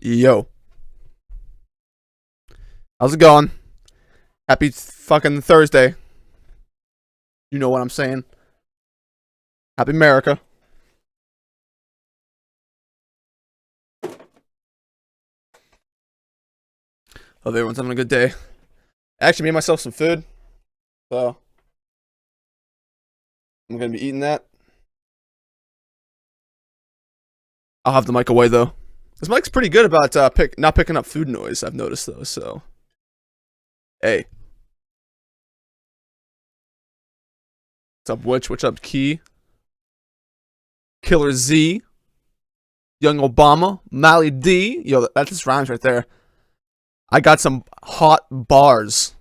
Yo, how's it going? Happy fucking Thursday. You know what I'm saying? Happy America. Hope everyone's having a good day. I actually made myself some food, so I'm gonna be eating that. I'll have the mic away though. This mic's pretty good about not picking up food noise. I've noticed though. So, hey, what's up, Witch? What's up, Key? Killer Z, Young Obama, Mally D. Yo, that just rhymes right there. I got some hot bars.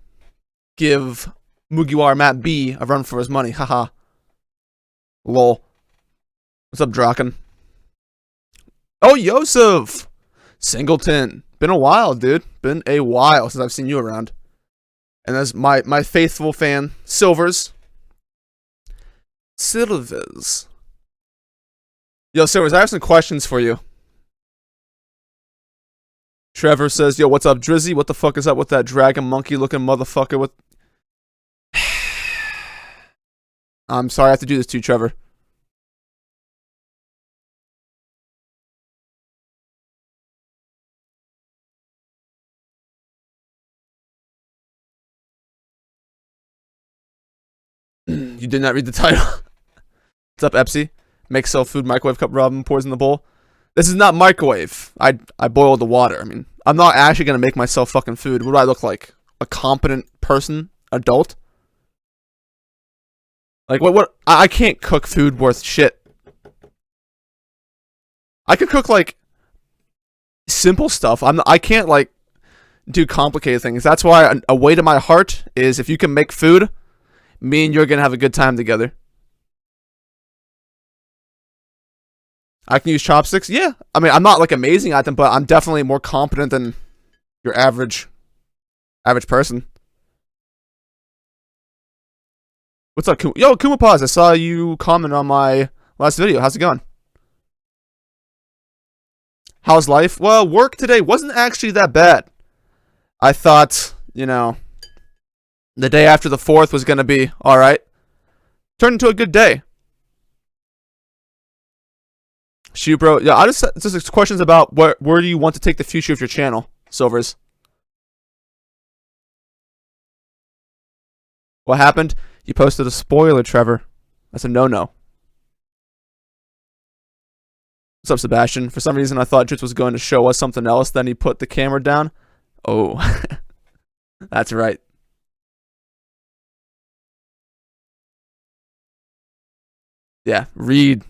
Give Mugiwara Matt B a run for his money. Haha. Lol. What's up, Draken? Oh, Yosef! Singleton. Been a while, dude. Been a while since I've seen you around. And there's my faithful fan, Silvers. Silvers. Yo, Silvers, I have some questions for you. Trevor says, yo, what's up, Drizzy? What the fuck is up with that dragon monkey looking motherfucker with... I'm sorry I have to do this to you, Trevor. You did not read the title. What's up, Epsy? Make self food, microwave cup, Robin pours in the bowl. This is not microwave. I boiled the water. I mean, I'm not actually gonna make myself fucking food. What do I look like? A competent person? Adult? Like, what? I can't cook food worth shit. I could cook, like, simple stuff. I can't, like, do complicated things. That's why a way to my heart is if you can make food, me and you're gonna have a good time together. I can use chopsticks? Yeah. I mean, I'm not, like, amazing at them, but I'm definitely more competent than your average person. What's up, Yo, Kumapaz, I saw you comment on my last video. How's it going? How's life? Well, work today wasn't actually that bad. I thought, you know, the day after the 4th was going to be alright. Turned into a good day. Shoot, bro. Yeah, just questions about where do you want to take the future of your channel, Silvers? What happened? You posted a spoiler, Trevor. That's a no-no. What's up, Sebastian? For some reason, I thought Jits was going to show us something else. Then he put the camera down. Oh, that's right. Yeah, read.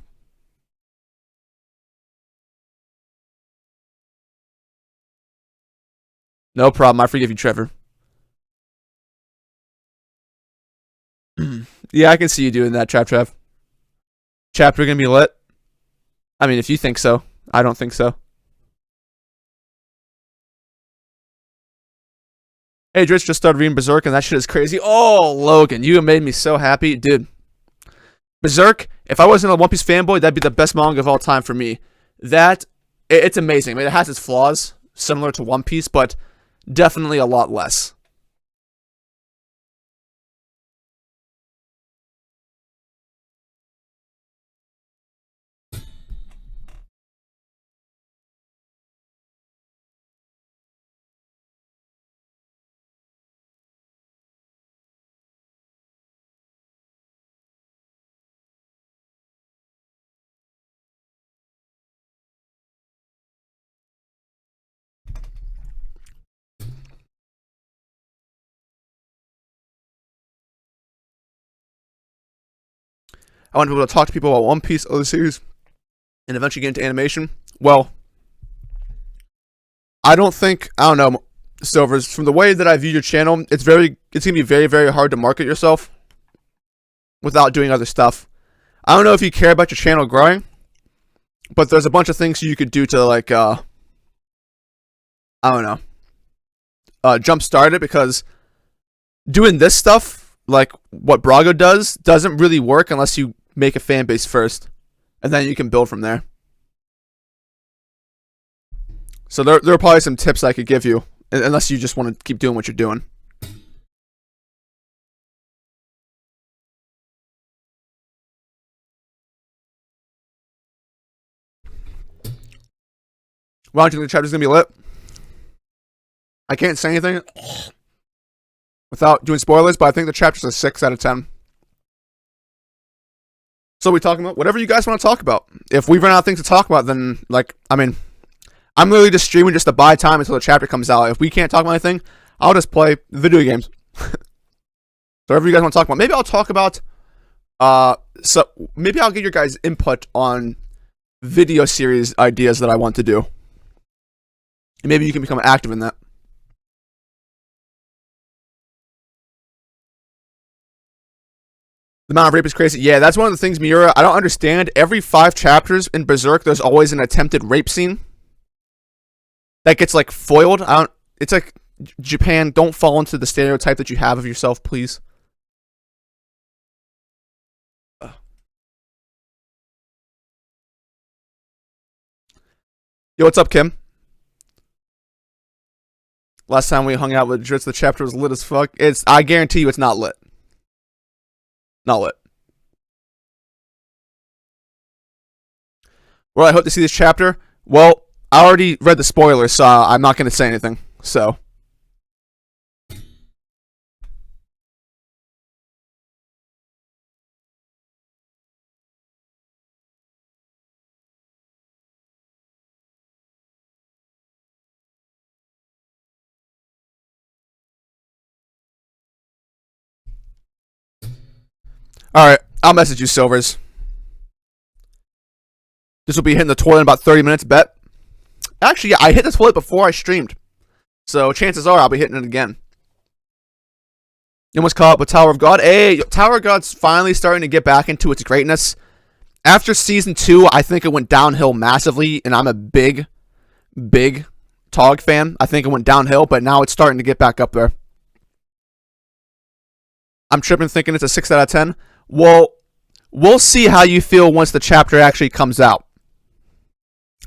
No problem. I forgive you, Trevor. Yeah, I can see you doing that, Trev. Chapter gonna be lit? I mean, if you think so. I don't think so. Hey, Dritch just started reading Berserk, and that shit is crazy. Oh, Logan, you made me so happy. Dude, Berserk, if I wasn't a One Piece fanboy, that'd be the best manga of all time for me. It's amazing. I mean, it has its flaws, similar to One Piece, but definitely a lot less. I want to be able to talk to people about One Piece, other series, and eventually get into animation. Well, I don't know, Silvers, from the way that I view your channel, it's going to be very, very hard to market yourself without doing other stuff. I don't know if you care about your channel growing, but there's a bunch of things you could do to, like, I don't know, jumpstart it, because doing this stuff, like what Brago does, doesn't really work unless you make a fan base first, and then you can build from there. So there are probably some tips I could give you, unless you just want to keep doing what you're doing. Why don't you think the chapter's going to be lit? I can't say anything without doing spoilers, but I think the chapter's a 6 out of 10. So we talking about whatever you guys want to talk about. If we run out of things to talk about, then, like, I mean, I'm literally just streaming just to buy time until the chapter comes out. If we can't talk about anything, I'll just play video games. So whatever you guys want to talk about. Maybe I'll talk about, so maybe I'll get your guys' input on video series ideas that I want to do. And maybe you can become active in that. The amount of rape is crazy. Yeah, that's one of the things, Miura, I don't understand. Every 5 chapters in Berserk, there's always an attempted rape scene that gets, like, foiled. It's like, Japan, don't fall into the stereotype that you have of yourself, please. Yo, what's up, Kim? Last time we hung out with Dritz, the chapter was lit as fuck. I guarantee you it's not lit. Not lit. Well, I hope to see this chapter. Well, I already read the spoilers, so I'm not going to say anything. So. Alright, I'll message you, Silvers. This will be hitting the toilet in about 30 minutes, bet. Actually, yeah, I hit the toilet before I streamed. So chances are I'll be hitting it again. You almost caught up with Tower of God. Hey, Tower of God's finally starting to get back into its greatness. After Season 2, I think it went downhill massively, and I'm a big Tog fan. I think it went downhill, but now it's starting to get back up there. I'm tripping thinking it's a 6 out of 10. Well, we'll see how you feel once the chapter actually comes out.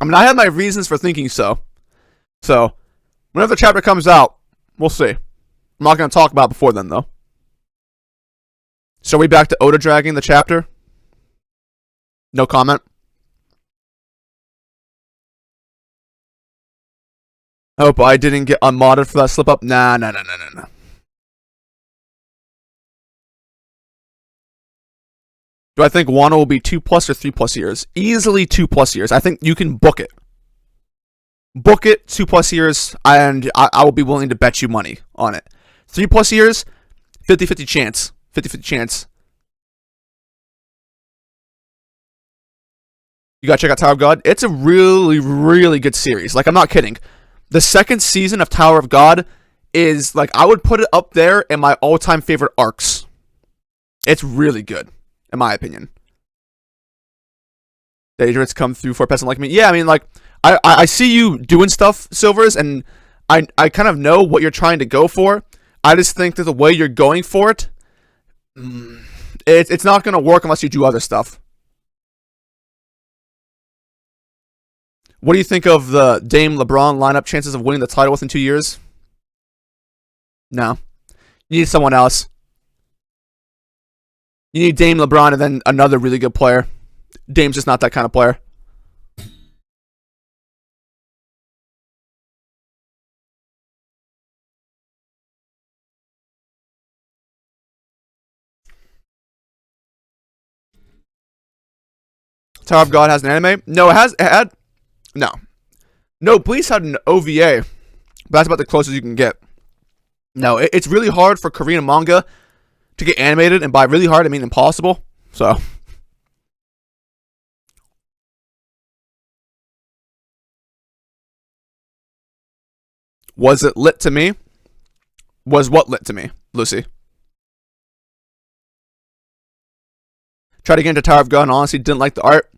I mean, I have my reasons for thinking so. So, whenever the chapter comes out, we'll see. I'm not going to talk about it before then, though. So, are we back to Oda dragging the chapter? No comment. I hope I didn't get unmodded for that slip up. Nah. Do I think Wano will be 2+ or 3+ years? Easily 2+ years. I think you can book it. Book it 2+ years, and I will be willing to bet you money on it. 3+ years, 50-50 chance. 50-50 chance. You gotta check out Tower of God. It's a really, really good series. Like, I'm not kidding. The second season of Tower of God is, like, I would put it up there in my all-time favorite arcs. It's really good, in my opinion. Dangerous come through for a peasant like me. Yeah, I mean, like, I see you doing stuff, Silvers, and I kind of know what you're trying to go for. I just think that the way you're going for it, it's not going to work unless you do other stuff. What do you think of the Dame LeBron lineup chances of winning the title within 2 years? No. You need someone else. You need Dame LeBron and then another really good player. Dame's just not that kind of player. Tower of God has an anime? No, it had... No. No, Bleach had an OVA. But that's about the closest you can get. No, it's really hard for Korean manga to get animated. And by really hard, I mean impossible. So... Was it lit to me? Was what lit to me, Lucy? Tried to get into Tower of God and honestly didn't like the art.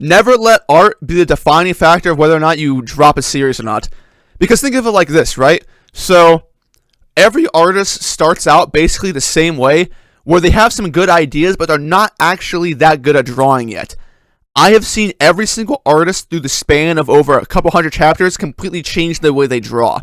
Never let art be the defining factor of whether or not you drop a series or not. Because think of it like this, right? So, every artist starts out basically the same way where they have some good ideas, but they're not actually that good at drawing yet. I have seen every single artist through the span of over a couple hundred chapters completely change the way they draw.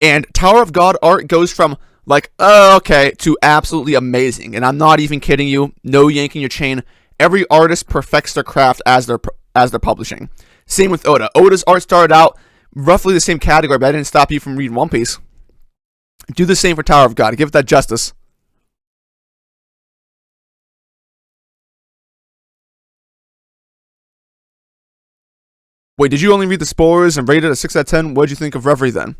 And Tower of God art goes from like, oh, okay, to absolutely amazing. And I'm not even kidding you. No yanking your chain. Every artist perfects their craft as they're publishing. Same with Oda. Oda's art started out roughly the same category, but I didn't stop you from reading One Piece. Do the same for Tower of God. Give it that justice. Wait, did you only read the spoilers and rate it a 6 out of 10? What did you think of Reverie then?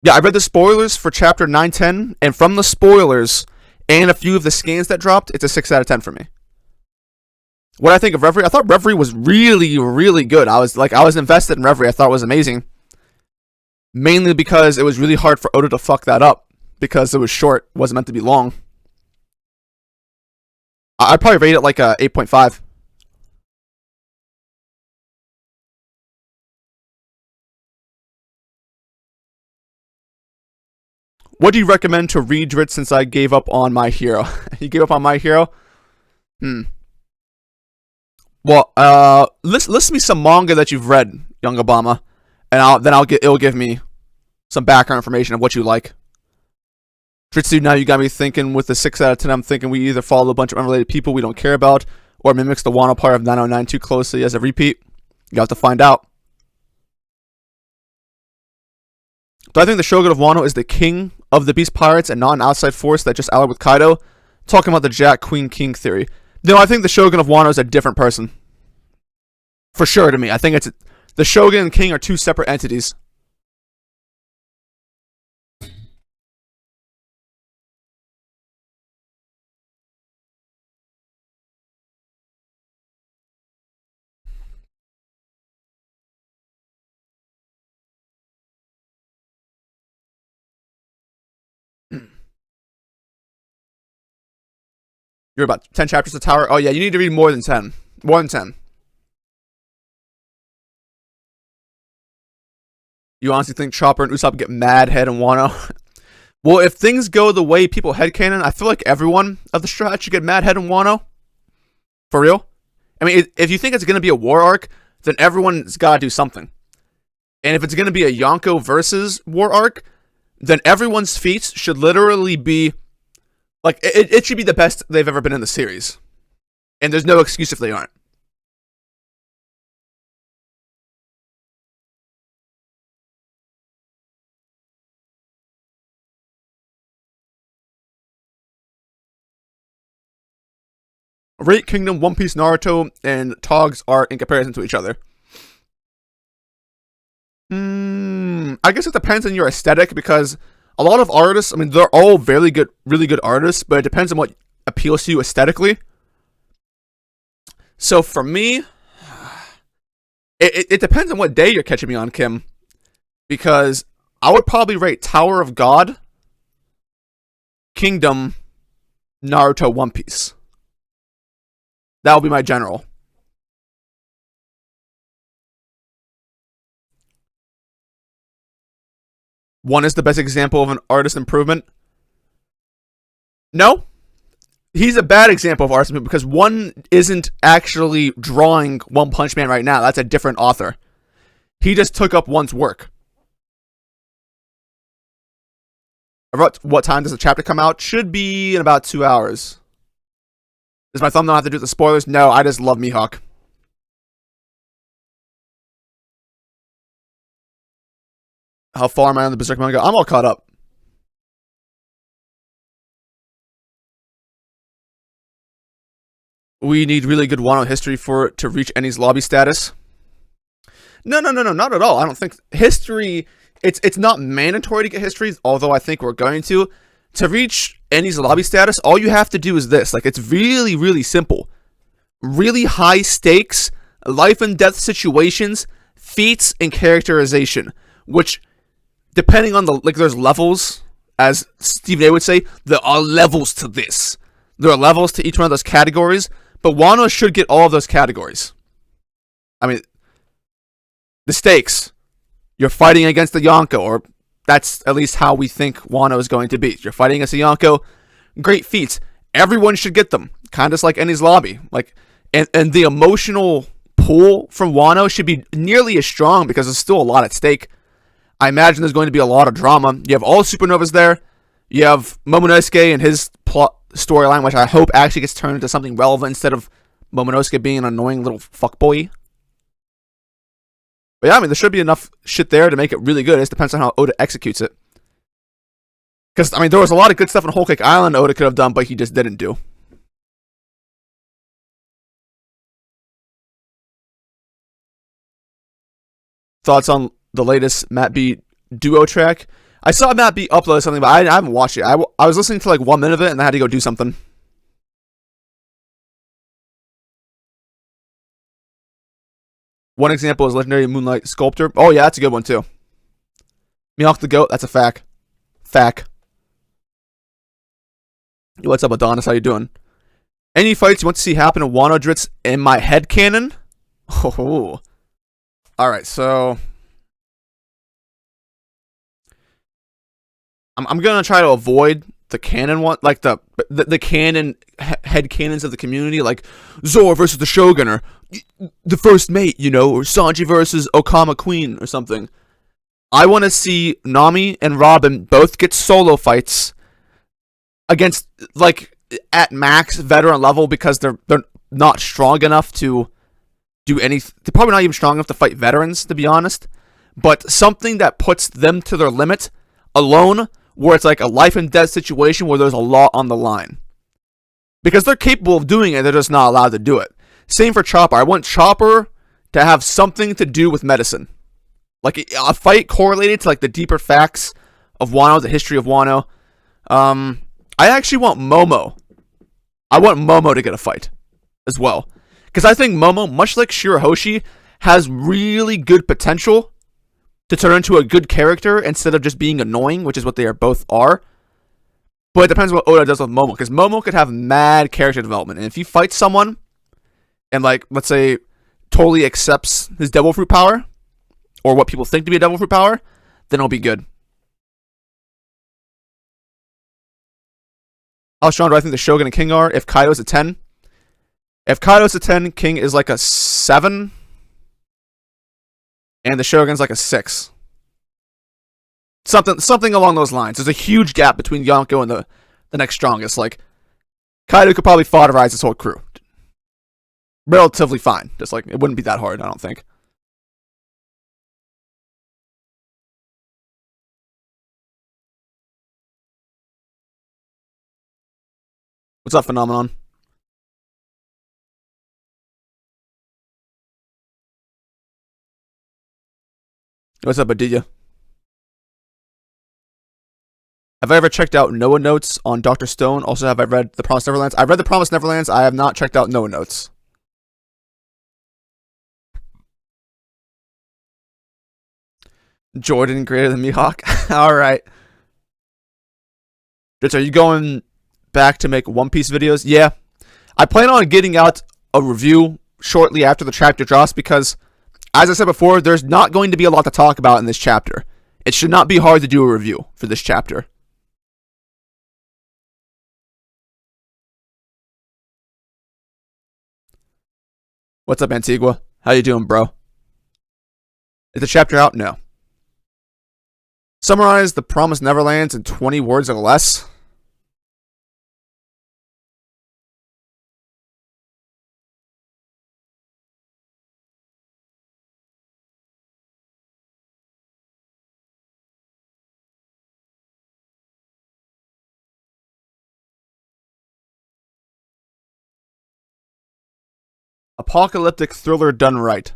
Yeah, I read the spoilers for chapter 910, and from the spoilers and a few of the scans that dropped, it's a 6 out of 10 for me. What I think of Reverie, I thought Reverie was really, really good. I was invested in Reverie. I thought it was amazing. Mainly because it was really hard for Oda to fuck that up. Because it was short, wasn't meant to be long. I'd probably rate it like a 8.5. What do you recommend to read, Dritz, since I gave up on My Hero? You gave up on My Hero? Well, list me some manga that you've read, Young Obama, and it'll give me some background information of what you like. Dritsu, now you got me thinking with the 6 out of 10. I'm thinking we either follow a bunch of unrelated people we don't care about, or mimics the Wano part of 909 too closely as a repeat. You have to find out. Do I think the Shogun of Wano is the king of the Beast Pirates and not an outside force that just allied with Kaido? Talking about the Jack Queen King theory. No, I think the Shogun of Wano is a different person. For sure to me. I think the Shogun and King are two separate entities. You're about 10 chapters of Tower. Oh yeah, you need to read more than 10. More than 10. You honestly think Chopper and Usopp get mad head in Wano? Well, if things go the way people headcanon, I feel like everyone of the strat should get mad head in Wano. For real? I mean, if you think it's going to be a war arc, then everyone's got to do something. And if it's going to be a Yonko versus war arc, then everyone's feats should literally be... Like, it should be the best they've ever been in the series. And there's no excuse if they aren't. Rate Kingdom, One Piece, Naruto, and Tog's art in comparison to each other. I guess it depends on your aesthetic, because a lot of artists, I mean, they're all very good, really good artists, but it depends on what appeals to you aesthetically. So for me, it depends on what day you're catching me on, Kim. Because I would probably rate Tower of God, Kingdom, Naruto, One Piece. That would be my general. One is the best example of an artist improvement. No. He's a bad example of artist improvement because one isn't actually drawing One Punch Man right now. That's a different author. He just took up one's work. About what time does the chapter come out? Should be in about 2 hours. Does my thumbnail have to do with the spoilers? No, I just love Mihawk. How far am I on the Berserk manga? I'm all caught up. We need really good Wano history for it to reach Enies lobby status. No, not at all. I don't think history. It's not mandatory to get history, although I think we're going to. To reach Enies lobby status, all you have to do is this. Like, it's really, really simple. Really high stakes, life and death situations, feats, and characterization. Which, depending on the, like, there's levels, as Stephen A would say, there are levels to this. There are levels to each one of those categories, but Wano should get all of those categories. I mean, the stakes. You're fighting against the Yonko, or that's at least how we think Wano is going to be. You're fighting against the Yonko, great feats. Everyone should get them, kind of just like Enies Lobby. Like, and the emotional pull from Wano should be nearly as strong because there's still a lot at stake. I imagine there's going to be a lot of drama. You have all supernovas there. You have Momonosuke and his plot storyline, which I hope actually gets turned into something relevant instead of Momonosuke being an annoying little fuckboy. But yeah, I mean, there should be enough shit there to make it really good. It just depends on how Oda executes it. Because, I mean, there was a lot of good stuff in Whole Cake Island Oda could have done, but he just didn't do. Thoughts on the latest Matt B duo track? I saw Matt B upload something, but I haven't watched it. I was listening to like 1 minute of it, and I had to go do something. One example is Legendary Moonlight Sculptor. Oh yeah, that's a good one too. Mihawk the Goat, that's a fact. Fact. What's up, Adonis? How you doing? Any fights you want to see happen in Wano Dritz in my head canon? Oh. Alright, so I'm gonna try to avoid the canon one, like the canon head canons of the community, like Zoro versus the Shogun, or the First Mate, you know, or Sanji versus Okama Queen, or something. I want to see Nami and Robin both get solo fights against, like, at max veteran level, because they're not strong enough to do any. They're probably not even strong enough to fight veterans, to be honest. But something that puts them to their limit alone, where it's like a life and death situation where there's a lot on the line. Because they're capable of doing it, they're just not allowed to do it. Same for Chopper. I want Chopper to have something to do with medicine. Like a fight correlated to like the deeper facts of Wano, the history of Wano. I actually want Momo. I want Momo to get a fight as well. Because I think Momo, much like Shirahoshi, has really good potential to turn into a good character instead of just being annoying, which is what they both are. But it depends what Oda does with Momo, because Momo could have mad character development. And if he fights someone and, like, let's say, totally accepts his devil fruit power, or what people think to be a devil fruit power, then it'll be good. How strong do I think the Shogun and King are? If Kaido's a 10? If Kaido's a 10, King is like a 7. And the Shogun's like a 6. Something along those lines. There's a huge gap between Yonko and the next strongest. Like, Kaido could probably foderize his whole crew. Relatively fine. Just like, it wouldn't be that hard, I don't think. What's up, Phenomenon? What's up, Adia? Have I ever checked out Noah Notes on Dr. Stone? Also, have I read The Promised Neverlands? I've read The Promised Neverlands. I have not checked out Noah Notes. Jordan greater than Mihawk? Alright. Dritz, are you going back to make One Piece videos? Yeah. I plan on getting out a review shortly after the chapter drops because, as I said before, there's not going to be a lot to talk about in this chapter. It should not be hard to do a review for this chapter. What's up, Antigua? How you doing, bro? Is the chapter out? No. Summarize The Promised Neverlands in 20 words or less. Apocalyptic thriller done right.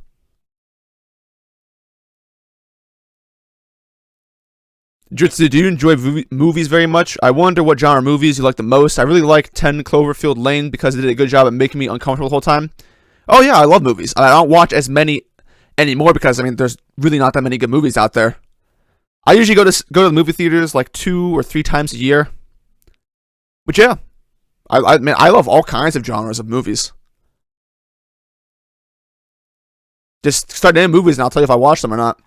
Dritz, do you enjoy movies very much? I wonder what genre movies you like the most. I really like 10 Cloverfield Lane because it did a good job at making me uncomfortable the whole time. Oh yeah, I love movies. I don't watch as many anymore because, I mean, there's really not that many good movies out there. I usually go to the movie theaters like 2 or 3 times a year. But yeah, I love all kinds of genres of movies. Just start naming movies and I'll tell you if I watch them or not.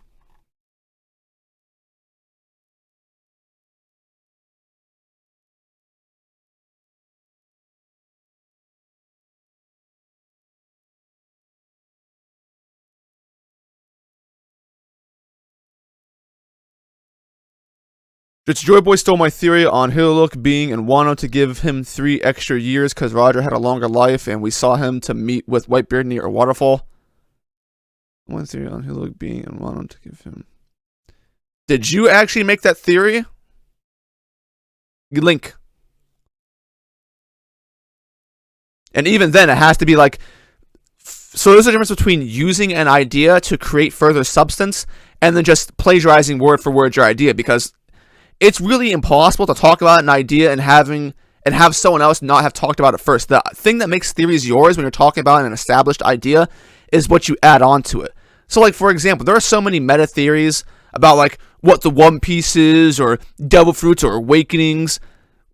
Just Joy Boy stole my theory on Hillock being in Wano to give him 3 extra years because Roger had a longer life and we saw him to meet with Whitebeard near a waterfall. One theory on Hillock being in Wano to give him. Did you actually make that theory? Link. And even then, it has to be like. So there's a difference between using an idea to create further substance and then just plagiarizing word for word your idea, because it's really impossible to talk about an idea and have someone else not have talked about it first. The thing that makes theories yours when you're talking about an established idea is what you add on to it. So, like, for example, there are so many meta theories about, like, what the One Piece is, or Devil Fruits, or Awakenings.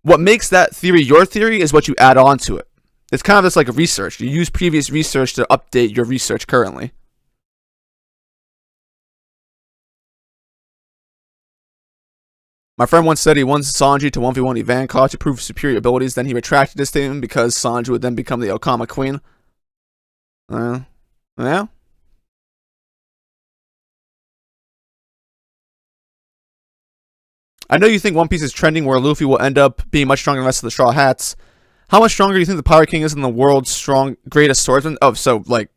What makes that theory your theory is what you add on to it. It's kind of just like a research. You use previous research to update your research currently. My friend once said he wants Sanji to 1v1 Ivankov to prove superior abilities, then he retracted his statement because Sanji would then become the Okama Queen. Yeah? I know you think One Piece is trending where Luffy will end up being much stronger than the rest of the Straw Hats. How much stronger do you think the Pirate King is than the world's greatest swordsman? Oh, so, like,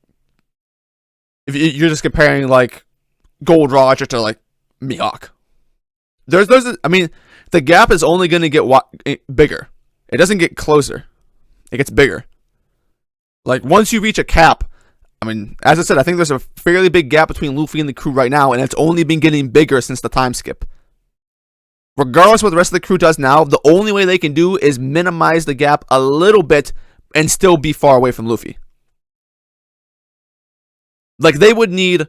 if you're just comparing, like, Gold Roger to, like, Mihawk. I mean, the gap is only going to get bigger. It doesn't get closer. It gets bigger. Like, once you reach a cap, I mean, as I said, I think there's a fairly big gap between Luffy and the crew right now, and it's only been getting bigger since the time skip. Regardless of what the rest of the crew does now, the only way they can do is minimize the gap a little bit and still be far away from Luffy. Like, they would need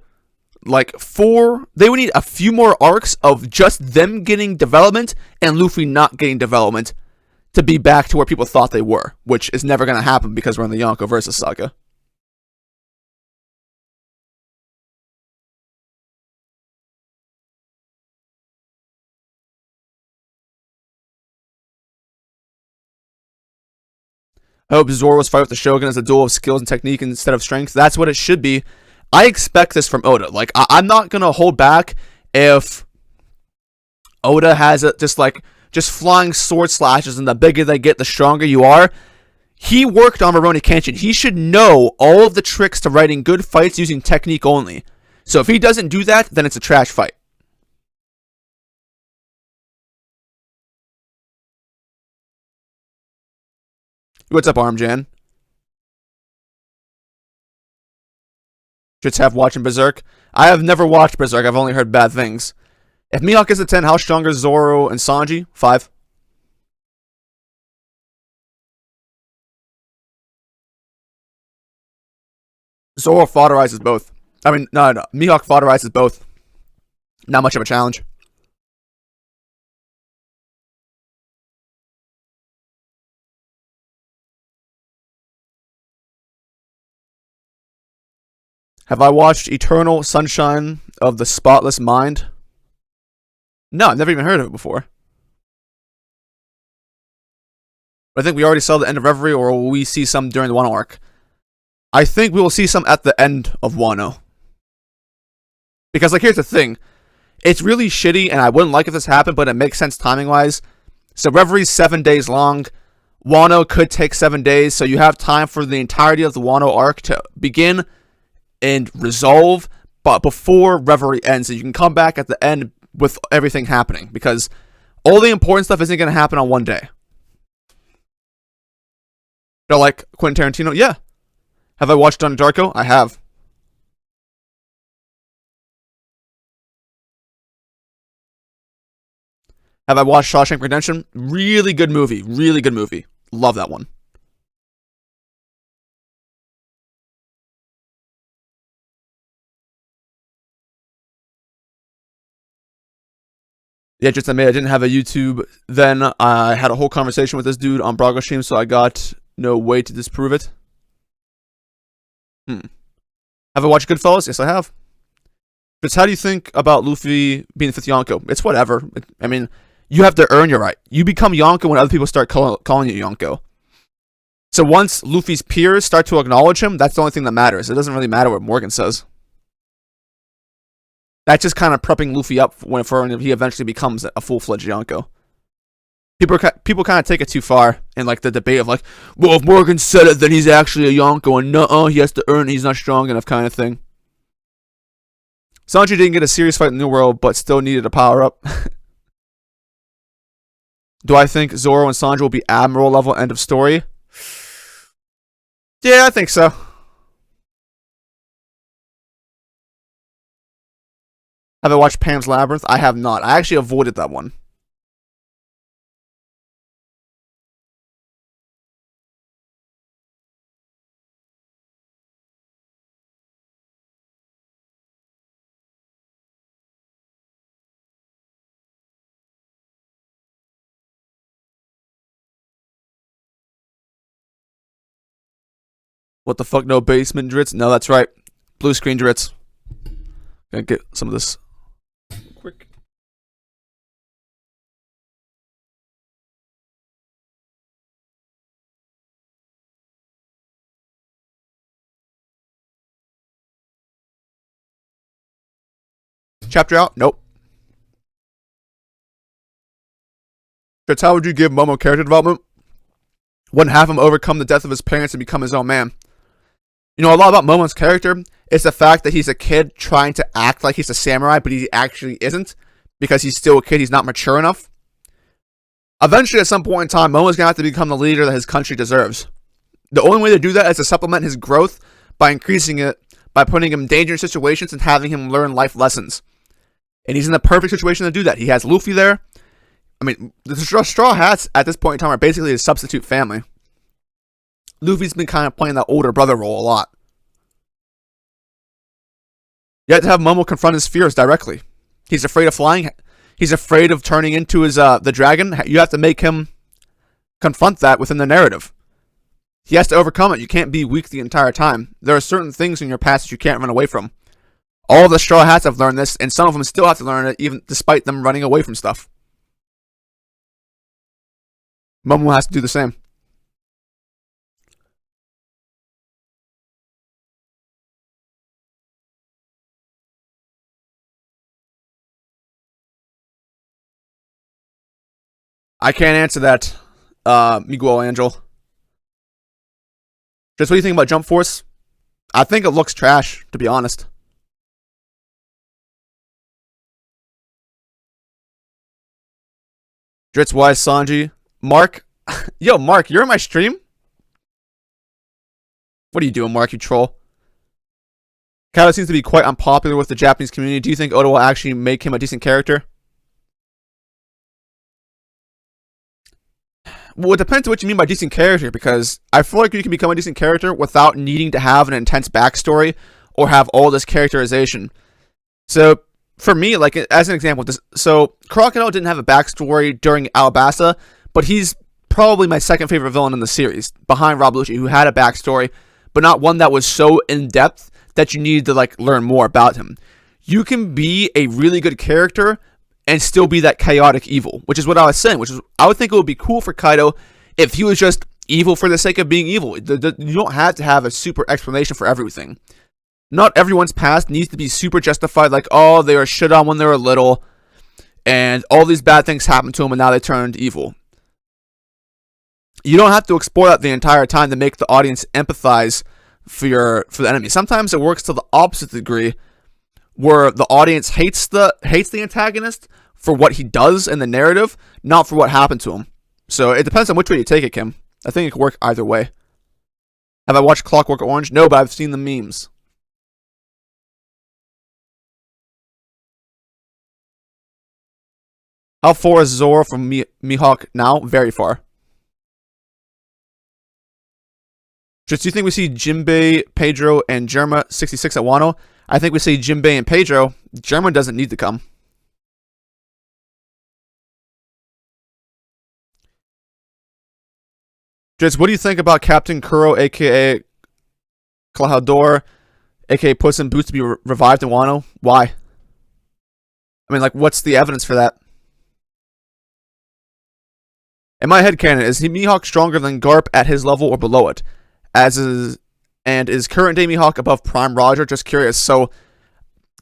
a few more arcs of just them getting development and Luffy not getting development to be back to where people thought they were, which is never going to happen because we're in the Yonko versus saga. I hope Zoro's fight with the Shogun is a duel of skills and technique instead of strength. That's what it should be. I expect this from Oda. Like, I'm not going to hold back if Oda has just flying sword slashes, and the bigger they get, the stronger you are. He worked on Rurouni Kenshin. He should know all of the tricks to writing good fights using technique only. So if he doesn't do that, then it's a trash fight. What's up, Armjan? Just have watching Berserk. I have never watched Berserk. I've only heard bad things. If Mihawk is a 10, how strong is Zoro and Sanji? 5. Zoro fodderizes both. I mean, no. Mihawk fodderizes both. Not much of a challenge. Have I watched Eternal Sunshine of the Spotless Mind? No, I've never even heard of it before. I think we already saw the end of Reverie, or will we see some during the Wano arc? I think we will see some at the end of Wano. Because, like, here's the thing. It's really shitty, and I wouldn't like if this happened, but it makes sense timing-wise. So Reverie's 7 days long. Wano could take 7 days, so you have time for the entirety of the Wano arc to begin and resolve, but before Reverie ends, so you can come back at the end with everything happening, because all the important stuff isn't going to happen on one day. They're like Quentin Tarantino. Yeah. Have I watched Donnie Darko? I have. Have I watched Shawshank Redemption? Really good movie. Really good movie. Love that one. Yeah, just admit I didn't have a YouTube then. I had a whole conversation with this dude on Brago stream, so I got no way to disprove it. Have I watched Goodfellas? Yes, I have. But how do you think about Luffy being the 5th Yonko? It's whatever. I mean, you have to earn your right. You become Yonko when other people start calling you Yonko. So once Luffy's peers start to acknowledge him, that's the only thing that matters. It doesn't really matter what Morgan says. That's just kind of prepping Luffy up for when he eventually becomes a full-fledged Yonko. People kind of take it too far in like the debate of like, well, if Morgan said it, then he's actually a Yonko, and nuh-uh, he has to earn it, he's not strong enough kind of thing. Sanji didn't get a serious fight in the New World, but still needed a power-up. Do I think Zoro and Sanji will be Admiral level end of story? Yeah, I think so. Have I watched Pan's Labyrinth? I have not. I actually avoided that one. What the fuck, no basement drits? No, that's right. Blue screen drits. Gonna get some of this quick. Chapter out? Nope. Drits, how would you give Momo character development? Wouldn't have him overcome the death of his parents and become his own man. You know, a lot about Momo's character is the fact that he's a kid trying to act like he's a samurai, but he actually isn't, because he's still a kid, he's not mature enough. Eventually, at some point in time, Momo's gonna have to become the leader that his country deserves. The only way to do that is to supplement his growth by increasing it, by putting him in dangerous situations and having him learn life lessons. And he's in the perfect situation to do that. He has Luffy there. I mean, the Straw Hats at this point in time are basically his substitute family. Luffy's been kind of playing that older brother role a lot. You have to have Momo confront his fears directly. He's afraid of flying. He's afraid of turning into his the dragon. You have to make him confront that within the narrative. He has to overcome it. You can't be weak the entire time. There are certain things in your past that you can't run away from. All of the Straw Hats have learned this, and some of them still have to learn it, even despite them running away from stuff. Momo has to do the same. I can't answer that, Miguel Angel. Just what do you think about Jump Force? I think it looks trash, to be honest. Dritz, why Sanji? Mark? Yo, Mark, you're in my stream? What are you doing, Mark, you troll? Kaido seems to be quite unpopular with the Japanese community. Do you think Oda will actually make him a decent character? Well, it depends on what you mean by decent character, because I feel like you can become a decent character without needing to have an intense backstory or have all this characterization. So, for me, like, as an example, Crocodile didn't have a backstory during Alabasta, but he's probably my second favorite villain in the series, behind Rob Lucci, who had a backstory, but not one that was so in-depth that you needed to, like, learn more about him. You can be a really good character and still be that chaotic evil, which is what I was saying, which is, I would think it would be cool for Kaido if he was just evil for the sake of being evil. You don't have to have a super explanation for everything. Not everyone's past needs to be super justified, like, oh, they were shit on when they were little, and all these bad things happened to them, and now they turned evil. You don't have to explore that the entire time to make the audience empathize for the enemy. Sometimes it works to the opposite degree, where the audience hates the antagonist for what he does in the narrative, not for what happened to him. So it depends on which way you take it, Kim. I think it could work either way. Have I watched Clockwork Orange? No, but I've seen the memes. How far is Zoro from Mihawk now? Very far. Just do you think we see Jinbei, Pedro, and Germa 66 at Wano? I think we see Jinbei and Pedro. Germa doesn't need to come. Just what do you think about Captain Kuro, aka Klahadore, aka Puss in Boots, to be revived in Wano? Why? I mean, like, what's the evidence for that? In my headcanon, is Mihawk stronger than Garp at his level or below it? And is current day Mihawk above Prime Roger? Just curious. So,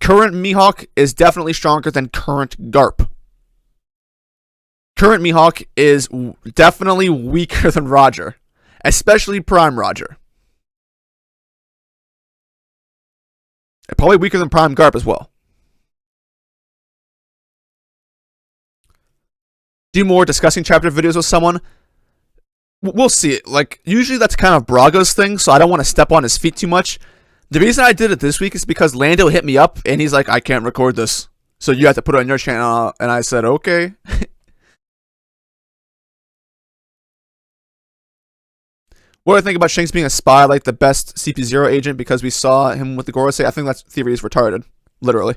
Current Mihawk is definitely stronger than current Garp. Current Mihawk is definitely weaker than Roger, especially Prime Roger. And probably weaker than Prime Garp as well. Do more discussing chapter videos with someone. We'll see. Like, usually that's kind of Braga's thing, so I don't want to step on his feet too much. The reason I did it this week is because Lando hit me up, and he's like, I can't record this, so you have to put it on your channel. And I said, okay. What do I think about Shanks being a spy, like the best CP0 agent, because we saw him with the Gorosei? I think that theory is retarded. Literally.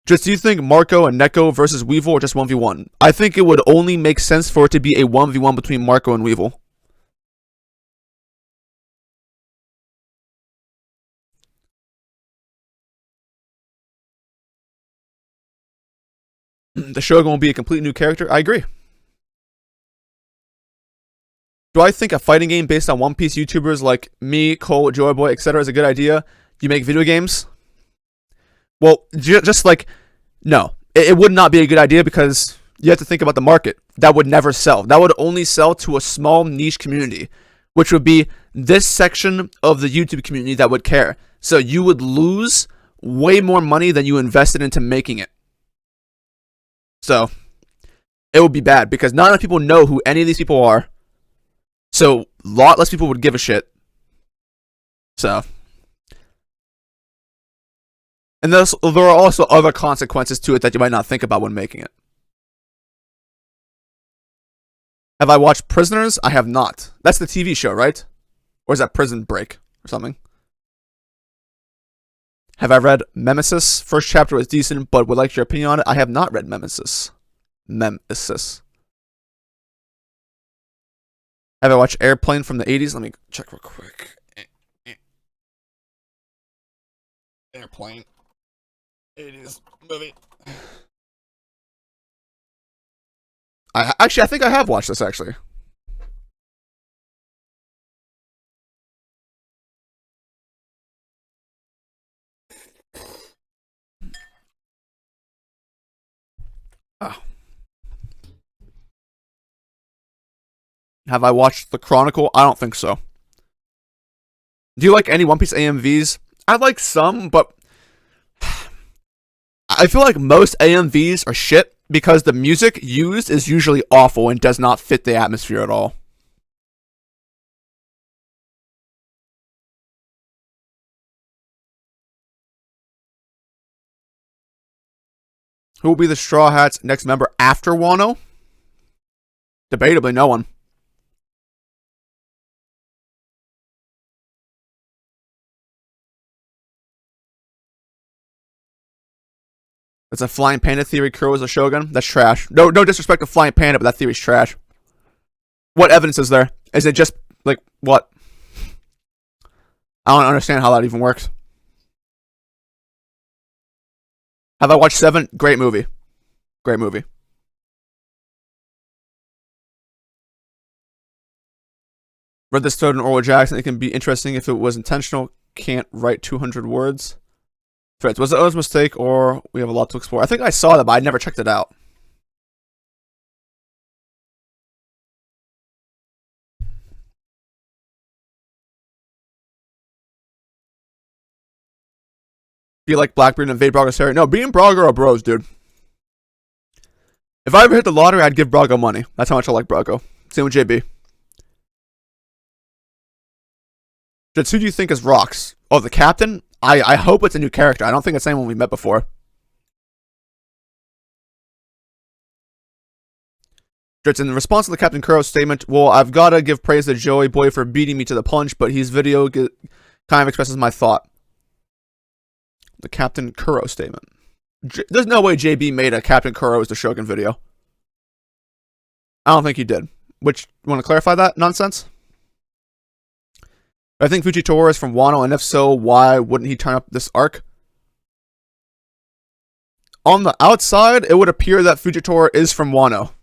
Just, do you think Marco and Neko versus Weevil or just 1v1? I think it would only make sense for it to be a 1v1 between Marco and Weevil. The Shogun will be a completely new character. I agree. Do I think a fighting game based on One Piece YouTubers like me, Cole, Joyboy, etc. is a good idea? You make video games? Well, just like, no. It would not be a good idea because you have to think about the market. That would never sell. That would only sell to a small niche community, which would be this section of the YouTube community that would care. So you would lose way more money than you invested into making it. So it would be bad because not enough people know who any of these people are. So a lot less people would give a shit. So, and there are also other consequences to it that you might not think about when making it. Have I watched Prisoners? I have not. That's the TV show, right? Or is that Prison Break or something? Have I read Nemesis? First chapter was decent, but would like your opinion on it. I have not read Nemesis. Have I watched Airplane from the 80s? Let me check real quick. Airplane. 80s movie. I think I have watched this, actually. Oh. Have I watched The Chronicle? I don't think so. Do you like any One Piece AMVs? I like some, but I feel like most AMVs are shit because the music used is usually awful and does not fit the atmosphere at all. Who will be the Straw Hats' next member after Wano? Debatably, no one. It's a Flying Panda theory. Kuro is a Shogun. That's trash. No disrespect to Flying Panda, but that theory's trash. What evidence is there? Is it just, like, what? I don't understand how that even works. Have I watched Seven? Great movie. Great movie. Read this thread in Orwell Jackson. It can be interesting if it was intentional. Can't write 200 words. Threads. Was it O's mistake or we have a lot to explore? I think I saw that, but I never checked it out. Do you like Blackbeard and Vade Braga's hair? No, being Braga are bros, dude. If I ever hit the lottery, I'd give Braga money. That's how much I like Braga. Same with JB. Just who do you think is Rocks? Oh, the captain? I hope it's a new character. I don't think it's anyone we met before. Just in response to the Captain Kuro statement, well, I've got to give praise to Joey Boy for beating me to the punch, but his video kind of expresses my thought. The Captain Kuro statement. There's no way JB made a Captain Kuro is the Shogun video. I don't think he did. Which, you want to clarify that nonsense? I think Fujitora is from Wano, and if so, why wouldn't he turn up this arc? On the outside, it would appear that Fujitora is from Wano.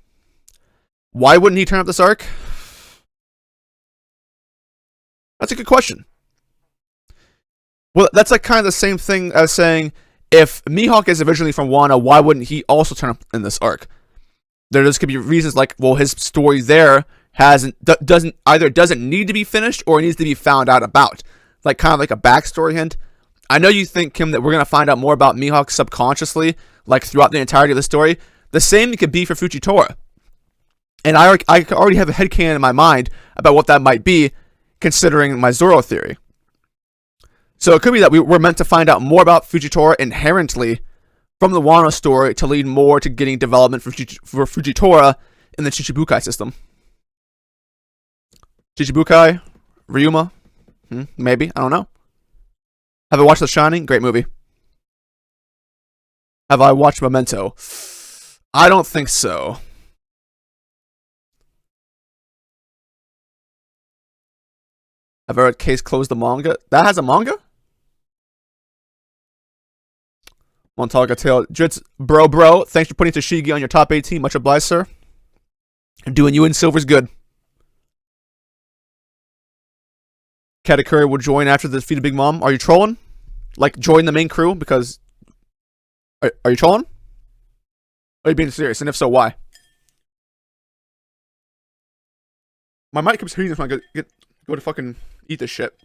Why wouldn't he turn up this arc? That's a good question. Well, that's like kind of the same thing as saying if Mihawk is originally from Wano, why wouldn't he also turn up in this arc? There just could be reasons like, well, his story there doesn't need to be finished or needs to be found out about, like kind of like a backstory hint. I know you think, Kim, that we're gonna find out more about Mihawk subconsciously, like throughout the entirety of the story. The same could be for Fujitora, and I already have a headcanon in my mind about what that might be, considering my Zoro theory. So it could be that we're meant to find out more about Fujitora inherently from the Wano story to lead more to getting development for Fujitora in the Chichibukai system. Chichibukai? Ryuma? Maybe. I don't know. Have I watched The Shining? Great movie. Have I watched Memento? I don't think so. Have I read Case Closed the manga? That has a manga? Montaga Tail. Jits, bro. Thanks for putting Toshigi on your top 18. Much obliged, sir. Doing you in silver's good. Katakuri will join after the defeat of Big Mom. Are you trolling? Like, join the main crew? Because... Are you trolling? Are you being serious? And if so, why? My mic keeps hitting this when I go to fucking eat this shit.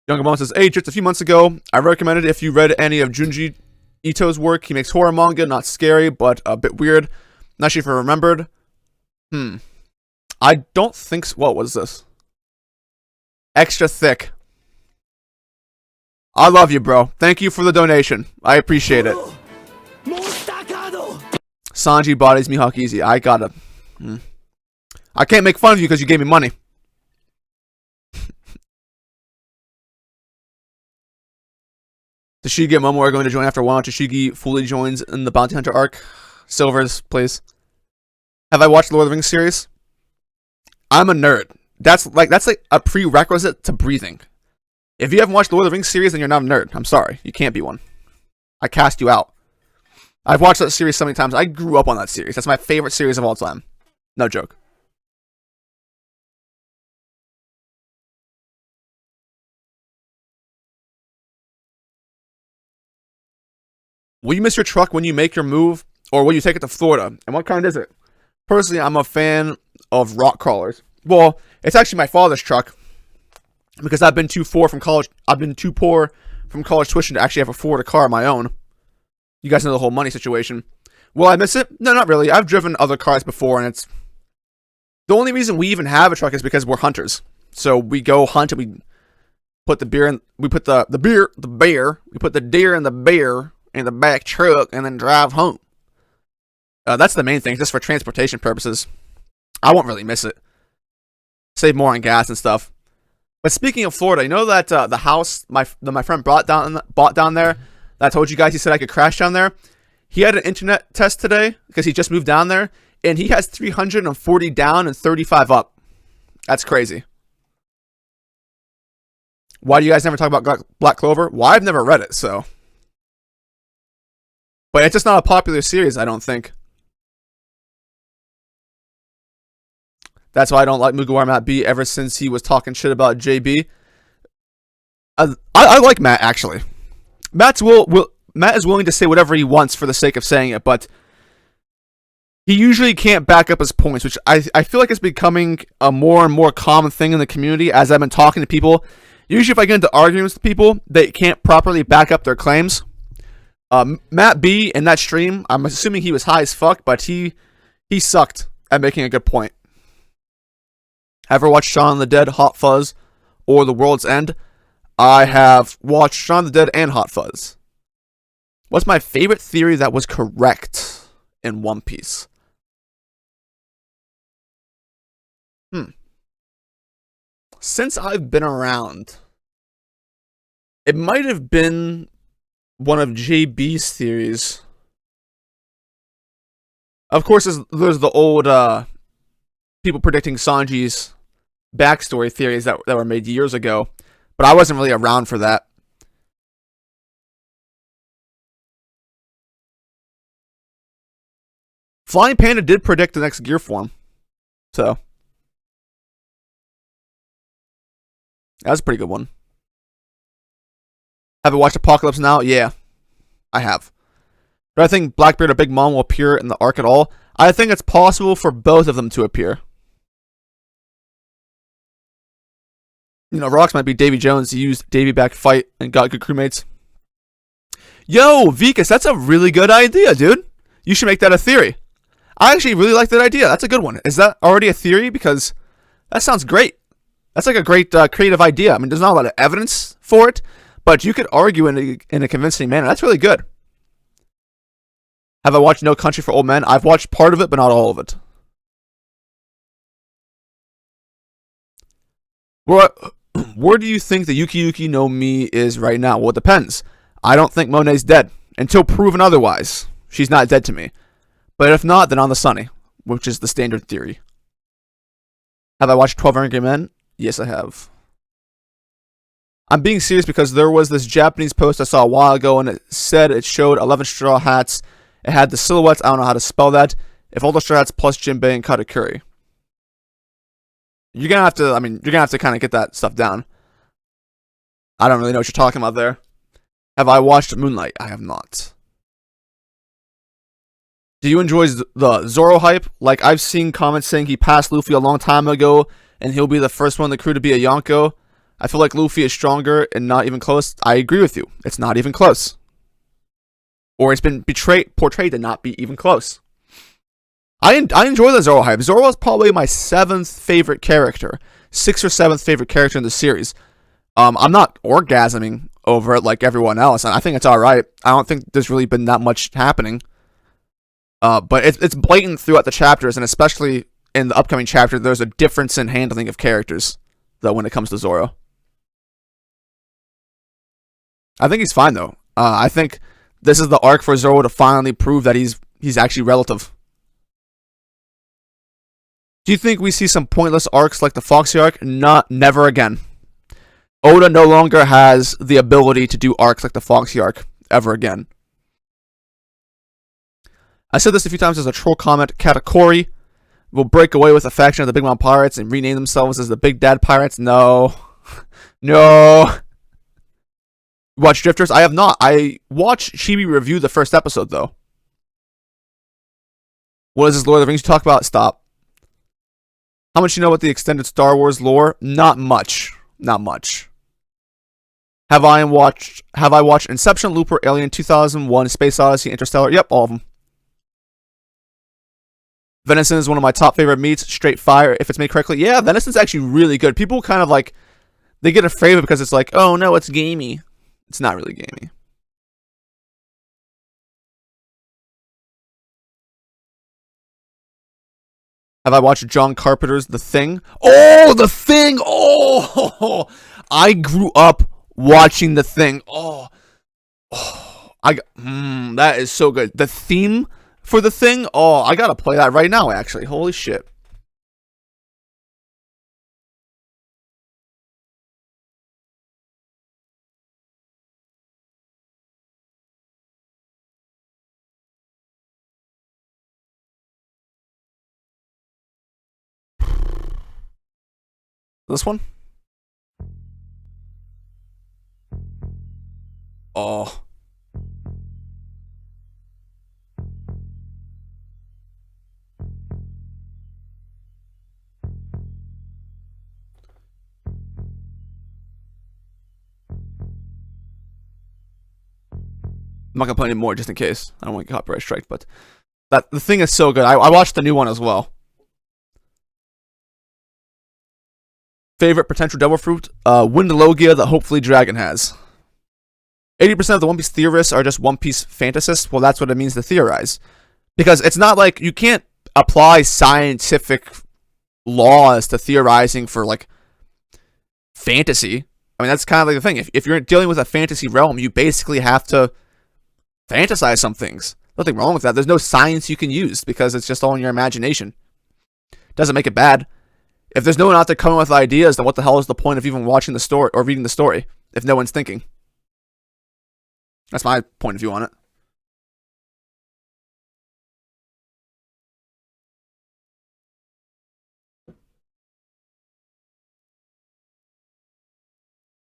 Younger Mom says, hey, just a few months ago, I recommended if you read any of Junji Ito's work. He makes horror manga, not scary, but a bit weird. Not sure if I remembered. I don't think so. What was this? Extra thick. I love you, bro. Thank you for the donation. I appreciate it. Sanji bodies Mihawk easy. I gotta. I can't make fun of you because you gave me money. Toshigi and Momo are going to join after a while. Toshigi fully joins in the Bounty Hunter arc. Silvers, please. Have I watched the Lord of the Rings series? I'm a nerd. That's like a prerequisite to breathing. If you haven't watched the Lord of the Rings series, then you're not a nerd. I'm sorry. You can't be one. I cast you out. I've watched that series so many times. I grew up on that series. That's my favorite series of all time. No joke. Will you miss your truck when you make your move, or will you take it to Florida? And what kind is it? Personally, I'm a fan of rock crawlers. Well, it's actually my father's truck because I've been too poor from college tuition to actually have a Florida car of my own. You guys know the whole money situation. Will I miss it? No, not really. I've driven other cars before, and it's the only reason we even have a truck is because we're hunters. So we go hunt and we put the deer in the bear in the back truck and then drive home. That's the main thing, just for transportation purposes. I won't really miss it. Save more on gas and stuff. But speaking of Florida, you know that the house my friend bought down there that I told you guys he said I could crash down there? He had an internet test today because he just moved down there, and he has 340 down and 35 up. That's crazy. Why do you guys never talk about Black Clover? Well, I've never read it, so. But it's just not a popular series, I don't think. That's why I don't like Mugiwara Matt B ever since he was talking shit about JB. I like Matt, actually. Matt is willing to say whatever he wants for the sake of saying it, but he usually can't back up his points, which I feel like is becoming a more and more common thing in the community as I've been talking to people. Usually if I get into arguments with people, they can't properly back up their claims. Matt B in that stream, I'm assuming he was high as fuck, but he sucked at making a good point. Ever watched Shaun of the Dead, Hot Fuzz, or The World's End? I have watched Shaun of the Dead and Hot Fuzz. What's my favorite theory that was correct in One Piece? Since I've been around, it might have been one of JB's theories. Of course, there's the old people predicting Sanji's backstory theories that were made years ago, but I wasn't really around for that. Flying Panda did predict the next gear form, so That's a pretty good one. Have you watched Apocalypse Now? Yeah, I have. Do I think Blackbeard or Big Mom will appear in the arc at all? I think it's possible for both of them to appear. You know, Rocks might be Davy Jones. He used Davy back to fight and got good crewmates. Yo, Vikas, that's a really good idea, dude. You should make that a theory. I actually really like that idea. That's a good one. Is that already a theory? Because that sounds great. That's like a great creative idea. I mean, there's not a lot of evidence for it, but you could argue in a convincing manner. That's really good. Have I watched No Country for Old Men? I've watched part of it, but not all of it. Where do you think the Yuki Yuki no Mi is right now? Well, it depends. I don't think Monet's dead until proven otherwise. She's not dead to me. But if not, then on the Sunny, which is the standard theory. Have I watched 12 Angry Men? Yes, I have. I'm being serious because there was this Japanese post I saw a while ago and it said it showed 11 straw hats. It had the silhouettes. I don't know how to spell that. If all the straw hats plus Jinbei and Katakuri. You're gonna have to kind of get that stuff down. I don't really know what you're talking about there. Have I watched Moonlight? I have not. Do you enjoy the Zoro hype? Like, I've seen comments saying he passed Luffy a long time ago, and he'll be the first one in the crew to be a Yonko. I feel like Luffy is stronger and not even close. I agree with you. It's not even close. Or it's been portrayed to not be even close. I enjoy the Zoro hype. Zoro is probably my 7th favorite character. 6th or 7th favorite character in the series. I'm not orgasming over it like everyone else. I think it's alright. I don't think there's really been that much happening. But it's blatant throughout the chapters, and especially in the upcoming chapter, there's a difference in handling of characters, though, when it comes to Zoro. I think he's fine, though. I think this is the arc for Zoro to finally prove that he's actually relative. Do you think we see some pointless arcs like the Foxy arc? Never again. Oda no longer has the ability to do arcs like the Foxy arc ever again. I said this a few times as a troll comment. Katakuri will break away with the faction of the Big Mom Pirates and rename themselves as the Big Dad Pirates. No. No. Watch Drifters? I have not. I watched Chibi review the first episode, though. What is this Lord of the Rings you talk about? Stop. How much you know about the extended Star Wars lore? Not much. Not much. Have I watched Inception, Looper, Alien, 2001, Space Odyssey, Interstellar? Yep, all of them. Venison is one of my top favorite meats. Straight fire if it's made correctly. Yeah, venison's actually really good. People kind of like, they get afraid of it because it's like, oh no, it's gamey. It's not really gamey. Have I watched John Carpenter's The Thing? Oh, The Thing! Oh, I grew up watching The Thing. That is so good. The theme for The Thing? Oh, I gotta play that right now, actually. Holy shit. This one? Oh. I'm not gonna play any more just in case. I don't want to get copyright strike, but The Thing is so good. I watched the new one as well. Favorite potential devil fruit? Windologia that hopefully Dragon has. 80% of the One Piece theorists are just One Piece fantasists. Well, that's what it means to theorize. Because it's not like you can't apply scientific laws to theorizing for, like, fantasy. I mean, that's kind of like the thing. If you're dealing with a fantasy realm, you basically have to fantasize some things. Nothing wrong with that. There's no science you can use because it's just all in your imagination. Doesn't make it bad. If there's no one out there coming with ideas, then what the hell is the point of even watching the story or reading the story if no one's thinking? That's my point of view on it.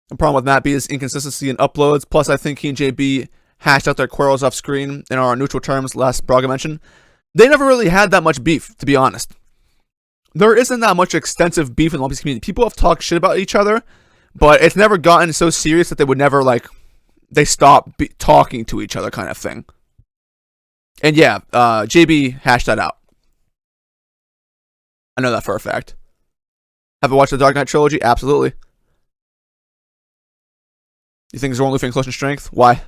The problem with Matt B is inconsistency in uploads. Plus, I think he and JB hashed out their quarrels off screen in our neutral terms last Braga mentioned. They never really had that much beef, to be honest. There isn't that much extensive beef in the One Piece community. People have talked shit about each other, but it's never gotten so serious that they would never, like, they stop talking to each other kind of thing. And yeah, JB hashed that out. I know that for a fact. Have you watched the Dark Knight trilogy? Absolutely. You think Zoro and Luffy in close in strength? Why?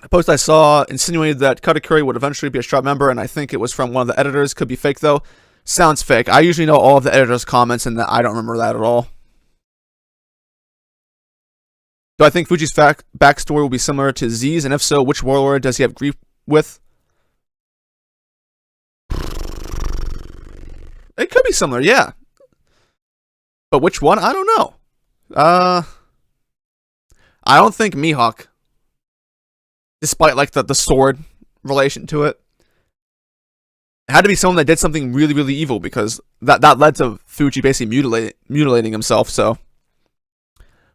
A post I saw insinuated that Katakuri would eventually be a Stroud member, and I think it was from one of the editors. Could be fake, though. Sounds fake. I usually know all of the editor's comments, and I don't remember that at all. Do I think Fuji's backstory will be similar to Z's, and if so, which warlord does he have grief with? It could be similar, yeah. But which one? I don't know. I don't think Mihawk, despite like the sword relation to it, had to be someone that did something really, really evil, because that led to Fuji basically mutilating himself. So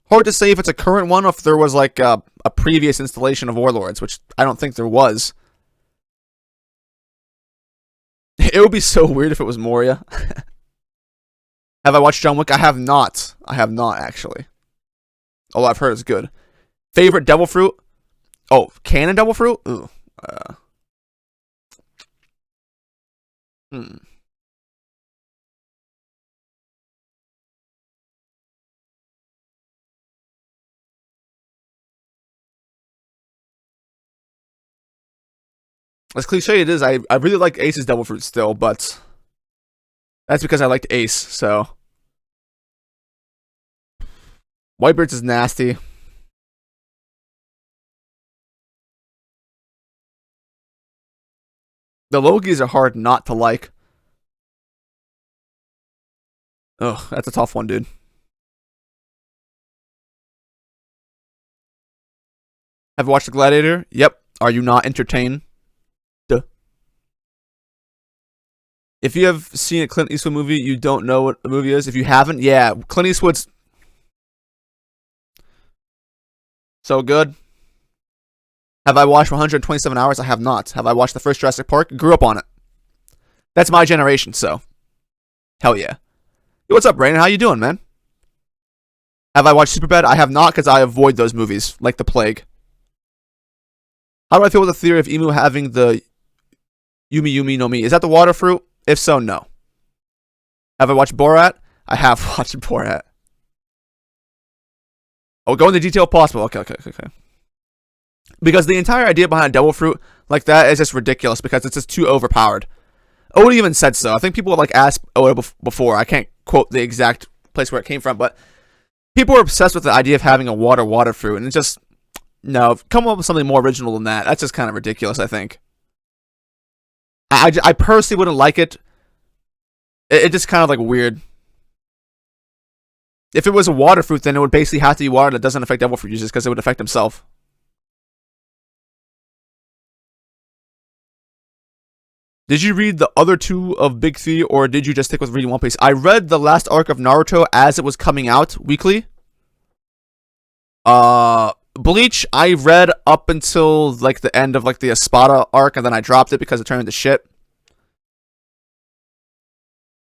hard to say if it's a current one or if there was like a previous installation of warlords, which I don't think there was. It would be so weird if it was Moria. Have I watched John Wick? I have not. I have not, actually. Although I've heard it's good. Favorite devil fruit? Oh, canon devil fruit? Ooh. As cliche it is, I really like Ace's devil fruit still, but that's because I liked Ace, so. Whitebeard's is nasty. The Logis are hard not to like. Ugh, that's a tough one, dude. Have you watched The Gladiator? Yep. Are you not entertained? Duh. If you have seen a Clint Eastwood movie, you don't know what the movie is. If you haven't, yeah, Clint Eastwood's so good. Have I watched 127 Hours? I have not. Have I watched the first Jurassic Park? Grew up on it. That's my generation, so. Hell yeah. Yo, what's up, Brandon? How you doing, man? Have I watched Superbad? I have not, because I avoid those movies like the plague. How do I feel with the theory of Emu having the Yumi Yumi no Mi? Is that the water fruit? If so, no. Have I watched Borat? I have watched Borat. Oh, go into detail possible. Okay. Because the entire idea behind a devil fruit like that is just ridiculous, because it's just too overpowered. Oda even said so. I think people would like ask Oda before. I can't quote the exact place where it came from, but people are obsessed with the idea of having a water fruit, and it's just, no, come up with something more original than that. That's just kind of ridiculous, I think. I personally wouldn't like it. It just kind of like weird. If it was a water fruit, then it would basically have to be water that doesn't affect devil fruit users, because it would affect himself. Did you read the other two of Big Three, or did you just stick with reading One Piece? I read the last arc of Naruto as it was coming out weekly. Bleach, I read up until like the end of like the Espada arc, and then I dropped it because it turned into shit.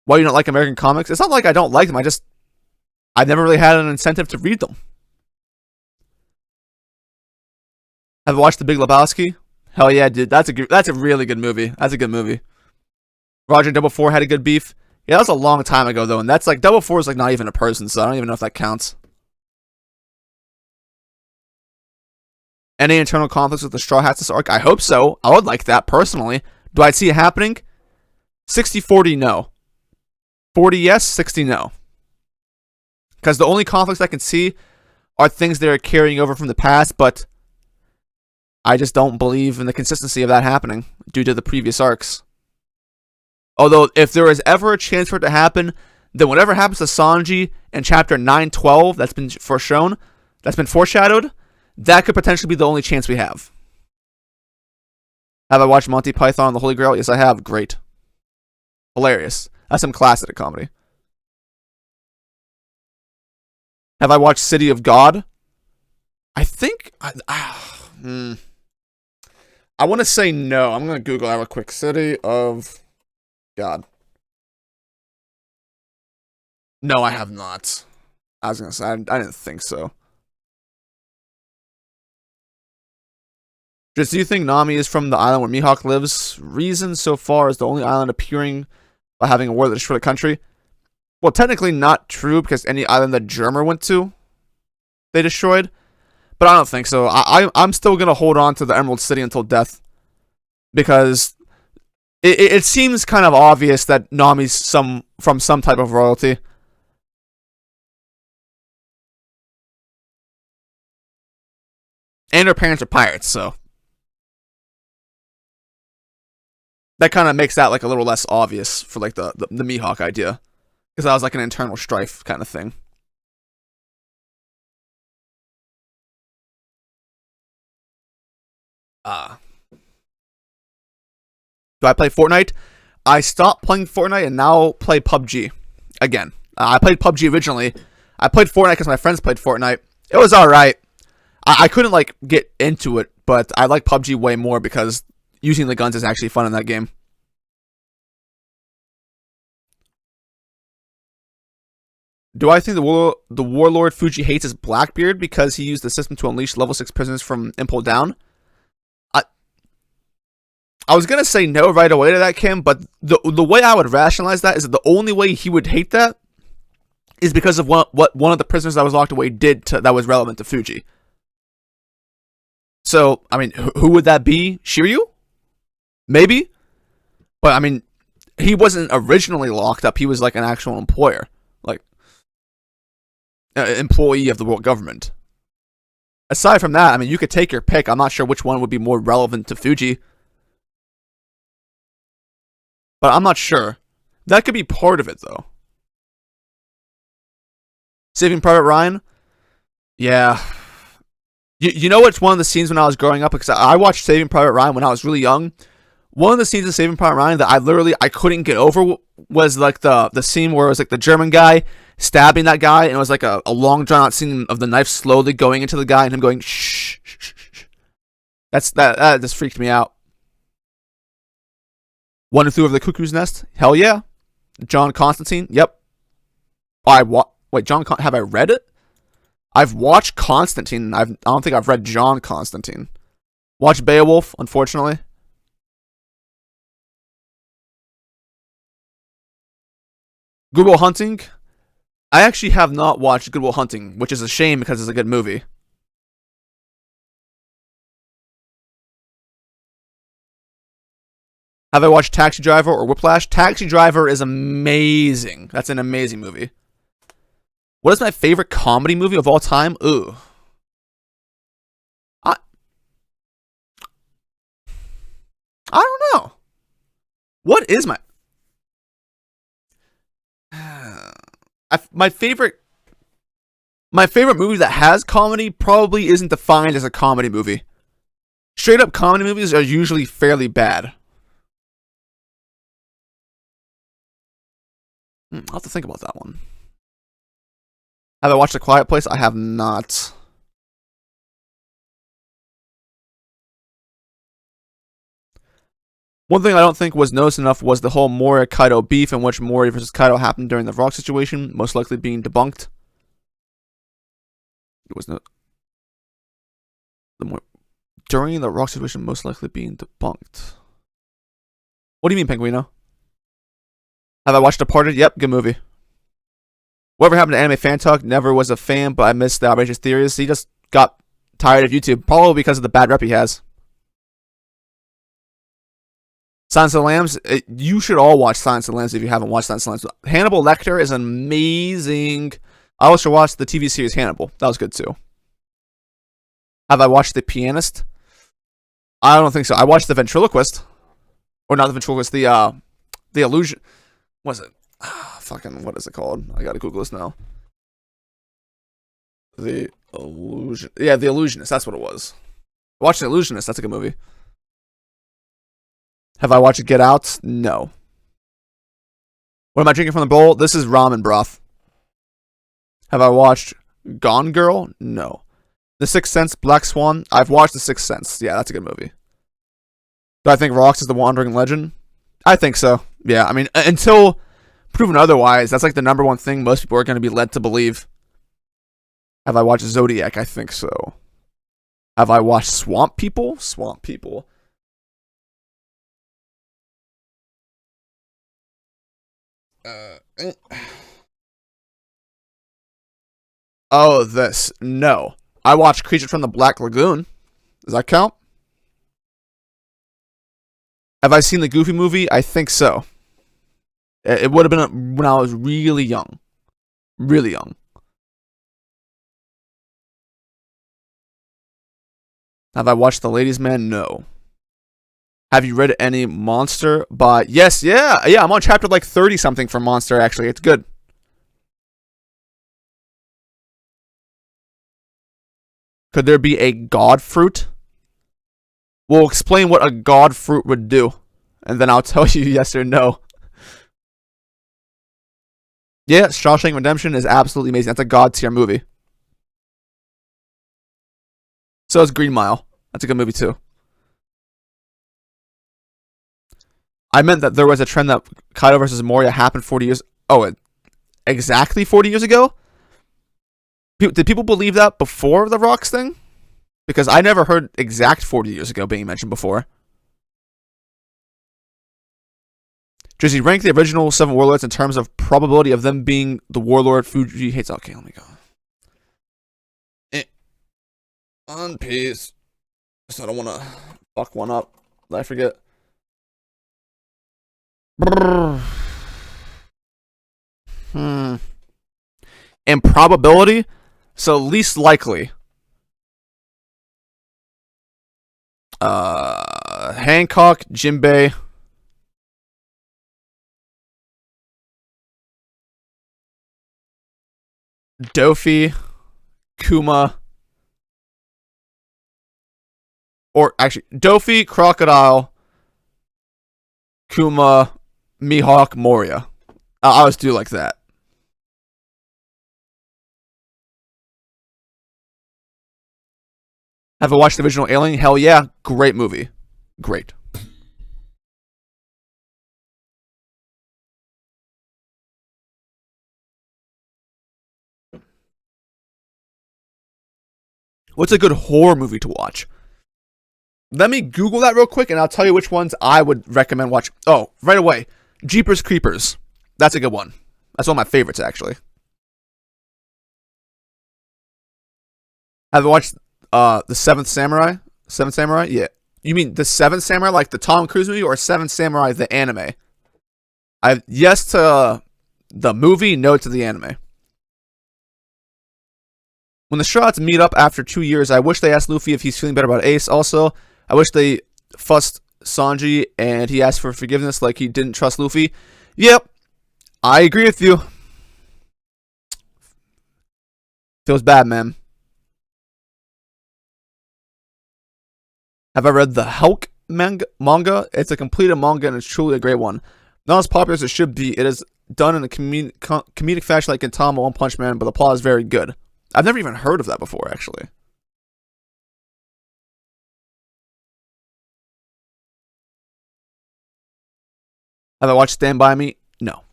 Why do you not like American comics? It's not like I don't like them. I never really had an incentive to read them. Have you watched The Big Lebowski? Hell yeah, dude. That's a really good movie. That's a good movie. Roger Double Four had a good beef. Yeah, that was a long time ago though, and that's like Double Four is like not even a person, so I don't even know if that counts. Any internal conflicts with the Straw Hats this arc? I hope so. I would like that personally. Do I see it happening? 60-40 no. 40 yes, 60 no. Because the only conflicts I can see are things that are carrying over from the past, but I just don't believe in the consistency of that happening due to the previous arcs. Although, if there is ever a chance for it to happen, then whatever happens to Sanji in chapter 9-12 that's been foreshadowed, that could potentially be the only chance we have. Have I watched Monty Python and the Holy Grail? Yes, I have. Great. Hilarious. That's some classic comedy. Have I watched City of God? I think I want to say no. I'm gonna Google that real quick. City of God. No, I have not. I was gonna say I didn't think so. Just do you think Nami is from the island where Mihawk lives? Reason so far is the only island appearing by having a war that destroyed the country. Well, technically not true because any island that Germer went to, they destroyed. But I don't think so. I'm still gonna hold on to the Emerald City until death because it seems kind of obvious that Nami's from some type of royalty. And her parents are pirates, so that kind of makes that like a little less obvious for like the Mihawk idea, because that was like an internal strife kind of thing. Do I play Fortnite? I stopped playing Fortnite and now play PUBG again. I played PUBG originally. I played Fortnite because my friends played Fortnite. It was alright. I couldn't like get into it, but I like PUBG way more because using the guns is actually fun in that game. Do I think the warlord Fuji hates his Blackbeard because he used the system to unleash level 6 prisoners from Impel Down? I was gonna say no right away to that, Kim, but the way I would rationalize that is that the only way he would hate that is because of what one of the prisoners that was locked away did that was relevant to Fuji. So, I mean, who would that be? Shiryu? Maybe? But, I mean, he wasn't originally locked up. He was like an actual employer. Like, employee of the world government. Aside from that, I mean, you could take your pick. I'm not sure which one would be more relevant to Fuji. But I'm not sure. That could be part of it, though. Saving Private Ryan? Yeah. You know what's one of the scenes when I was growing up? Because I watched Saving Private Ryan when I was really young. One of the scenes of Saving Private Ryan that I couldn't get over was like the scene where it was like the German guy stabbing that guy, and it was like a long drawn out scene of the knife slowly going into the guy and him going shh, shh, shh, shh. That just freaked me out. One Who Flew Over the Cuckoo's Nest? Hell yeah. John Constantine? Yep. Wait, have I read it? I've watched Constantine. I don't think I've read John Constantine. Watched Beowulf, unfortunately. Good Will Hunting? I actually have not watched Good Will Hunting, which is a shame because it's a good movie. Have I watched Taxi Driver or Whiplash? Taxi Driver is amazing. That's an amazing movie. What is my favorite comedy movie of all time? Ooh. I don't know. What is my favorite movie that has comedy probably isn't defined as a comedy movie. Straight up comedy movies are usually fairly bad. I'll have to think about that one. Have I watched A Quiet Place? I have not. One thing I don't think was noticed enough was the whole Mori-Kaido beef in which Mori versus Kaido happened during the Rock situation, most likely being debunked. It was not during the Rock situation, most likely being debunked. What do you mean, Penguino? Have I watched Departed? Yep, good movie. Whatever happened to Anime Fan Talk? Never was a fan, but I missed the outrageous theories. He just got tired of YouTube, probably because of the bad rep he has. Silence of the Lambs? You should all watch Silence of the Lambs if you haven't watched Silence of the Lambs. Hannibal Lecter is amazing. I also watched the TV series Hannibal. That was good too. Have I watched The Pianist? I don't think so. I watched The Ventriloquist. Or not The Ventriloquist, the Illusion. What is it? What is it called? I gotta Google this now. The Illusion. Yeah, The Illusionist. That's what it was. Watch The Illusionist. That's a good movie. Have I watched Get Out? No. What am I drinking from the bowl? This is ramen broth. Have I watched Gone Girl? No. The Sixth Sense, Black Swan? I've watched The Sixth Sense. Yeah, that's a good movie. Do I think Rox is the wandering legend? I think so. Yeah, I mean, until proven otherwise, that's like the number one thing most people are going to be led to believe. Have I watched Zodiac? I think so. Have I watched Swamp People? Swamp People. Oh, this. No. I watched Creature from the Black Lagoon. Does that count? Have I seen the Goofy movie? I think so. It would have been when I was really young. Really young. Have I watched The Ladies' Man? No. Have you read any Monster by... Yes, yeah, I'm on chapter like 30 something for Monster, actually. It's good. Could there be a god fruit? We'll explain what a god fruit would do, and then I'll tell you yes or no. Yeah, Shawshank Redemption is absolutely amazing. That's a god tier movie. So is Green Mile. That's a good movie too. I meant that there was a trend that Kaido versus Moria happened 40 years... Oh, exactly 40 years ago? Did people believe that before the Rocks thing? Because I never heard exact 40 years ago being mentioned before. Drizzy, rank the original 7 warlords in terms of probability of them being the warlord Fuji hates. Okay, let me go. On peace. So I don't want to fuck one up. Did I forget? Improbability? So least likely. Hancock, Jinbei. Dofi, Kuma. Or actually, Dofi, Crocodile, Kuma, Mihawk, Moria. I always do like that. Have I watched the original Alien? Hell yeah. Great movie. Great. What's a good horror movie to watch? Let me Google that real quick and I'll tell you which ones I would recommend watching. Oh, right away. Jeepers Creepers. That's a good one. That's one of my favorites, actually. Have you watched The Seventh Samurai? Seventh Samurai? Yeah. You mean The Seventh Samurai, like the Tom Cruise movie, or Seventh Samurai, the anime? I yes to the movie, no to the anime. When the Straw Hats meet up after 2 years, I wish they asked Luffy if he's feeling better about Ace. Also, I wish they fussed Sanji and he asked for forgiveness like he didn't trust Luffy. Yep, I agree with you. Feels bad, man. Have I read the Hulk manga? It's a completed manga and it's truly a great one. Not as popular as it should be. It is done in a comedic fashion like Gintama, One Punch Man, but the plot is very good. I've never even heard of that before, actually. Have I watched Stand By Me? No.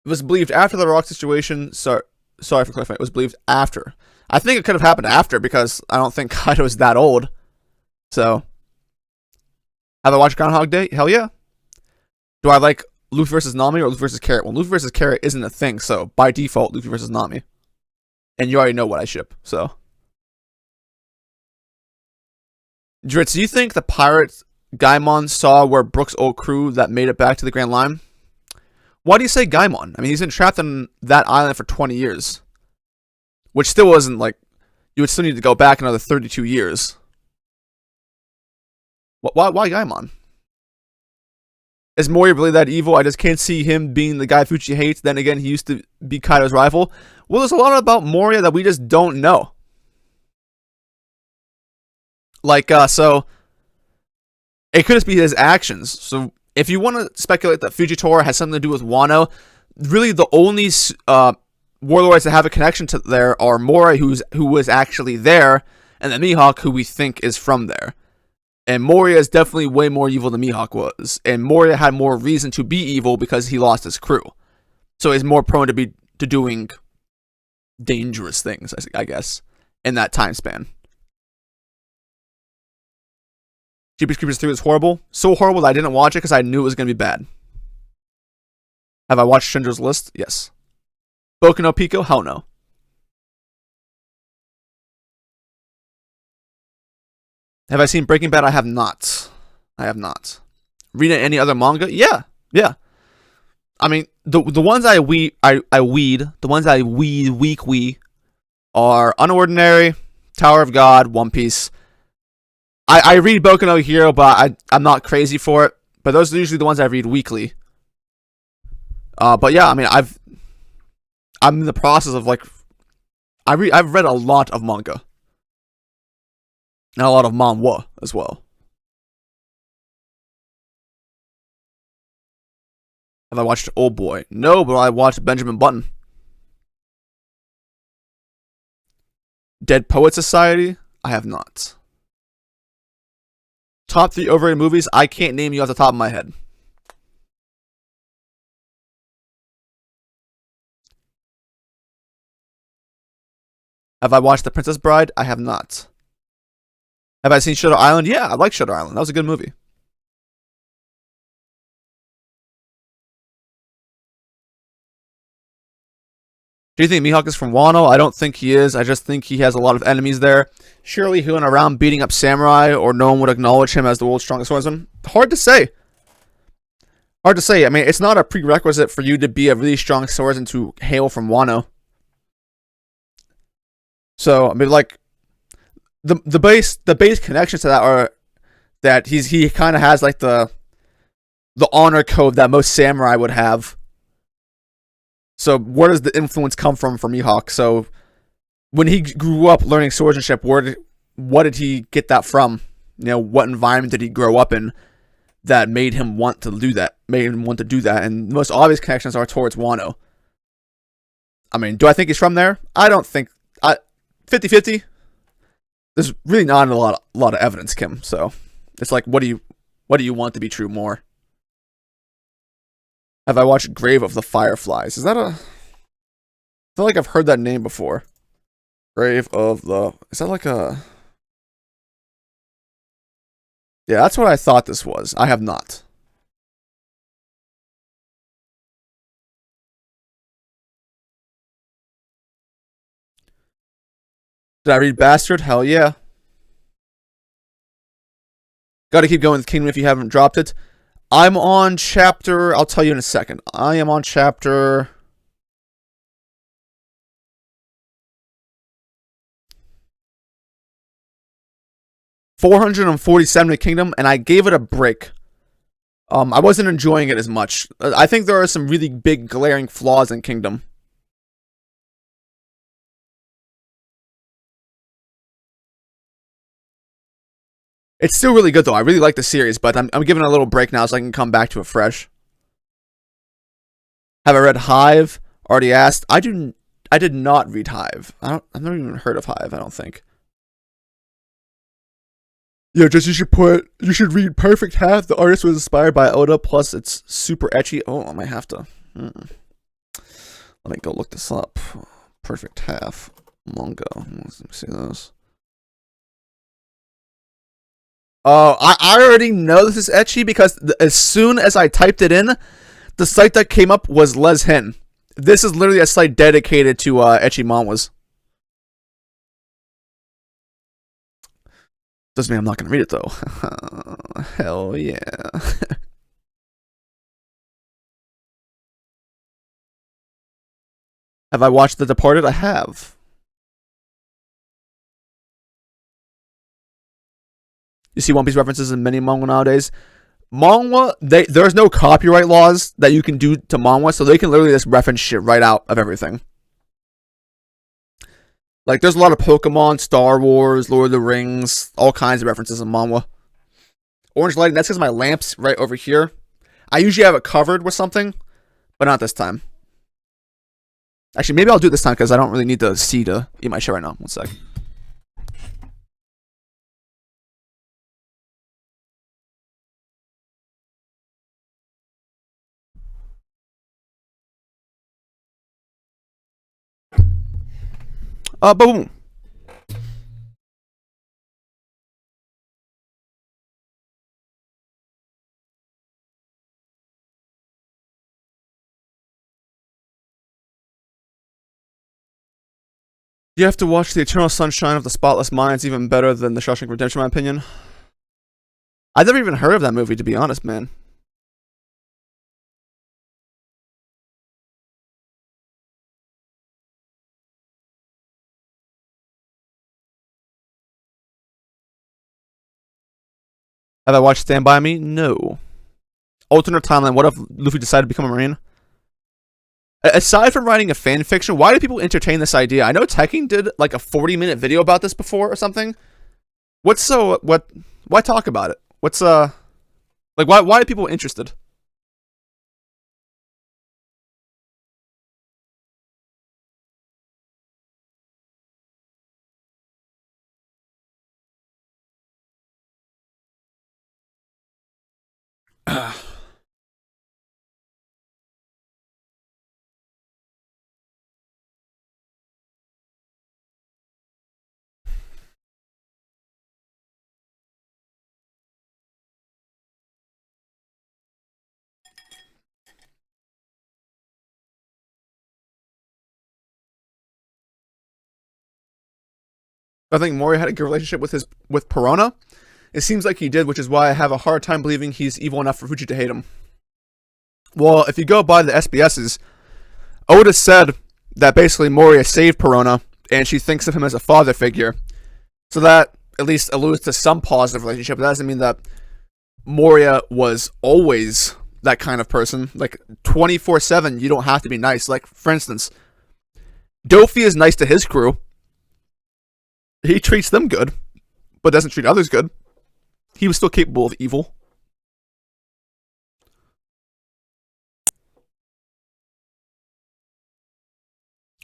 It was believed after the Rock situation. Sorry for clarifying. It was believed after. I think it could have happened after because I don't think Kaido is that old. So, have I watched Groundhog Day? Hell yeah. Do I like Luffy versus Nami or Luffy versus Carrot? Well, Luffy versus Carrot isn't a thing, so by default, Luffy versus Nami. And you already know what I ship, so. Dritz, do you think the pirates Gaimon saw where Brook's old crew that made it back to the Grand Line? Why do you say Gaimon? I mean, he's been trapped on that island for 20 years. Which still wasn't like... You would still need to go back another 32 years. Why Gaimon? Is Moria really that evil? I just can't see him being the guy Fuji hates. Then again, he used to be Kaido's rival. Well, there's a lot about Moria that we just don't know. Like, so... It could just be his actions. So if you want to speculate that Fujitora has something to do with Wano, really the only warlords that have a connection to there are Moria, who was actually there, and then Mihawk, who we think is from there. And Moria is definitely way more evil than Mihawk was, and Moria had more reason to be evil because he lost his crew, so he's more prone to doing dangerous things, I guess, in that time span. Jeepers Creepers 3 was horrible. So horrible that I didn't watch it because I knew it was going to be bad. Have I watched Schindler's List? Yes. Boku no Pico? Hell no. Have I seen Breaking Bad? I have not. I have not. Read any other manga? Yeah. Yeah. I mean, the ones I weed, the ones I weed are Unordinary, Tower of God, One Piece. I read Boku no Hero, but I'm not crazy for it. But those are usually the ones I read weekly. But yeah, I mean, I'm in the process of like, I've read a lot of manga. And a lot of manhwa as well. Have I watched Old Boy? No, but I watched Benjamin Button. Dead Poet Society? I have not. Top 3 overrated movies? I can't name you off the top of my head. Have I watched The Princess Bride? I have not. Have I seen Shutter Island? Yeah, I like Shutter Island. That was a good movie. Do you think Mihawk is from Wano? I don't think he is. I just think he has a lot of enemies there. Surely he went around beating up samurai, or no one would acknowledge him as the world's strongest swordsman. Hard to say. Hard to say. I mean, it's not a prerequisite for you to be a really strong swordsman to hail from Wano. So, I mean, like, the base connections to that are that he kind of has like the honor code that most samurai would have. So where does the influence come from for Mihawk? So when he grew up learning swordsmanship, what did he get that from? You know, what environment did he grow up in that made him want to do that? And the most obvious connections are towards Wano. I mean, do I think he's from there? I don't think. 50-50. There's really not a lot of evidence, Kim. So it's like, what do you want to be true more? Have I watched Grave of the Fireflies? Is that I feel like I've heard that name before. Grave of the... Is that like a... Yeah, that's what I thought this was. I have not. Did I read Bastard? Hell yeah. Gotta keep going with Kingdom if you haven't dropped it. I'm on chapter... I'll tell you in a second. I am on chapter... ...447 of Kingdom, and I gave it a break. I wasn't enjoying it as much. I think there are some really big glaring flaws in Kingdom. It's still really good though. I really like the series, but I'm giving it a little break now so I can come back to it fresh. Have I read Hive? Already asked. I did not read Hive. I've never even heard of Hive, I don't think. Yeah, just you should read Perfect Half. The artist was inspired by Oda, plus it's super ecchi. Oh, I might have to. Let me go look this up. Perfect Half manga. Let me see those. I already know this is ecchi because as soon as I typed it in, the site that came up was Les Hin. This is literally a site dedicated to ecchi manhwas. Doesn't mean I'm not going to read it though. Hell yeah. Have I watched The Departed? I have. You see One Piece references in many manga nowadays. Manhwa, there's no copyright laws that you can do to manhwa, so they can literally just reference shit right out of everything. Like, there's a lot of Pokemon, Star Wars, Lord of the Rings, all kinds of references in manhwa. Orange lighting, that's because my lamp's right over here. I usually have it covered with something, but not this time. Actually, maybe I'll do it this time because I don't really need the C to eat my shit right now. One sec. Boom. You have to watch The Eternal Sunshine of the Spotless Mind. It's even better than The Shawshank Redemption, in my opinion. I've never even heard of that movie, to be honest, man. Have I watched Stand By Me? No. Alternate timeline. What if Luffy decided to become a Marine? Aside from writing a fan fiction, why do people entertain this idea? I know Tekken did like a 40-minute video about this before or something. Why talk about it? Why are people interested? I think Mori had a good relationship with Perona. It seems like he did, which is why I have a hard time believing he's evil enough for Fuji to hate him. Well, if you go by the SBSs, Oda said that basically Moria saved Perona, and she thinks of him as a father figure. So that at least alludes to some positive relationship. But that doesn't mean that Moria was always that kind of person. Like 24/7, you don't have to be nice. Like, for instance, Dofi is nice to his crew. He treats them good, but doesn't treat others good. He was still capable of evil.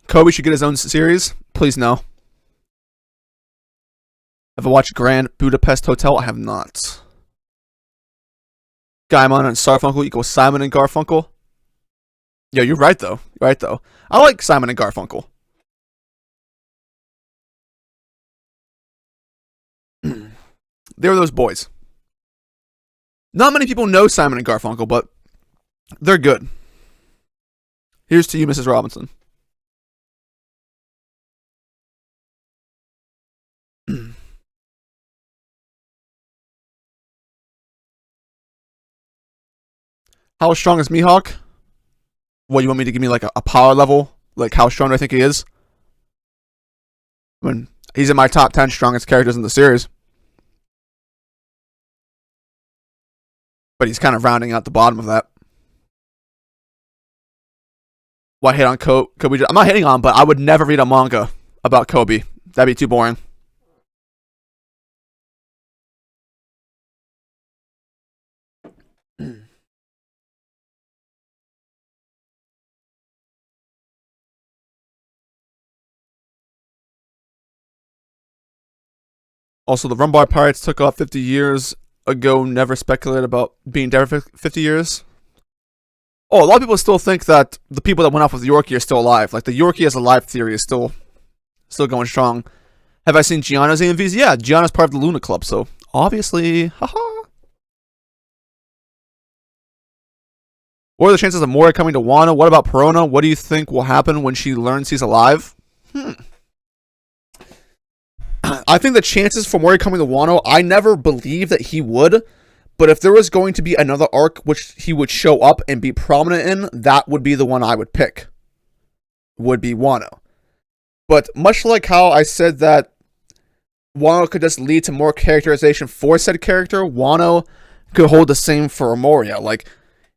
Kobe should get his own series. Please no. Have I watched Grand Budapest Hotel? I have not. Gaimon and Garfunkel equals Simon and Garfunkel. Yeah, you're right though. I like Simon and Garfunkel. They were those boys. Not many people know Simon and Garfunkel, but they're good. Here's to you, Mrs. Robinson. How strong is Mihawk? What, you want me to give me like a power level? Like how strong do I think he is? I mean, he's in my top 10 strongest characters in the series. But he's kind of rounding out the bottom of that. Why hate on Kobe? I'm not hating on him, but I would never read a manga about Kobe. That'd be too boring. Also, the Rumbar Pirates took off 50 years ago. Never speculated about being dead for 50 years. Oh, a lot of people still think that the people that went off with Yorkie are still alive. Like, the Yorkie as a live theory is still going strong. Have I seen Gianna's AMVs? Yeah, Gianna's part of the Luna Club, so obviously, haha. What are the chances of Mori coming to Wano? What about Perona? What do you think will happen when she learns he's alive? I think the chances for Mori coming to Wano, I never believed that he would. But if there was going to be another arc which he would show up and be prominent in, that would be the one I would pick. Would be Wano. But much like how I said that Wano could just lead to more characterization for said character, Wano could hold the same for Moria. Like,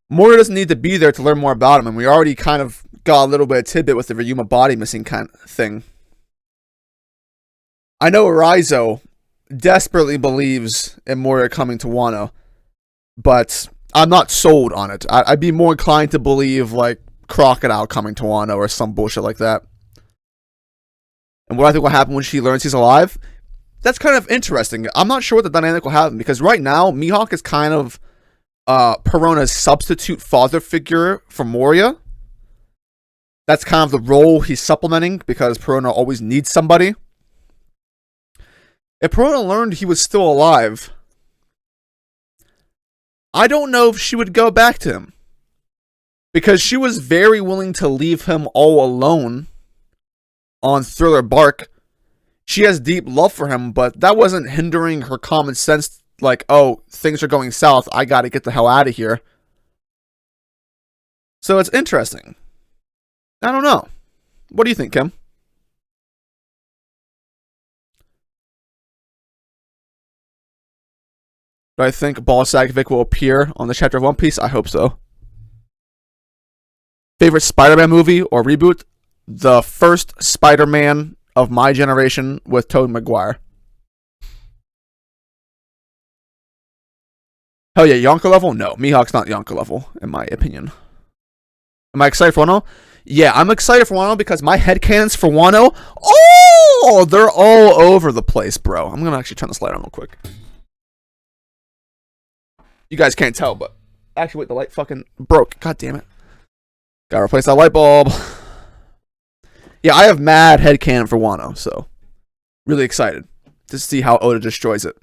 Moria doesn't need to be there to learn more about him, and we already kind of got a little bit of tidbit with the Ryuma body missing kind of thing. I know Raizo desperately believes in Moria coming to Wano, but I'm not sold on it. I'd be more inclined to believe like Crocodile coming to Wano or some bullshit like that. And what I think will happen when she learns he's alive, that's kind of interesting. I'm not sure what the dynamic will happen because right now Mihawk is kind of Perona's substitute father figure for Moria. That's kind of the role he's supplementing because Perona always needs somebody. If Perona learned he was still alive, I don't know if she would go back to him. Because she was very willing to leave him all alone on Thriller Bark. She has deep love for him, but that wasn't hindering her common sense, like, oh, things are going south, I gotta get the hell out of here. So it's interesting. I don't know. What do you think, Kim? Do I think Ball Sagovic will appear on the chapter of One Piece? I hope so. Favorite Spider-Man movie or reboot? The first Spider-Man of my generation with Tobey Maguire. Hell yeah, Yonko level? No, Mihawk's not Yonko level, in my opinion. Am I excited for Wano? Yeah, I'm excited for Wano because my headcanons for Wano, oh, they're all over the place, bro. I'm going to actually turn this light on real quick. You guys can't tell, but actually, wait, the light fucking broke. God damn it. Gotta replace that light bulb. Yeah, I have mad headcanon for Wano, so really excited to see how Oda destroys it.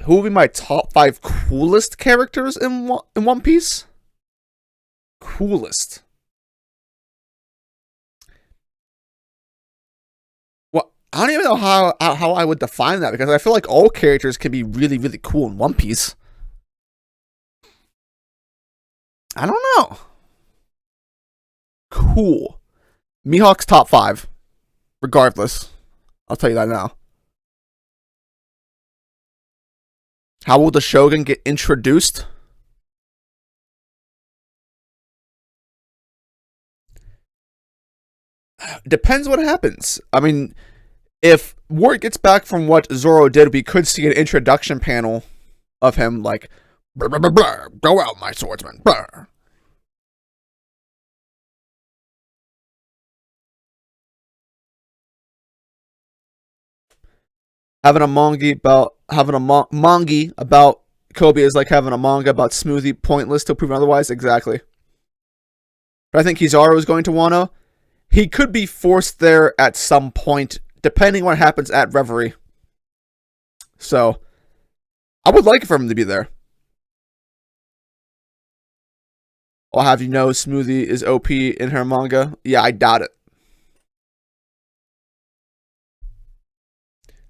Who will be my top 5 coolest characters in One Piece? Coolest. Well, I don't even know how I would define that because I feel like all characters can be really, really cool in One Piece. I don't know. Cool. Mihawk's top 5. Regardless. I'll tell you that now. How will the Shogun get introduced? Depends what happens. I mean, if word gets back from what Zoro did, we could see an introduction panel of him like, brr, brr, brr, brr, go out, my swordsman. Brr. Having a mangi about Kobe is like having a manga about Smoothie, pointless till proven otherwise. Exactly. But I think Kizaru is going to Wano. He could be forced there at some point, depending what happens at Reverie. So, I would like for him to be there. I'll have you know Smoothie is OP in her manga. Yeah, I doubt it.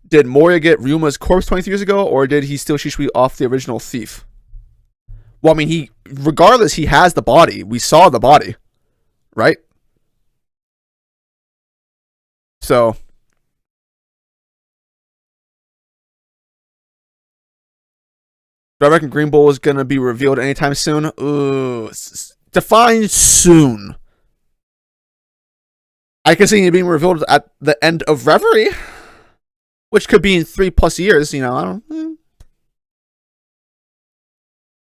Did Moria get Ryuma's corpse 23 years ago, or did he steal Shishui off the original thief? Well, I mean, regardless, he has the body. We saw the body, right? So, do I reckon Green Bull is going to be revealed anytime soon? Ooh, define soon. I can see it being revealed at the end of Reverie. Which could be in 3+ years, you know, I don't.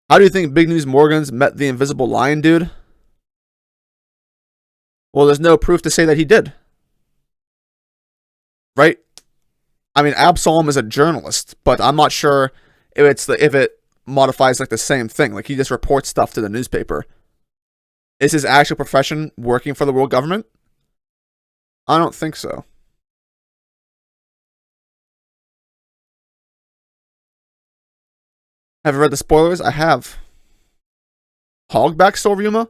How do you think Big News Morgans met the Invisible Lion, dude? Well, there's no proof to say that he did. Right? I mean, Absolom is a journalist, but I'm not sure if it modifies like the same thing. Like he just reports stuff to the newspaper. Is his actual profession working for the world government? I don't think so. Have you read the spoilers? I have. Hogback stole Ryuma?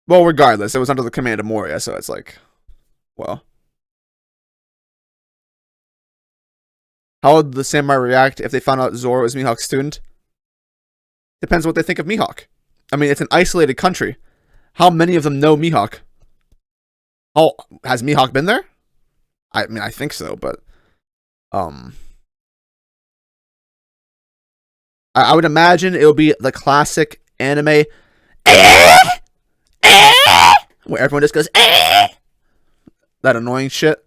Well, regardless, it was under the command of Moria, so it's like, well. How would the samurai react if they found out Zoro is Mihawk's student? Depends what they think of Mihawk. I mean, it's an isolated country. How many of them know Mihawk? Oh, has Mihawk been there? I mean, I think so, but I would imagine it'll be the classic anime where everyone just goes that annoying shit.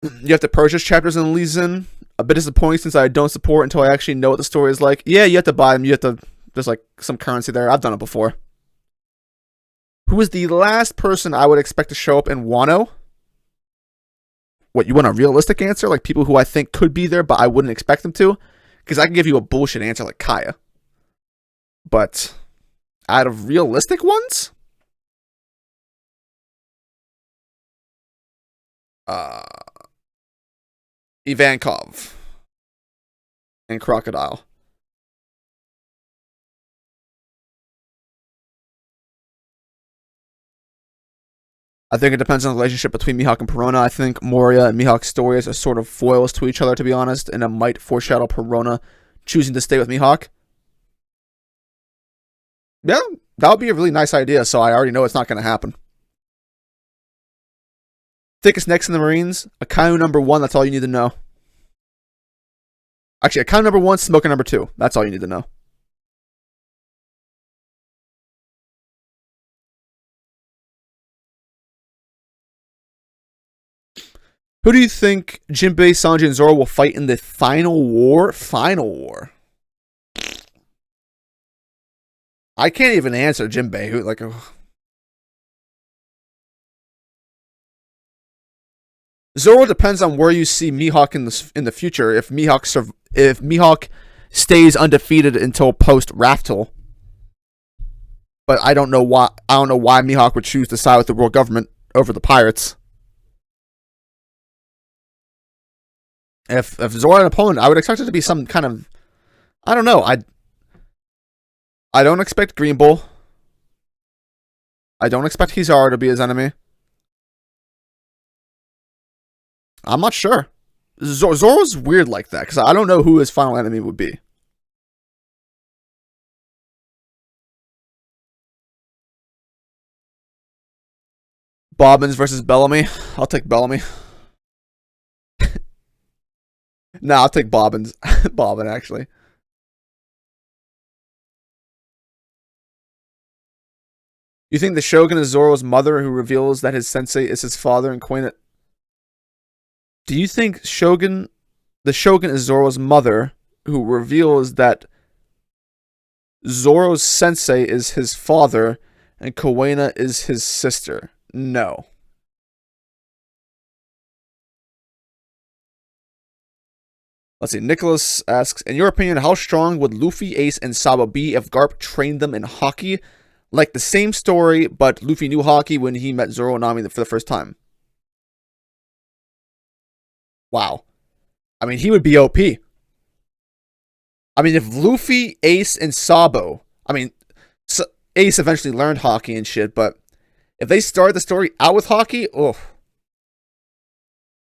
You have to purchase chapters in Lee Sin. A bit disappointing since I don't support until I actually know what the story is like. Yeah, you have to buy them. You have to. There's like some currency there. I've done it before. Who is the last person I would expect to show up in Wano? What, you want a realistic answer? Like people who I think could be there, but I wouldn't expect them to? Because I can give you a bullshit answer like Kaya. But out of realistic ones? Ivankov and Crocodile. I think it depends on the relationship between Mihawk and Perona. I think Moria and Mihawk's stories are sort of foils to each other, to be honest, and it might foreshadow Perona choosing to stay with Mihawk. Yeah, that would be a really nice idea, so I already know it's not going to happen. Thickest necks in the Marines, Akainu number 1, that's all you need to know. Actually, Akainu number 1, Smoker number 2. That's all you need to know. Who do you think Jinbei, Sanji, and Zoro will fight in the final war? Final war. I can't even answer Jinbei. Like, Zoro depends on where you see Mihawk in the future. If Mihawk stays undefeated until post Raftel, but I don't know why. I don't know why Mihawk would choose to side with the world government over the pirates. If Zoro an opponent, I would expect it to be some kind of, I don't know. I don't expect Green Bull. I don't expect Kizaru to be his enemy. I'm not sure. Zoro's weird like that because I don't know who his final enemy would be. Bobbins versus Bellamy. I'll take Bellamy. Nah, I'll take Bobbins. Bobbin, actually. You think the Shogun is Zoro's mother who reveals that his sensei is his father and Queen? Do you think the Shogun is Zoro's mother who reveals that Zoro's sensei is his father and Kuwena is his sister? No. Let's see. Nicholas asks, in your opinion, how strong would Luffy, Ace, and Sabo be if Garp trained them in Haki? Like the same story, but Luffy knew Haki when he met Zoro and Nami for the first time. Wow. I mean, he would be OP. I mean, if Luffy, Ace, and Sabo... I mean, Ace eventually learned Haki and shit, but if they started the story out with Haki, oh.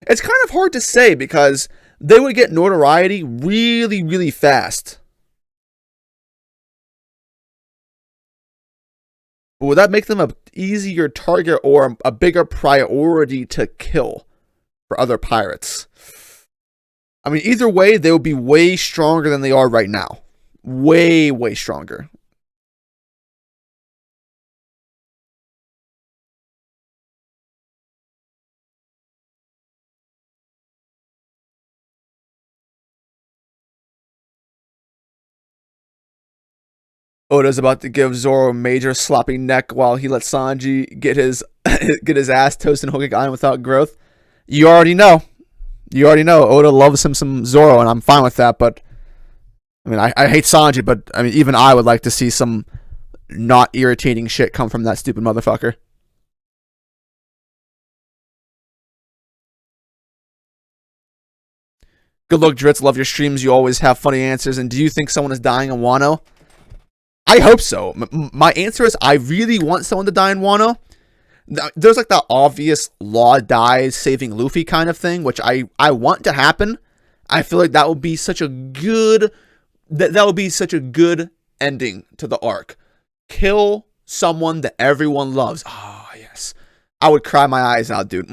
It's kind of hard to say because they would get notoriety really, really fast. But would that make them an easier target or a bigger priority to kill for other pirates? I mean, either way, they would be way stronger than they are right now. Way, way stronger. Oda's about to give Zoro a major sloppy neck while he lets Sanji get his ass toasted in Hokage Island without growth. You already know. Oda loves him some Zoro, and I'm fine with that, but I mean, I hate Sanji, but I mean, even I would like to see some not irritating shit come from that stupid motherfucker. Good luck, Dritz. Love your streams. You always have funny answers. And do you think someone is dying in Wano? I hope so. My answer is I really want someone to die in Wano. There's like that obvious Law dies saving Luffy kind of thing, which I want to happen. I feel like that would be such a good that would be such a good ending to the arc. Kill someone that everyone loves. Ah, oh, yes. I would cry my eyes out, dude.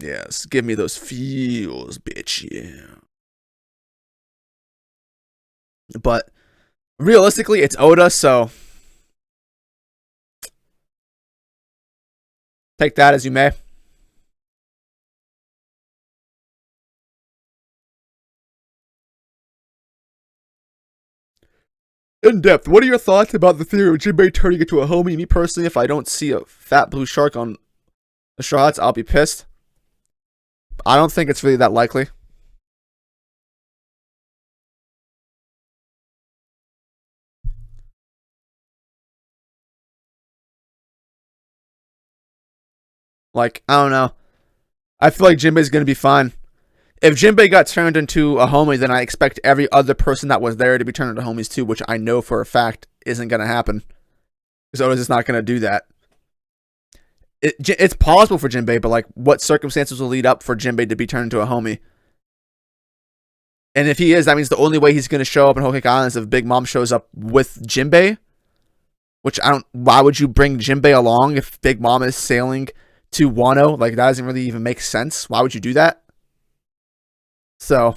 Yes. Give me those feels, bitch. Yeah. But Realistically, it's Oda, so take that as you may. In depth, what are your thoughts about the theory of Jinbei turning into a homie? Me personally, if I don't see a fat blue shark on the shots, I'll be pissed. I don't think it's really that likely. Like, I don't know. I feel like Jinbei's gonna be fine. If Jinbei got turned into a homie, then I expect every other person that was there to be turned into homies too, which I know for a fact isn't gonna happen. Because Oda's just not gonna do that. It's possible for Jinbei, but like, what circumstances will lead up for Jinbei to be turned into a homie? And if he is, that means the only way he's gonna show up in Whole Cake Island is if Big Mom shows up with Jinbei. Which I don't. Why would you bring Jinbei along if Big Mom is sailing to Wano? Like, that doesn't really even make sense. Why would you do that? So,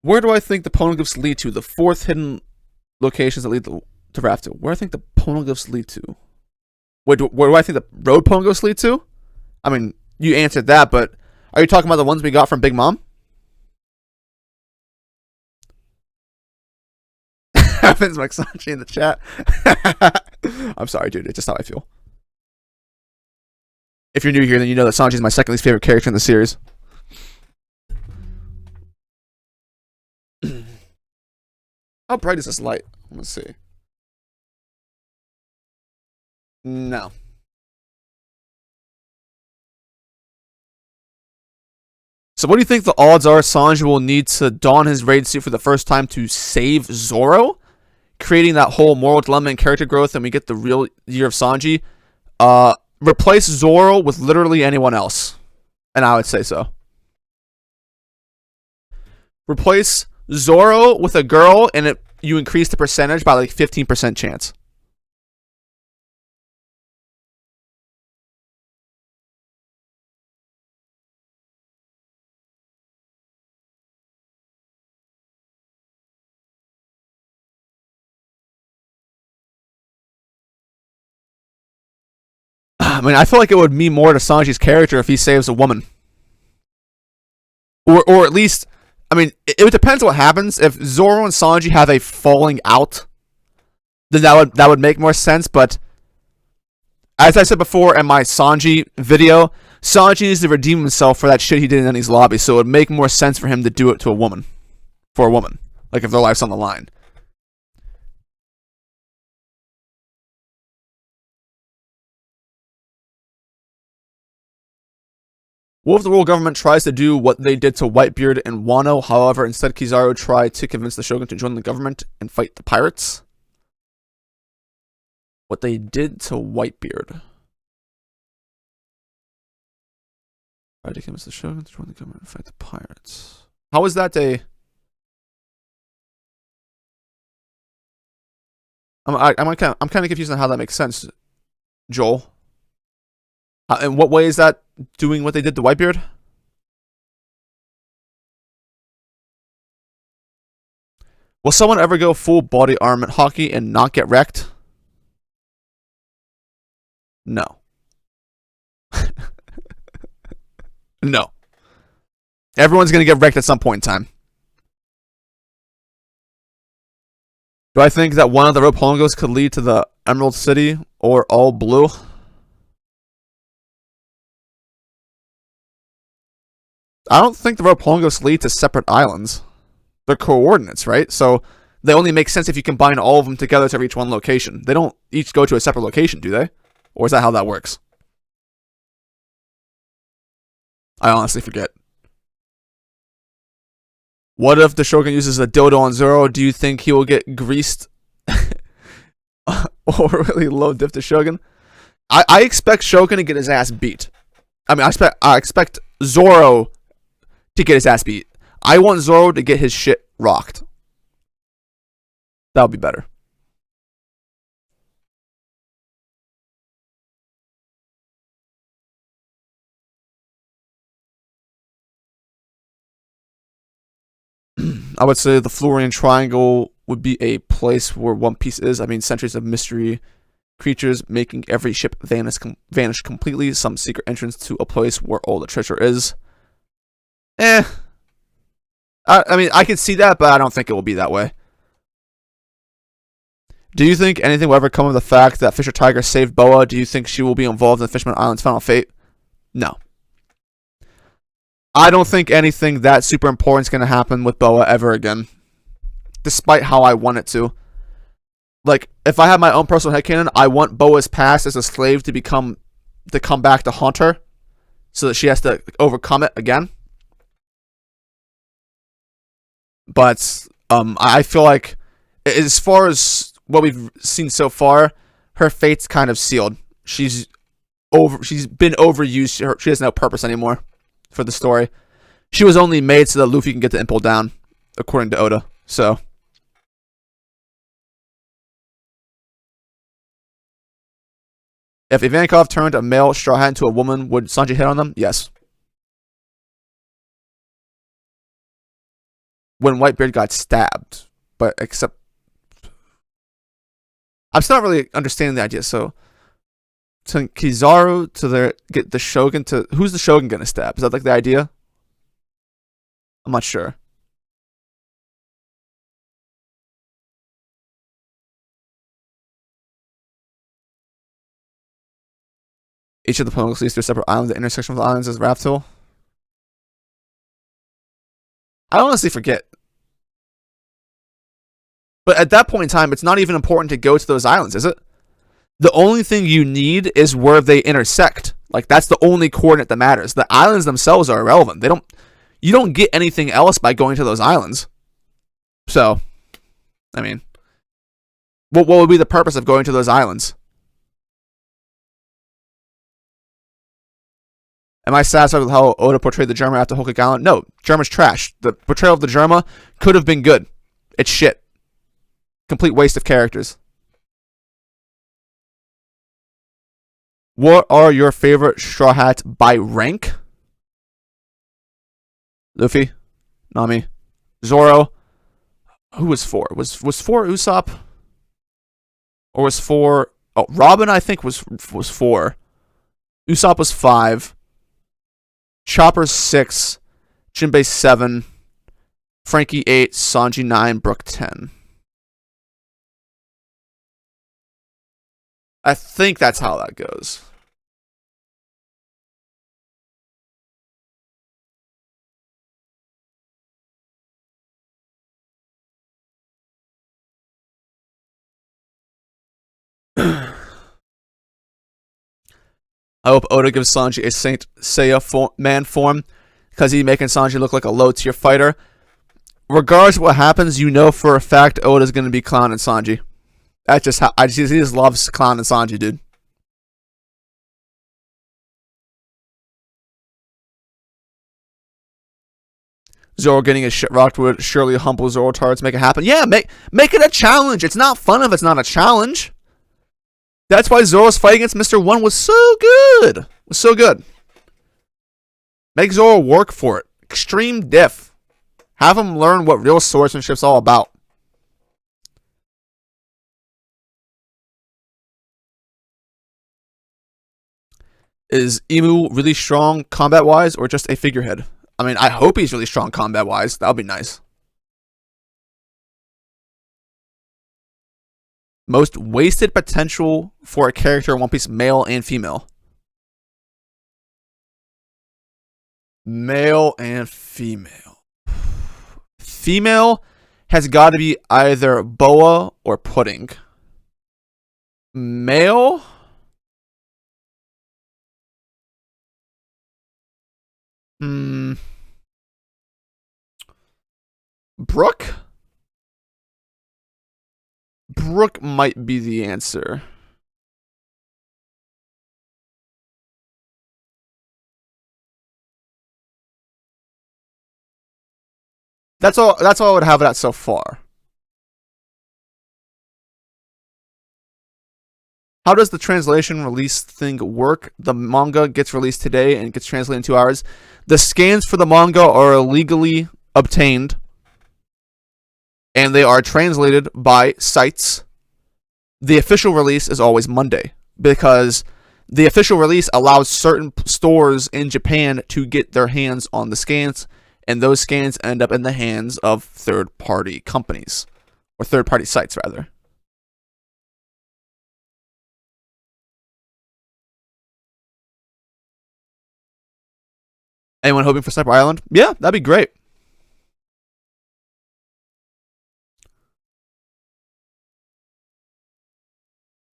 where do I think the poneglyphs lead to? The fourth hidden locations that lead to Raftel. Where do I think the poneglyphs lead to? Where do I think the road poneglyphs lead to? I mean, you answered that, but are you talking about the ones we got from Big Mom? Happens, Mike Sanji in the chat. I'm sorry, dude. It's just how I feel. If you're new here, then you know that Sanji is my second least favorite character in the series. How bright is this light? Let's see. No. So what do you think the odds are Sanji will need to don his raid suit for the first time to save Zoro? Creating that whole moral dilemma and character growth, and we get the real year of Sanji. Replace Zoro with literally anyone else. And I would say so. Replace Zoro with a girl, and you increase the percentage by like 15% chance. I mean, I feel like it would mean more to Sanji's character if he saves a woman. Or at least, I mean, it depends what happens. If Zoro and Sanji have a falling out, then that would make more sense. But as I said before in my Sanji video, Sanji needs to redeem himself for that shit he did in Enies Lobby. So it would make more sense for him to do it to a woman, for a woman, like if their life's on the line. What if the world government tries to do what they did to Whitebeard and Wano? However, instead Kizaru tried to convince the Shogun to join the government and fight the pirates? What they did to Whitebeard. Tried to convince the Shogun to join the government and fight the pirates. How is that a... I'm kind of confused on how that makes sense, Joel. In what way is that doing what they did to Whitebeard? Will someone ever go full body armament hockey and not get wrecked? No. No. Everyone's going to get wrecked at some point in time. Do I think that one of the rope poneglyphs could lead to the Emerald City or all blue? I don't think the rope poneglyphs lead to separate islands. They're coordinates, right? So they only make sense if you combine all of them together to reach one location. They don't each go to a separate location, do they? Or is that how that works? I honestly forget. What if the Shogun uses a dildo on Zoro? Do you think he will get greased? Or really low diff to Shogun? I expect Shogun to get his ass beat. I mean, I expect Zoro to get his ass beat. I want Zoro to get his shit rocked. That would be better. I would say the Florian Triangle would be a place where One Piece is. I mean, centuries of mystery, creatures making every ship vanish completely. Some secret entrance to a place where all the treasure is. I mean, I could see that, but I don't think it will be that way. Do you think anything will ever come of the fact that Fisher Tiger saved Boa? Do you think she will be involved in Fishman Island's final fate? No. I don't think anything that super important is going to happen with Boa ever again. Despite how I want it to. Like, if I have my own personal headcanon, I want Boa's past as a slave to come back to haunt her. So that she has to overcome it again. But I feel like, as far as what we've seen so far, her fate's kind of sealed. She's been overused. She has no purpose anymore for the story. She was only made so that Luffy can get the Impel Down, according to Oda. So, if Ivankov turned a male Straw Hat into a woman, would Sanji hit on them? Yes. When Whitebeard got stabbed, but except I'm still not really understanding the idea. So, to Kizaru to get the Shogun to who's the Shogun gonna stab? Is that like the idea? I'm not sure. Each of the planets leads to a separate island. The intersection of the islands is Raftel. I honestly forget. But at that point in time, it's not even important to go to those islands, is it? The only thing you need is where they intersect. Like, that's the only coordinate that matters. The islands themselves are irrelevant. You don't get anything else by going to those islands. So, I mean, what would be the purpose of going to those islands? Am I satisfied with how Oda portrayed the Germa after Hokage Island? No, Germa's trash. The portrayal of the Germa could have been good. It's shit. Complete waste of characters. What are your favorite Straw Hats by rank? Luffy, Nami, Zoro. Who was 4? Was 4 Usopp? Or was 4... Oh, Robin, I think, was 4. Usopp was 5. Chopper 6. Jinbei 7. Frankie 8. Sanji 9. Brook 10. I think that's how that goes. I hope Oda gives Sanji a Saint Seiya man form, because he's making Sanji look like a low tier fighter. Regardless of what happens, you know for a fact Oda's going to be clowning Sanji. That's just how he just loves clowning Sanji, dude. Zoro getting his shit rocked would surely humble Zoro targets, make it happen. Yeah, make it a challenge. It's not fun if it's not a challenge. That's why Zoro's fight against Mr. One was so good. It was so good. Make Zoro work for it. Extreme diff. Have him learn what real swordsmanship's all about. Is Emu really strong combat-wise or just a figurehead? I mean, I hope he's really strong combat-wise. That would be nice. Most wasted potential for a character in One Piece, male and female. Male and female. Female has got to be either Boa or Pudding. Male? Brook? Brook might be the answer. That's all I would have it at so far. How does the translation release thing work? The manga gets released today and gets translated in 2 hours. The scans for the manga are illegally obtained. and they are translated by sites. The official release is always Monday because the official release allows certain stores in Japan to get their hands on the scans, and those scans end up in the hands of third-party companies, or third-party sites, rather. Anyone hoping for Sniper Island? Yeah, that'd be great.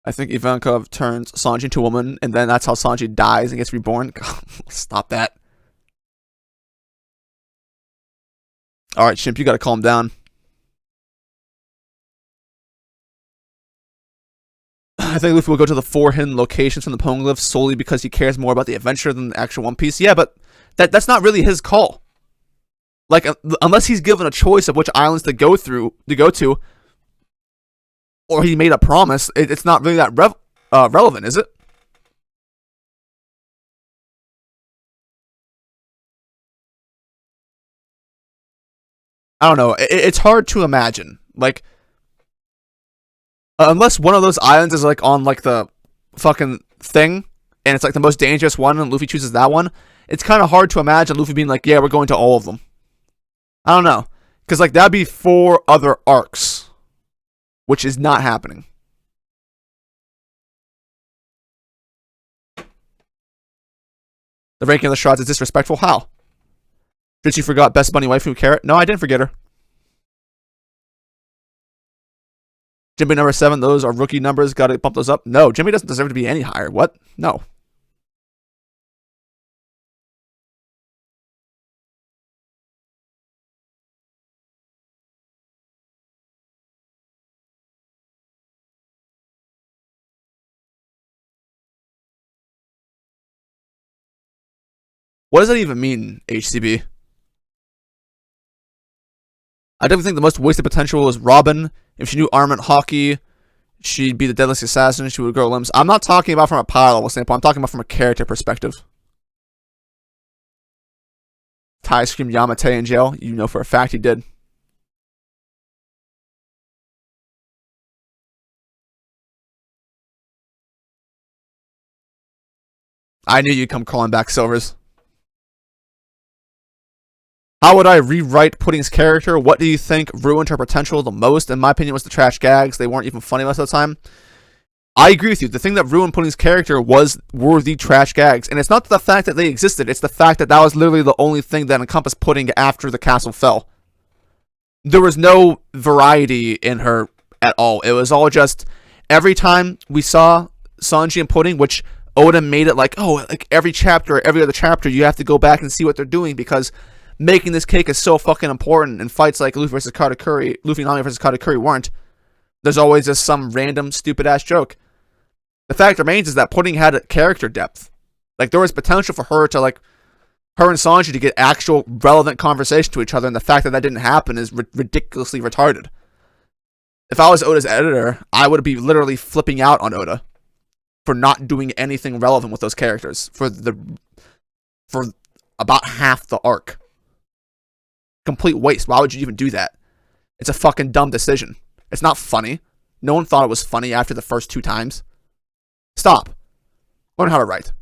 I think Ivankov turns Sanji into a woman, and then that's how Sanji dies and gets reborn. Stop that. Alright, Shimp, you gotta calm down. I think Luffy will go to the 4 hidden locations from the Poneglyphs solely because he cares more about the adventure than the actual One Piece. Yeah, but that's not really his call. Like, unless he's given a choice of which islands to go to, or he made a promise, it's not really that relevant, is it? I don't know. It's hard to imagine. Like, unless one of those islands is like on like the fucking thing, and it's like the most dangerous one, and Luffy chooses that one. It's kind of hard to imagine Luffy being like, "Yeah, we're going to all of them." I don't know, because like that'd be 4 other arcs, which is not happening. The ranking of the shards is disrespectful. How? Did you forgot Best Bunny Waifu Carrot? No, I didn't forget her. Jimmy number 7, those are rookie numbers. Gotta bump those up. No, Jimmy doesn't deserve to be any higher. What? No. What does that even mean, HCB? I definitely think the most wasted potential is Robin. If she knew armament hockey, she'd be the deadliest assassin. She would grow limbs. I'm not talking about from a power level standpoint. I'm talking about from a character perspective. Ty screamed Yamate in jail. You know for a fact he did. I knew you'd come crawling back, Silvers. How would I rewrite Pudding's character? What do you think ruined her potential the most? In my opinion, was the trash gags. They weren't even funny most of the time. I agree with you. The thing that ruined Pudding's character were the trash gags. And it's not the fact that they existed. It's the fact that that was literally the only thing that encompassed Pudding after the castle fell. There was no variety in her at all. It was all just every time we saw Sanji and Pudding, which Oda made it like, oh, like every chapter, every other chapter, you have to go back and see what they're doing because making this cake is so fucking important, and fights like Luffy versus Katakuri, Luffy and Nami versus Katakuri weren't. There's always just some random stupid ass joke. The fact remains is that Pudding had a character depth. Like there was potential for her to like her and Sanji to get actual relevant conversation to each other, and the fact that that didn't happen is ridiculously retarded. If I was Oda's editor, I would be literally flipping out on Oda for not doing anything relevant with those characters for about half the arc. Complete waste. Why would you even do that? It's a fucking dumb decision. It's not funny. No one thought it was funny after the first 2 times. Stop. Learn how to write.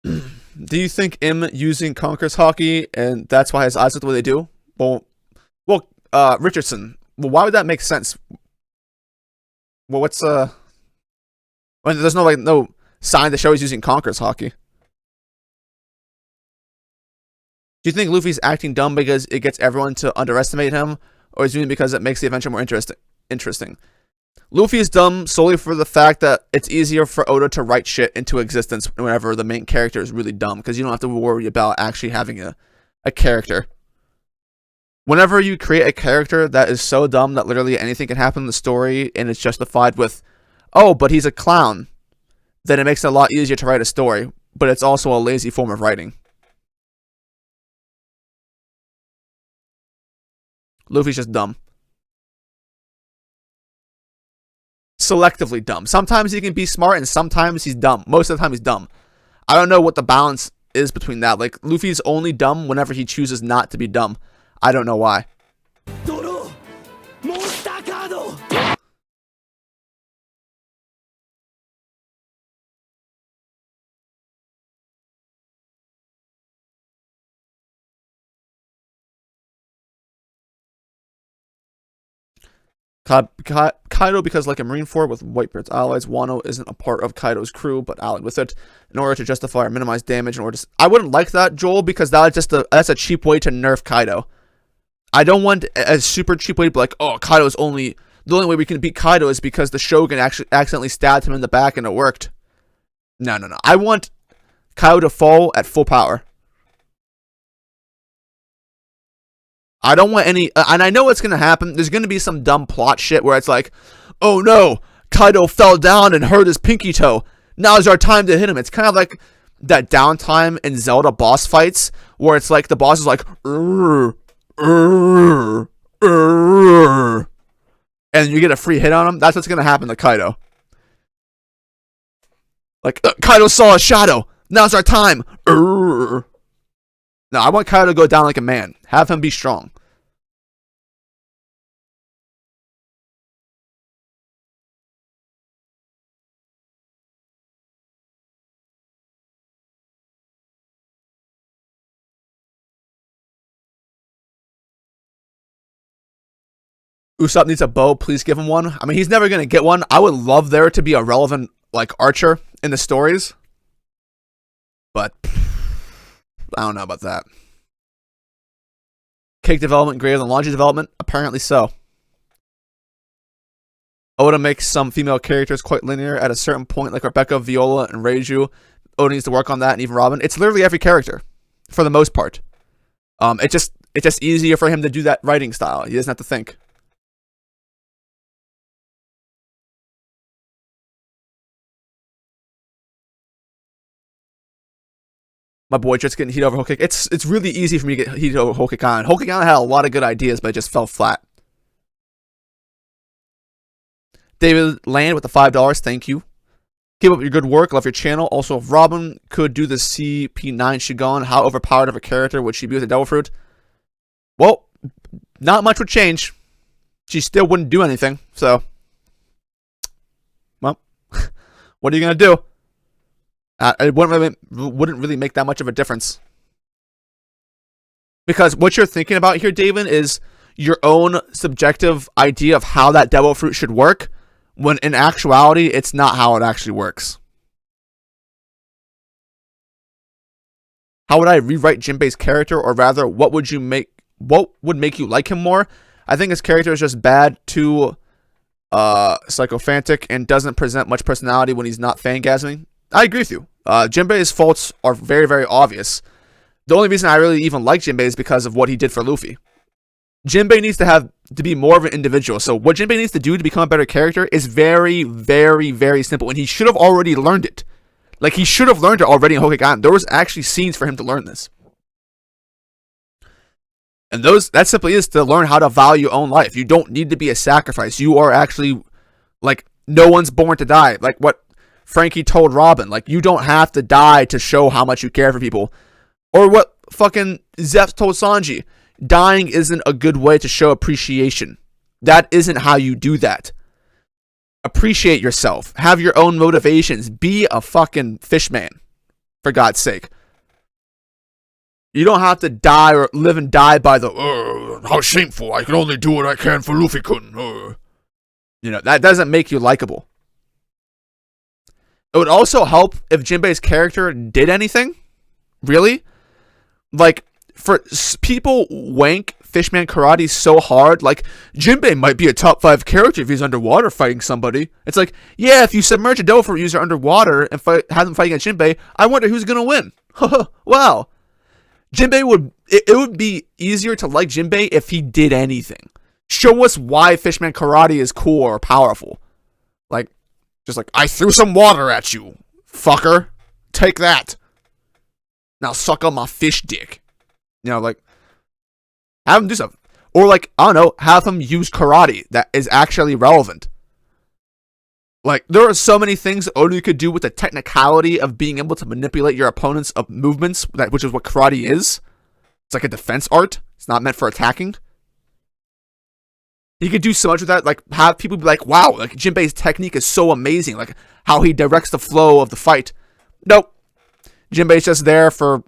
Do you think M using Conquer's hockey and that's why his eyes look the way they do? Richardson. Well, why would that make sense? Well, what's when there's no sign to show he's using Conquer's hockey. Do you think Luffy's acting dumb because it gets everyone to underestimate him, or is he doing it because it makes the adventure more interesting? Luffy is dumb solely for the fact that it's easier for Oda to write shit into existence whenever the main character is really dumb, because you don't have to worry about actually having a character. Whenever you create a character that is so dumb that literally anything can happen in the story and it's justified with, oh, but he's a clown, then it makes it a lot easier to write a story, but it's also a lazy form of writing. Luffy's just dumb. selectively dumb. Sometimes he can be smart and sometimes he's dumb. Most of the time he's dumb. I don't know what the balance is between that. Like, Luffy's only dumb whenever he chooses not to be dumb. I don't know why. Kaido, because like a Marineford with Whitebeard's allies, Wano isn't a part of Kaido's crew, but allied with it in order to justify or minimize damage. I wouldn't like that, Joel, because that's a cheap way to nerf Kaido. I don't want a super cheap way to be like, oh, the only way we can beat Kaido is because the Shogun actually accidentally stabbed him in the back and it worked. No. I want Kaido to fall at full power. I don't want any, and I know what's going to happen. There's going to be some dumb plot shit where it's like, oh no, Kaido fell down and hurt his pinky toe. Now's our time to hit him. It's kind of like that downtime in Zelda boss fights where it's like the boss is like, and you get a free hit on him. That's what's going to happen to Kaido. Like, Kaido saw a shadow. Now's our time. No, I want Kaido to go down like a man. Have him be strong. Usopp needs a bow. Please give him one. I mean, he's never going to get one. I would love there to be a relevant, like, archer in the stories. But I don't know about that. Cake development greater than laundry development? Apparently so. Oda makes some female characters quite linear at a certain point, like Rebecca, Viola, and Reiju. Oda needs to work on that, and even Robin. It's literally every character, for the most part. It's just easier for him to do that writing style. He doesn't have to think. My boy just getting heat over Whole Cake. It's really easy for me to get heat over Whole Cake Island. Whole Cake Island had a lot of good ideas, but it just fell flat. David Land with the $5. Thank you. Keep up your good work. Love your channel. Also, if Robin could do the CP9 Shigon, how overpowered of a character would she be with a Devil Fruit? Well, not much would change. She still wouldn't do anything. So, well, what are you going to do? It wouldn't really make that much of a difference. Because what you're thinking about here, David, is your own subjective idea of how that Devil Fruit should work, when in actuality, it's not how it actually works. How would I rewrite Jinbei's character, or rather, what would make you like him more? I think his character is just bad, too psychophantic, and doesn't present much personality when he's not fangasming. I agree with you. Jinbei's faults are very, very obvious. The only reason I really even like Jinbei is because of what he did for Luffy. Jinbei needs to be more of an individual. So what Jinbei needs to do to become a better character is very, very, very simple. And he should have already learned it. Like, he should have learned it already in Whole Cake Island. There was actually scenes for him to learn this. And that simply is to learn how to value your own life. You don't need to be a sacrifice. You are actually, like, no one's born to die. Like what Frankie told Robin. Like, you don't have to die to show how much you care for people. Or what fucking Zeph told Sanji. Dying isn't a good way to show appreciation. That isn't how you do that. Appreciate yourself. Have your own motivations. Be a fucking fishman. For God's sake. You don't have to die or live and die by the, how shameful. I can only do what I can for Luffy-kun. You know, that doesn't make you likable. It would also help if Jinbei's character did anything. Really? Like, for people wank Fishman Karate so hard, like, Jinbei might be a top 5 character if he's underwater fighting somebody. It's like, yeah, if you submerge a Devil Fruit user underwater and have them fighting against Jinbei, I wonder who's gonna win. Wow. Jinbei it would be easier to like Jinbei if he did anything. Show us why Fishman Karate is cool or powerful. Like, just like, I threw some water at you, fucker. Take that. Now suck on my fish dick. You know, like, have him do something. Or, like, I don't know, have him use karate that is actually relevant. Like, there are so many things Oden could do with the technicality of being able to manipulate your opponent's movements, which is what karate is. It's like a defense art. It's not meant for attacking. He could do so much with that, like, have people be like, wow, like, Jinbei's technique is so amazing, like, how he directs the flow of the fight. Nope. Jinbei's just there for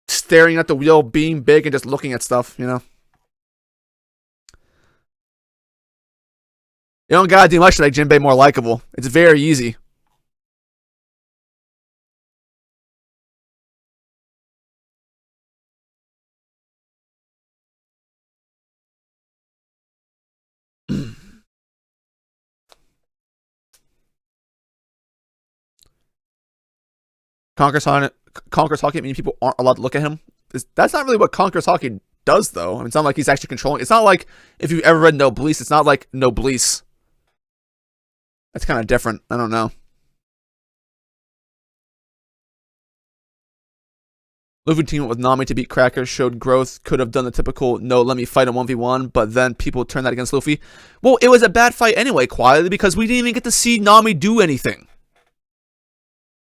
staring at the wheel, being big, and just looking at stuff, you know? You don't gotta do much to make Jinbei more likable. It's very easy. Conqueror's Haki, meaning people aren't allowed to look at him. That's not really what Conqueror's Haki does, though. I mean, it's not like he's actually controlling. It's not like, if you've ever read Noblesse, it's not like Noblesse. That's kind of different. I don't know. Luffy teaming up with Nami to beat Cracker showed growth. Could have done the typical, no, let me fight in 1v1, but then people turned that against Luffy. Well, it was a bad fight anyway, quietly, because we didn't even get to see Nami do anything.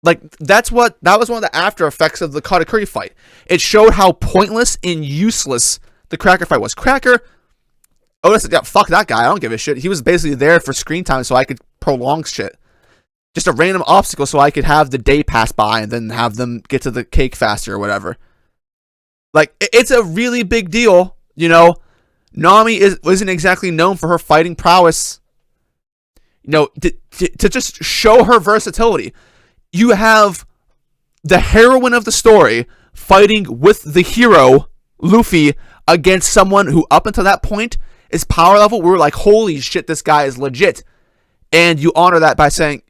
Like, that was one of the after effects of the Katakuri fight. It showed how pointless and useless the Cracker fight was. Cracker, Oda said, yeah, fuck that guy, I don't give a shit. He was basically there for screen time so I could prolong shit. Just a random obstacle so I could have the day pass by and then have them get to the cake faster or whatever. Like, it's a really big deal, you know. Nami isn't exactly known for her fighting prowess. You know, to just show her versatility. You have the heroine of the story fighting with the hero, Luffy, against someone who up until that point, his power level, we were like, holy shit, this guy is legit. And you honor that by saying,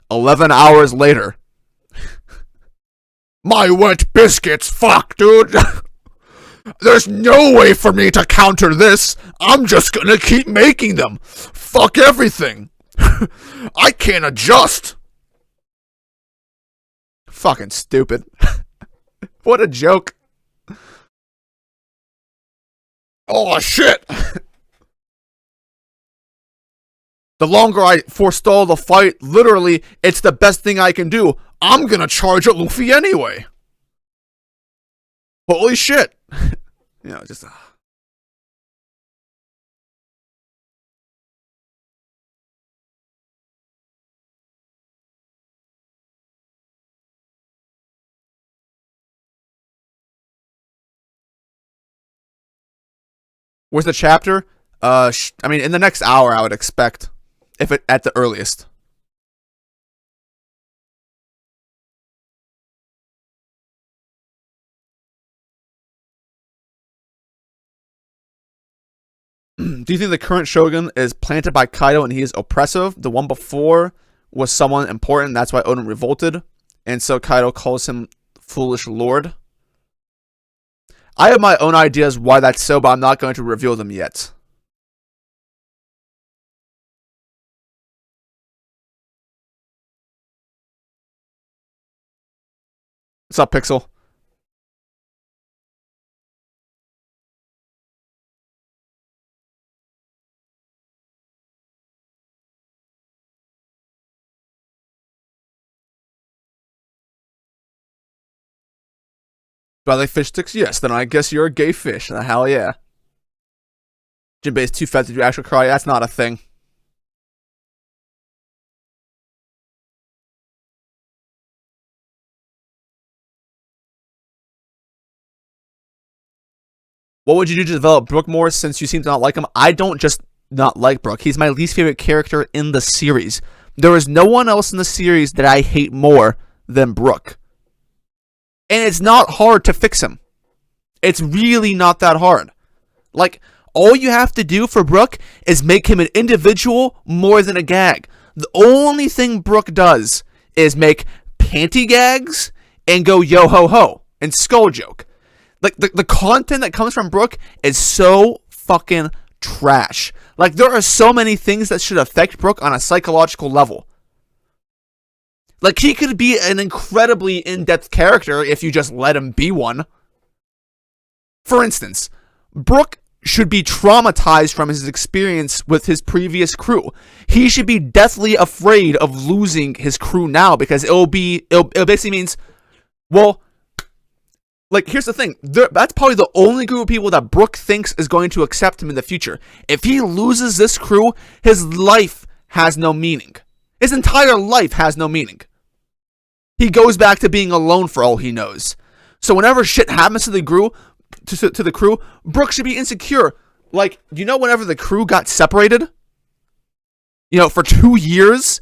11 hours later, my wet biscuits, fuck, dude. There's no way for me to counter this. I'm just gonna keep making them. Fuck everything. I can't adjust. Fucking stupid. What a joke. Oh, shit. The longer I forestall the fight, literally, it's the best thing I can do. I'm gonna charge at Luffy anyway. Holy shit. You know, just... Where's the chapter? I mean, in the next hour, I would expect. If it at the earliest. Do you think the current Shogun is planted by Kaido and he is oppressive? The one before was someone important, that's why Oden revolted. And so Kaido calls him foolish lord. I have my own ideas why that's so, but I'm not going to reveal them yet. What's up, Pixel? Do I like fish sticks? Yes, then I guess you're a gay fish. Hell yeah. Jinbei is too fat to do actual karate. That's not a thing. What would you do to develop Brook more since you seem to not like him? I don't just not like Brook. He's my least favorite character in the series. There is no one else in the series that I hate more than Brook. And it's not hard to fix him. It's really not that hard. Like, all you have to do for Brook is make him an individual more than a gag. The only thing Brook does is make panty gags and go yo ho ho and skull joke. Like, the content that comes from Brook is so fucking trash. Like, there are so many things that should affect Brook on a psychological level. Like, he could be an incredibly in-depth character if you just let him be one. For instance, Brook should be traumatized from his experience with his previous crew. He should be deathly afraid of losing his crew now, because it basically means, well, like, here's the thing. That's probably the only group of people that Brook thinks is going to accept him in the future. If he loses this crew, his life has no meaning. His entire life has no meaning. He goes back to being alone for all he knows. So whenever shit happens to the crew, Brook should be insecure. Like, you know, whenever the crew got separated, you know, for 2 years,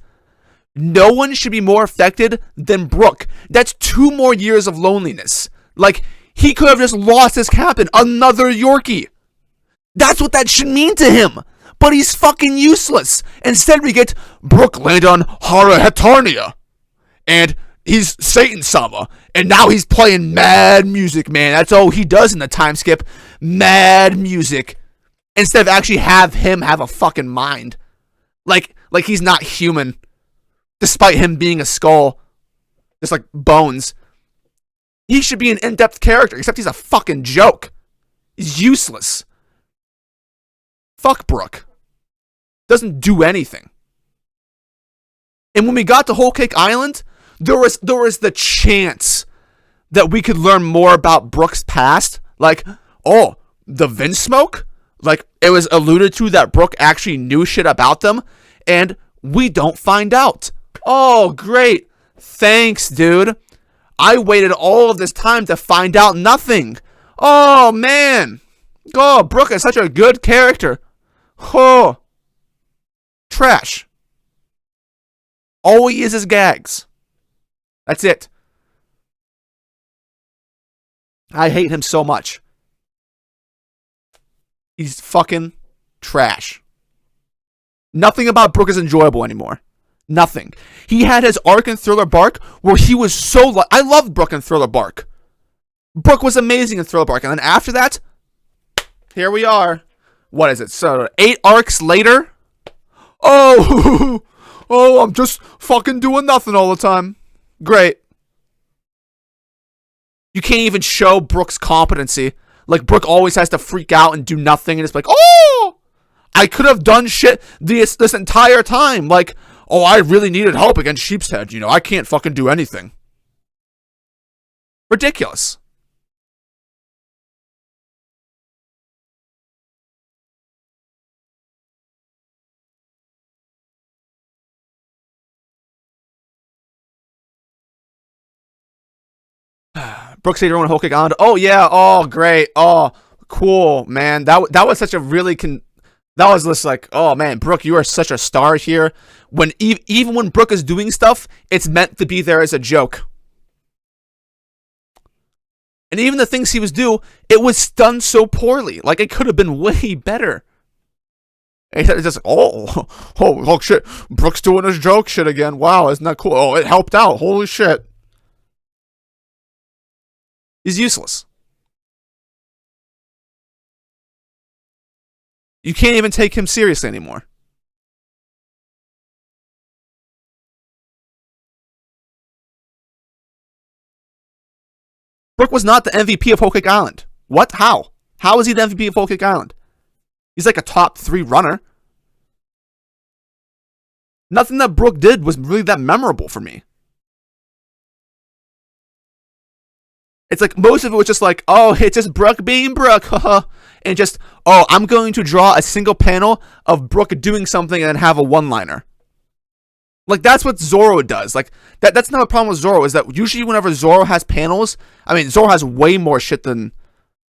no one should be more affected than Brook. That's 2 more years of loneliness. Like, he could have just lost his captain, another Yorkie. That's what that should mean to him. But he's fucking useless. Instead, we get Brook landed on Hara Hetarnia. And he's Satan Sama. And now he's playing mad music, man. That's all he does in the time skip. Mad music. Instead of actually have him have a fucking mind. Like he's not human. Despite him being a skull. Just like bones. He should be an in-depth character, except he's a fucking joke. He's useless. Fuck Brook. Doesn't do anything. And when we got to Whole Cake Island, there was the chance that we could learn more about Brook's past. Like, oh, the Vinsmoke? Like, it was alluded to that Brook actually knew shit about them, and we don't find out. Oh, great. Thanks, dude. I waited all of this time to find out nothing. Oh, man. Oh, Brook is such a good character. Oh. Trash. All he is gags. That's it. I hate him so much. He's fucking trash. Nothing about Brook is enjoyable anymore. Nothing. He had his arc in Thriller Bark where he was so... I loved Brook in Thriller Bark. Brook was amazing in Thriller Bark. And then after that, here we are. What is it? So 8 arcs later. Oh, I'm just fucking doing nothing all the time. Great. You can't even show Brook's competency. Like, Brook always has to freak out and do nothing. And it's like, oh, I could have done shit this entire time. Like... oh, I really needed help against Sheepshead. You know, I can't fucking do anything. Ridiculous. Brook Sater on Whole Cake Island. Oh, yeah. Oh, great. Oh, cool, man. That was such a really... that was just like, oh, man, Brook, you are such a star here. When even when Brook is doing stuff, it's meant to be there as a joke. And even the things he was doing, it was done so poorly. Like, it could have been way better. And it's just, oh, shit. Brook's doing his joke shit again. Wow, isn't that cool? Oh, it helped out. Holy shit. He's useless. You can't even take him seriously anymore. Brook was not the MVP of Whole Cake Island. What? How? How is he the MVP of Whole Cake Island? He's like a top 3 runner. Nothing that Brook did was really that memorable for me. It's like most of it was just like, oh, it's just Brook being Brook, and just, oh, I'm going to draw a single panel of Brook doing something and then have a one-liner. Like, that's what Zoro does. Like, that's not a problem with Zoro, is that usually whenever Zoro has panels, I mean, Zoro has way more shit than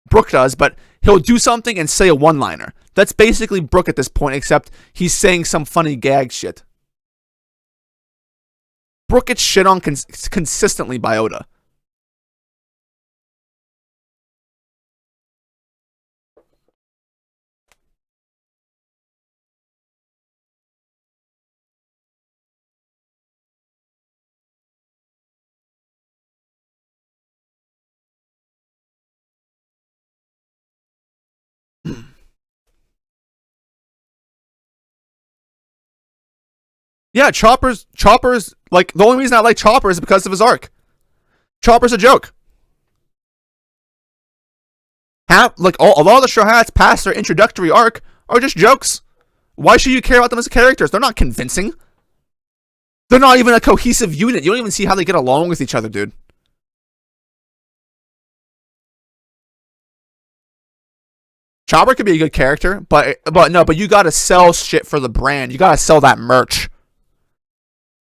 Brook does, but he'll do something and say a one-liner. That's basically Brook at this point, except he's saying some funny gag shit. Brook gets shit on consistently by Oda. Yeah, Chopper's, like, the only reason I like Chopper is because of his arc. Chopper's a joke. Like a lot of the Straw Hats past their introductory arc are just jokes. Why should you care about them as characters? They're not convincing. They're not even a cohesive unit. You don't even see how they get along with each other, dude. Chopper could be a good character, but you gotta sell shit for the brand. You gotta sell that merch.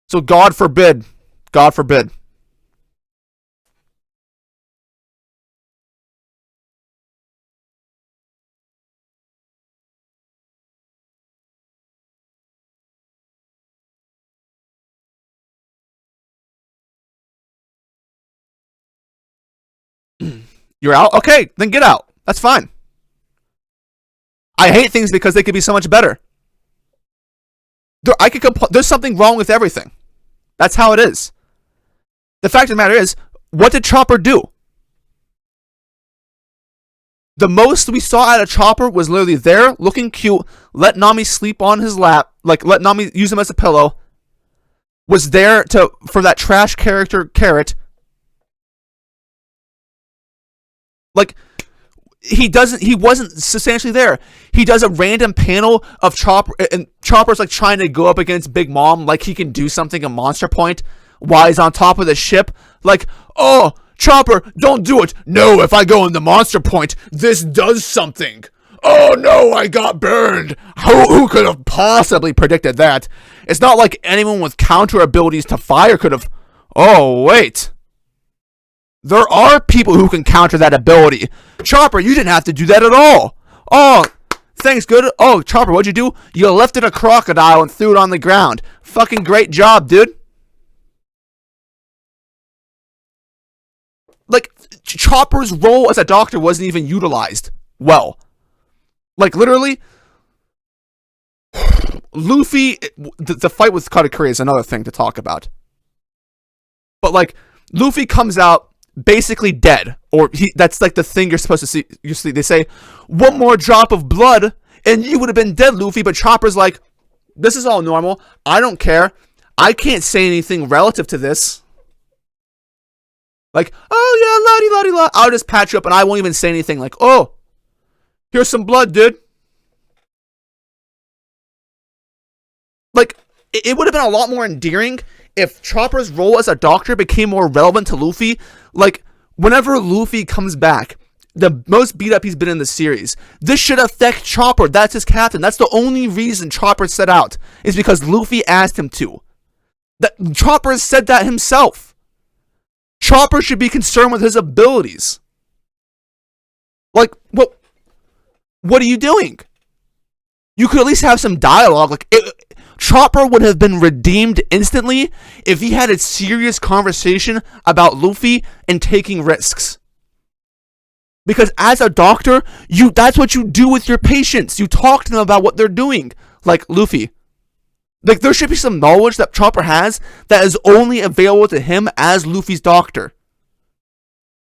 So God forbid. God forbid. You're out? Okay, then get out. That's fine. I hate things because they could be so much better. There's something wrong with everything. That's how it is. The fact of the matter is, what did Chopper do? The most we saw out of Chopper was literally there, looking cute, let Nami sleep on his lap, like let Nami use him as a pillow, was there for that trash character Carrot. Like, he wasn't substantially there. He does a random panel of Chopper, and Chopper's like trying to go up against Big Mom, like he can do something, a monster point, while he's on top of the ship. Like, oh, Chopper, don't do it. No, if I go in the monster point, this does something. Oh no, I got burned. Who could have possibly predicted that? It's not like anyone with counter abilities to fire could have. Oh, wait. There are people who can counter that ability. Chopper, you didn't have to do that at all. Oh, thanks, good. Oh, Chopper, what'd you do? You lifted a crocodile and threw it on the ground. Fucking great job, dude. Like, Chopper's role as a doctor wasn't even utilized well. Like, literally, Luffy, the fight with Katakuri is another thing to talk about. But, like, Luffy comes out basically dead, or that's like the thing you're supposed to see. They say, one more drop of blood and you would have been dead, Luffy. But Chopper's like, this is all normal. I don't care. I can't say anything relative to this. Like, oh yeah, la-di-la-di-la. I'll just patch you up and I won't even say anything. Like, oh, here's some blood, dude. Like, it would have been a lot more endearing if Chopper's role as a doctor became more relevant to Luffy. Like, whenever Luffy comes back, the most beat up he's been in the series, this should affect Chopper. That's his captain. That's the only reason Chopper set out, is because Luffy asked him to. That Chopper has said that himself. Chopper should be concerned with his abilities. Like, what are you doing? You could at least have some dialogue. Like, Chopper would have been redeemed instantly if he had a serious conversation about Luffy and taking risks. Because as a doctor, that's what you do with your patients. You talk to them about what they're doing. Like, Luffy. Like, there should be some knowledge that Chopper has that is only available to him as Luffy's doctor.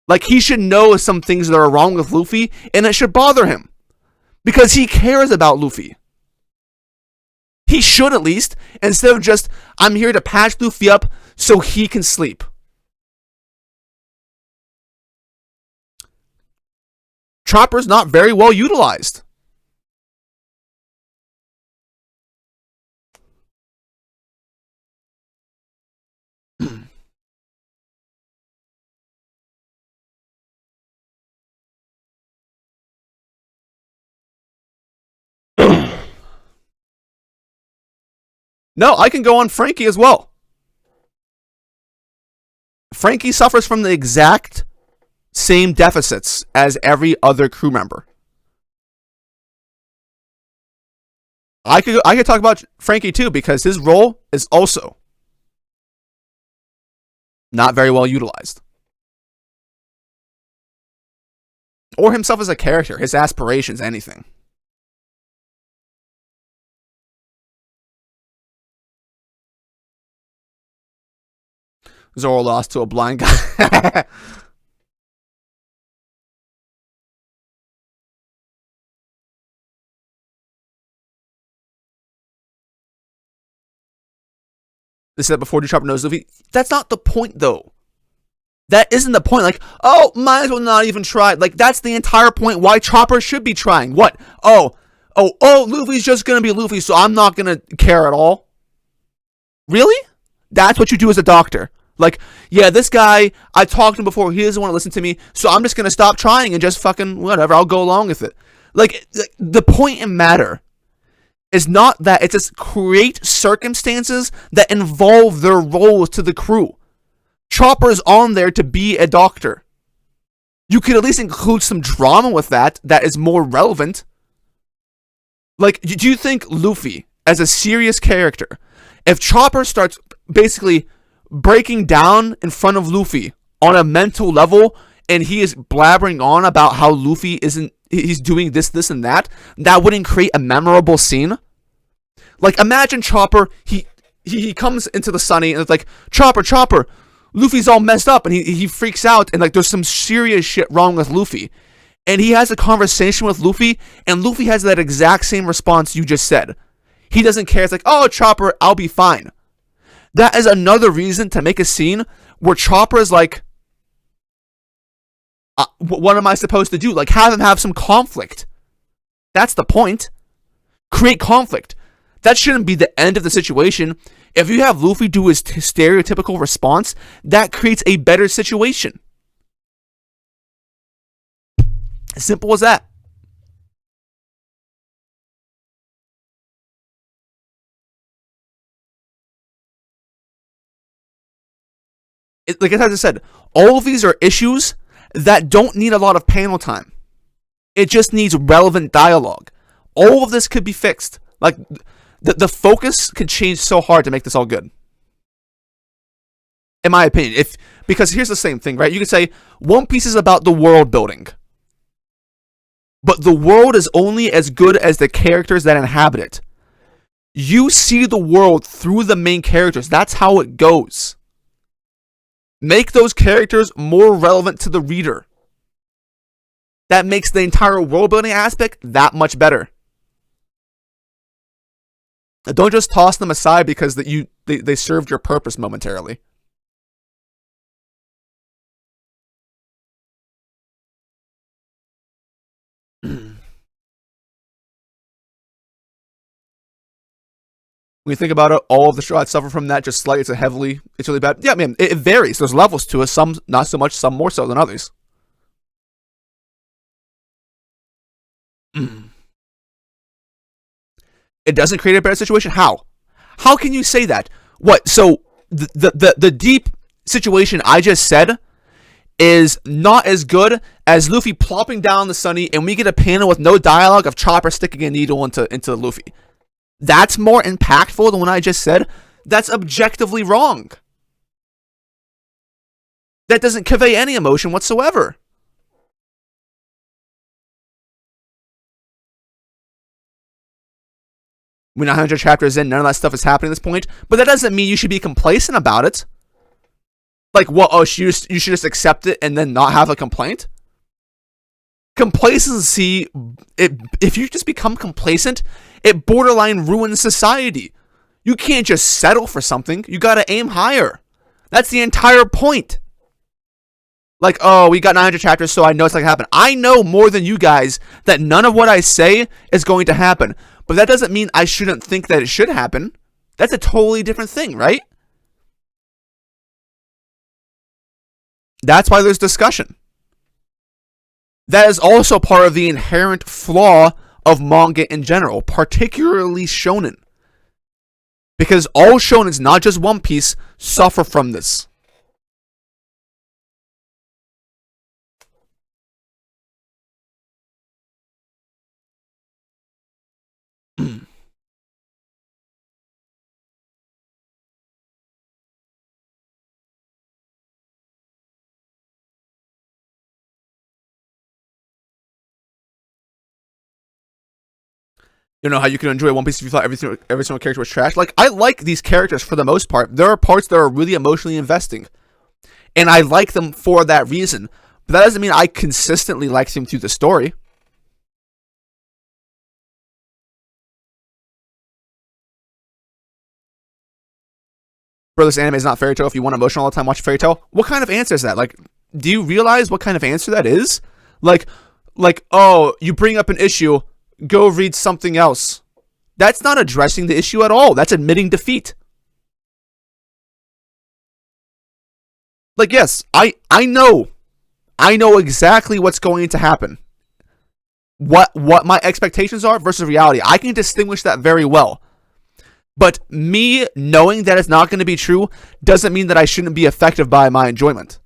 Like, he should know some things that are wrong with Luffy, and it should bother him. Because he cares about Luffy. He should, at least, instead of just, I'm here to patch Luffy up so he can sleep. Chopper's not very well utilized. No, I can go on Franky as well. Franky suffers from the exact same deficits as every other crew member. I could talk about Franky too, because his role is also not very well utilized. Or himself as a character, his aspirations, anything. Zoro lost to a blind guy. They said before, do Chopper knows Luffy? That's not the point, though. That isn't the point. Like, oh, might as well not even try. Like, that's the entire point why Chopper should be trying. What? Oh, Luffy's just gonna be Luffy, so I'm not gonna care at all. Really? That's what you do as a doctor. Like, yeah, this guy, I talked to him before, he doesn't want to listen to me, so I'm just gonna stop trying and just fucking whatever, I'll go along with it. Like, the point and matter is not that, it's just create circumstances that involve their roles to the crew. Chopper's on there to be a doctor. You could at least include some drama with that is more relevant. Like, do you think Luffy, as a serious character, if Chopper starts basically breaking down in front of Luffy on a mental level, and he is blabbering on about how Luffy he's doing this, and that wouldn't create a memorable scene? Like, imagine Chopper, he comes into the Sunny, and it's like, Chopper, Luffy's all messed up, and he freaks out, and like there's some serious shit wrong with Luffy. And he has a conversation with Luffy, and Luffy has that exact same response you just said. He doesn't care. It's like, oh, Chopper, I'll be fine. That is another reason to make a scene where Chopper is like, what am I supposed to do? Like, have him have some conflict. That's the point. Create conflict. That shouldn't be the end of the situation. If you have Luffy do his stereotypical response, that creates a better situation. As simple as that. Like as I said, all of these are issues that don't need a lot of panel time. It just needs relevant dialogue. All of this could be fixed. Like, the focus could change so hard to make this all good. In my opinion. Because here's the same thing, right? You could say, One Piece is about the world building. But the world is only as good as the characters that inhabit it. You see the world through the main characters. That's how it goes. Make those characters more relevant to the reader. That makes the entire world building aspect that much better. Don't just toss them aside because they served your purpose momentarily. When you think about it, all of the shots suffer from that just slightly. It's really bad. Yeah, man, it varies. There's levels to it. Some not so much, some more so than others. It doesn't create a better situation? How? How can you say that? What? So the deep situation I just said is not as good as Luffy plopping down the Sunny and we get a panel with no dialogue of Chopper sticking a needle into Luffy. That's more impactful than what I just said. That's objectively wrong. That doesn't convey any emotion whatsoever. We're 900 chapters in, none of that stuff is happening at this point, but that doesn't mean you should be complacent about it. Like, what? Oh, you should just accept it and then not have a complaint? Complacency, if you just become complacent, it borderline ruins society. You can't just settle for something. You gotta aim higher. That's the entire point. Like, oh, we got 900 chapters, so I know it's not gonna happen. I know more than you guys that none of what I say is going to happen. But that doesn't mean I shouldn't think that it should happen. That's a totally different thing, right? That's why there's discussion. That is also part of the inherent flaw of manga in general, particularly shonen. Because all shonens, not just One Piece, suffer from this. You know how you can enjoy One Piece if you thought every single character was trash? Like, I like these characters for the most part. There are parts that are really emotionally investing. And I like them for that reason. But that doesn't mean I consistently like them through the story. bro, this anime is not Fairy Tail. If you want emotional all the time, watch Fairy Tail. What kind of answer is that? Like, do you realize what kind of answer that is? Like, oh, you bring up an issue, go read something else. That's not addressing the issue at all. That's admitting defeat. Like, yes, I know exactly what's going to happen. What my expectations are versus reality. I can distinguish that very well. But me knowing that it's not going to be true doesn't mean that I shouldn't be affected by my enjoyment.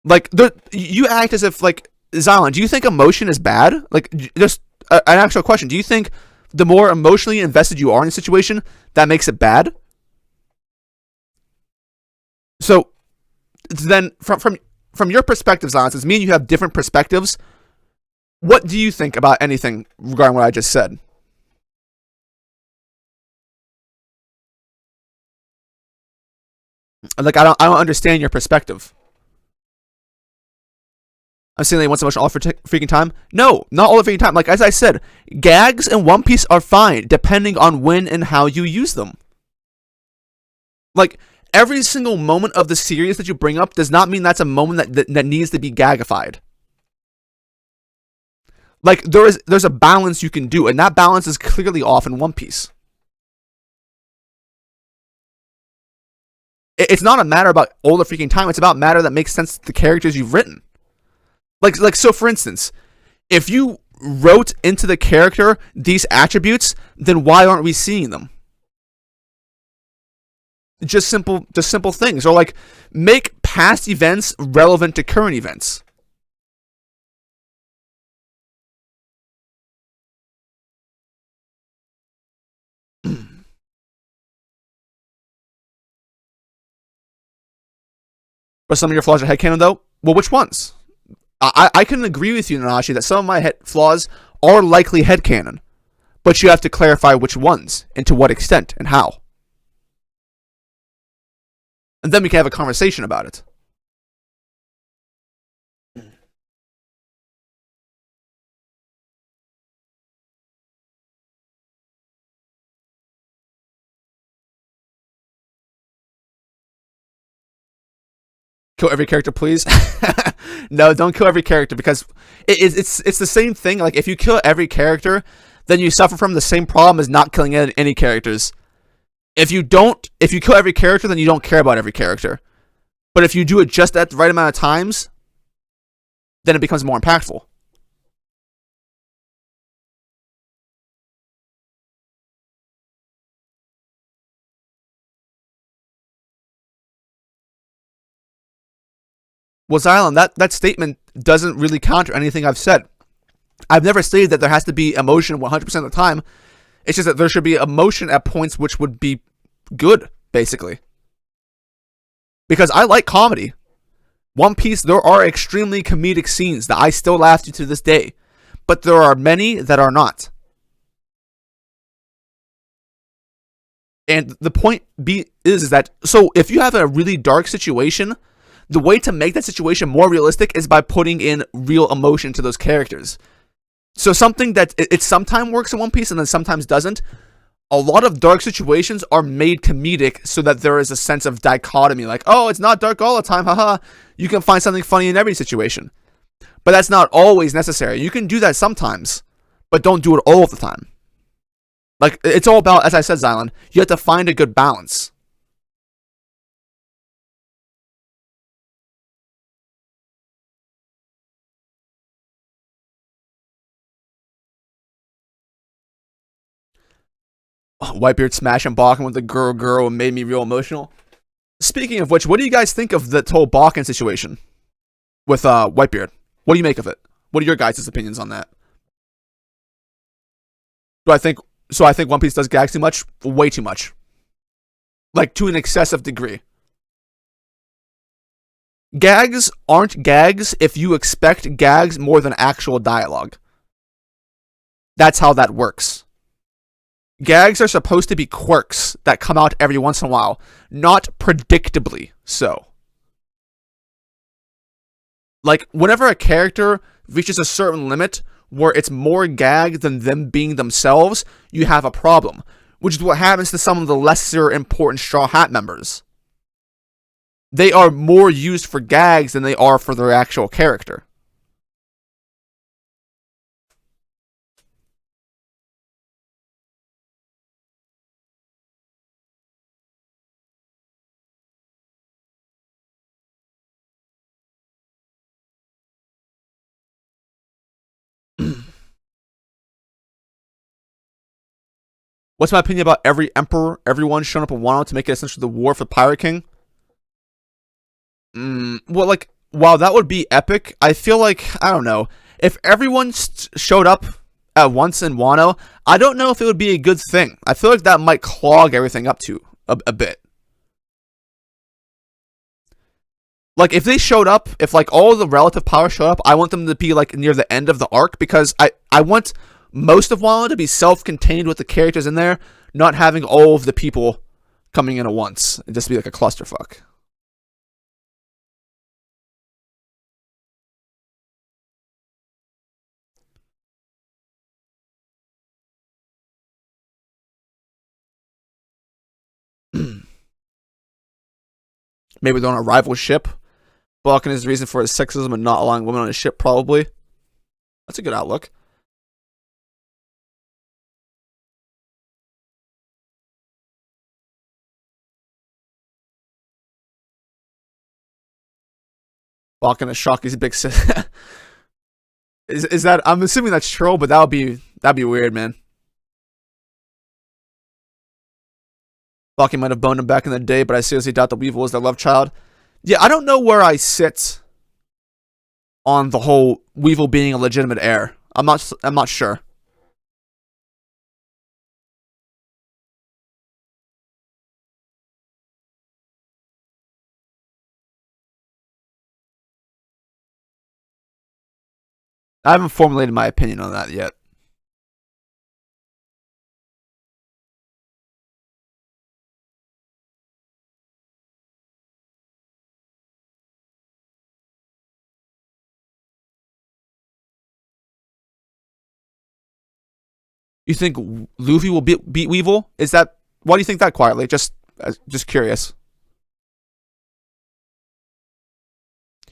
Like, you act as if, like, Xylan, do you think emotion is bad? Like, just an actual question. Do you think the more emotionally invested you are in a situation, that makes it bad? So, then, from your perspective, Xylan, since me and you have different perspectives, what do you think about anything regarding what I just said? Like, I don't understand your perspective. I'm saying they want so much all for freaking time. No, not all the freaking time. Like, as I said, gags in One Piece are fine, depending on when and how you use them. Like, every single moment of the series that you bring up does not mean that's a moment that needs to be gagified. Like, there's a balance you can do, and that balance is clearly off in One Piece. It's not a matter about all the freaking time. It's about matter that makes sense to the characters you've written. Like, so for instance, if you wrote into the character these attributes, then why aren't we seeing them? Just simple things. Or, like, make past events relevant to current events. But some of your flaws are headcanon, though? Well, which ones? I can agree with you, Nanashi, that some of my flaws are likely headcanon. But you have to clarify which ones, and to what extent, and how. And then we can have a conversation about it. Kill every character, please. No, don't kill every character, because it's the same thing. Like, if you kill every character, then you suffer from the same problem as not killing any characters. If you kill every character, then you don't care about every character. But if you do it just at the right amount of times, then it becomes more impactful. Well, Xylan, that statement doesn't really counter anything I've said. I've never stated that there has to be emotion 100% of the time. It's just that there should be emotion at points which would be good, basically. Because I like comedy. One Piece, there are extremely comedic scenes that I still laugh to this day. But there are many that are not. And the point is that, so if you have a really dark situation, the way to make that situation more realistic is by putting in real emotion to those characters. So something that it sometimes works in One Piece and then sometimes doesn't. A lot of dark situations are made comedic so that there is a sense of dichotomy. Like, oh, it's not dark all the time, haha. You can find something funny in every situation. But that's not always necessary. You can do that sometimes, but don't do it all of the time. Like, it's all about, as I said, Xylan, you have to find a good balance. Whitebeard smashing Bakken with the girl made me real emotional. Speaking of which, what do you guys think of the whole Bakken situation with Whitebeard? What do you make of it? What are your guys' opinions on that? I think One Piece does gags too much? Way too much. Like, to an excessive degree. Gags aren't gags if you expect gags more than actual dialogue. That's how that works. Gags are supposed to be quirks that come out every once in a while, not predictably so. Like, whenever a character reaches a certain limit where it's more gag than them being themselves, you have a problem. which is what happens to some of the lesser important Straw Hat members. They are more used for gags than they are for their actual character. What's my opinion about every emperor, everyone showing up in Wano to make it essentially the war for Pirate King? Well, like, while that would be epic, I feel like, I don't know, if everyone showed up at once in Wano, I don't know if it would be a good thing. I feel like that might clog everything up to a bit. Like, if they showed up, if like all the relative power showed up, I want them to be like near the end of the arc, because I want most of Wano to be self-contained with the characters in there, not having all of the people coming in at once and just be like a clusterfuck. Maybe they're on a rival ship. Balkan is the reason for his sexism and not allowing women on his ship, probably. That's a good outlook. Balkan is Shaki's big sister. Is that? I'm assuming that's troll, but that'd be weird, man. Balkan might have boned him back in the day, but I seriously doubt that Weevil is their love child. Yeah, I don't know where I sit on the whole Weevil being a legitimate heir. I'm not sure. I haven't formulated my opinion on that yet. You think Luffy will beat Weevil? Is that why do you think that quietly? Just curious.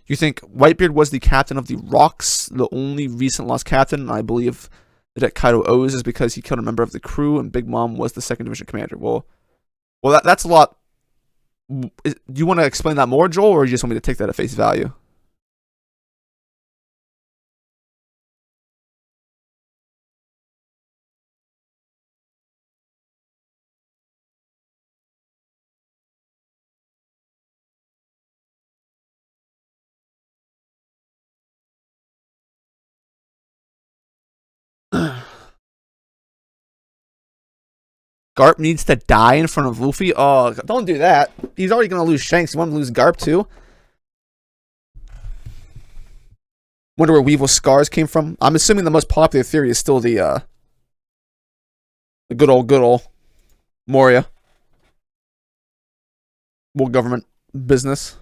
You think Whitebeard was the captain of the Rocks, the only recent lost captain? I believe that Kaido owes is because he killed a member of the crew, and Big Mom was the second division commander. Well, that's a lot. Do you want to explain that more, Joel, or you just want me to take that at face value? Garp needs to die in front of Luffy? Oh, don't do that. He's already going to lose Shanks. You want him to lose Garp too? Wonder where Weevil's scars came from. I'm assuming the most popular theory is still the good old Moria. World government business.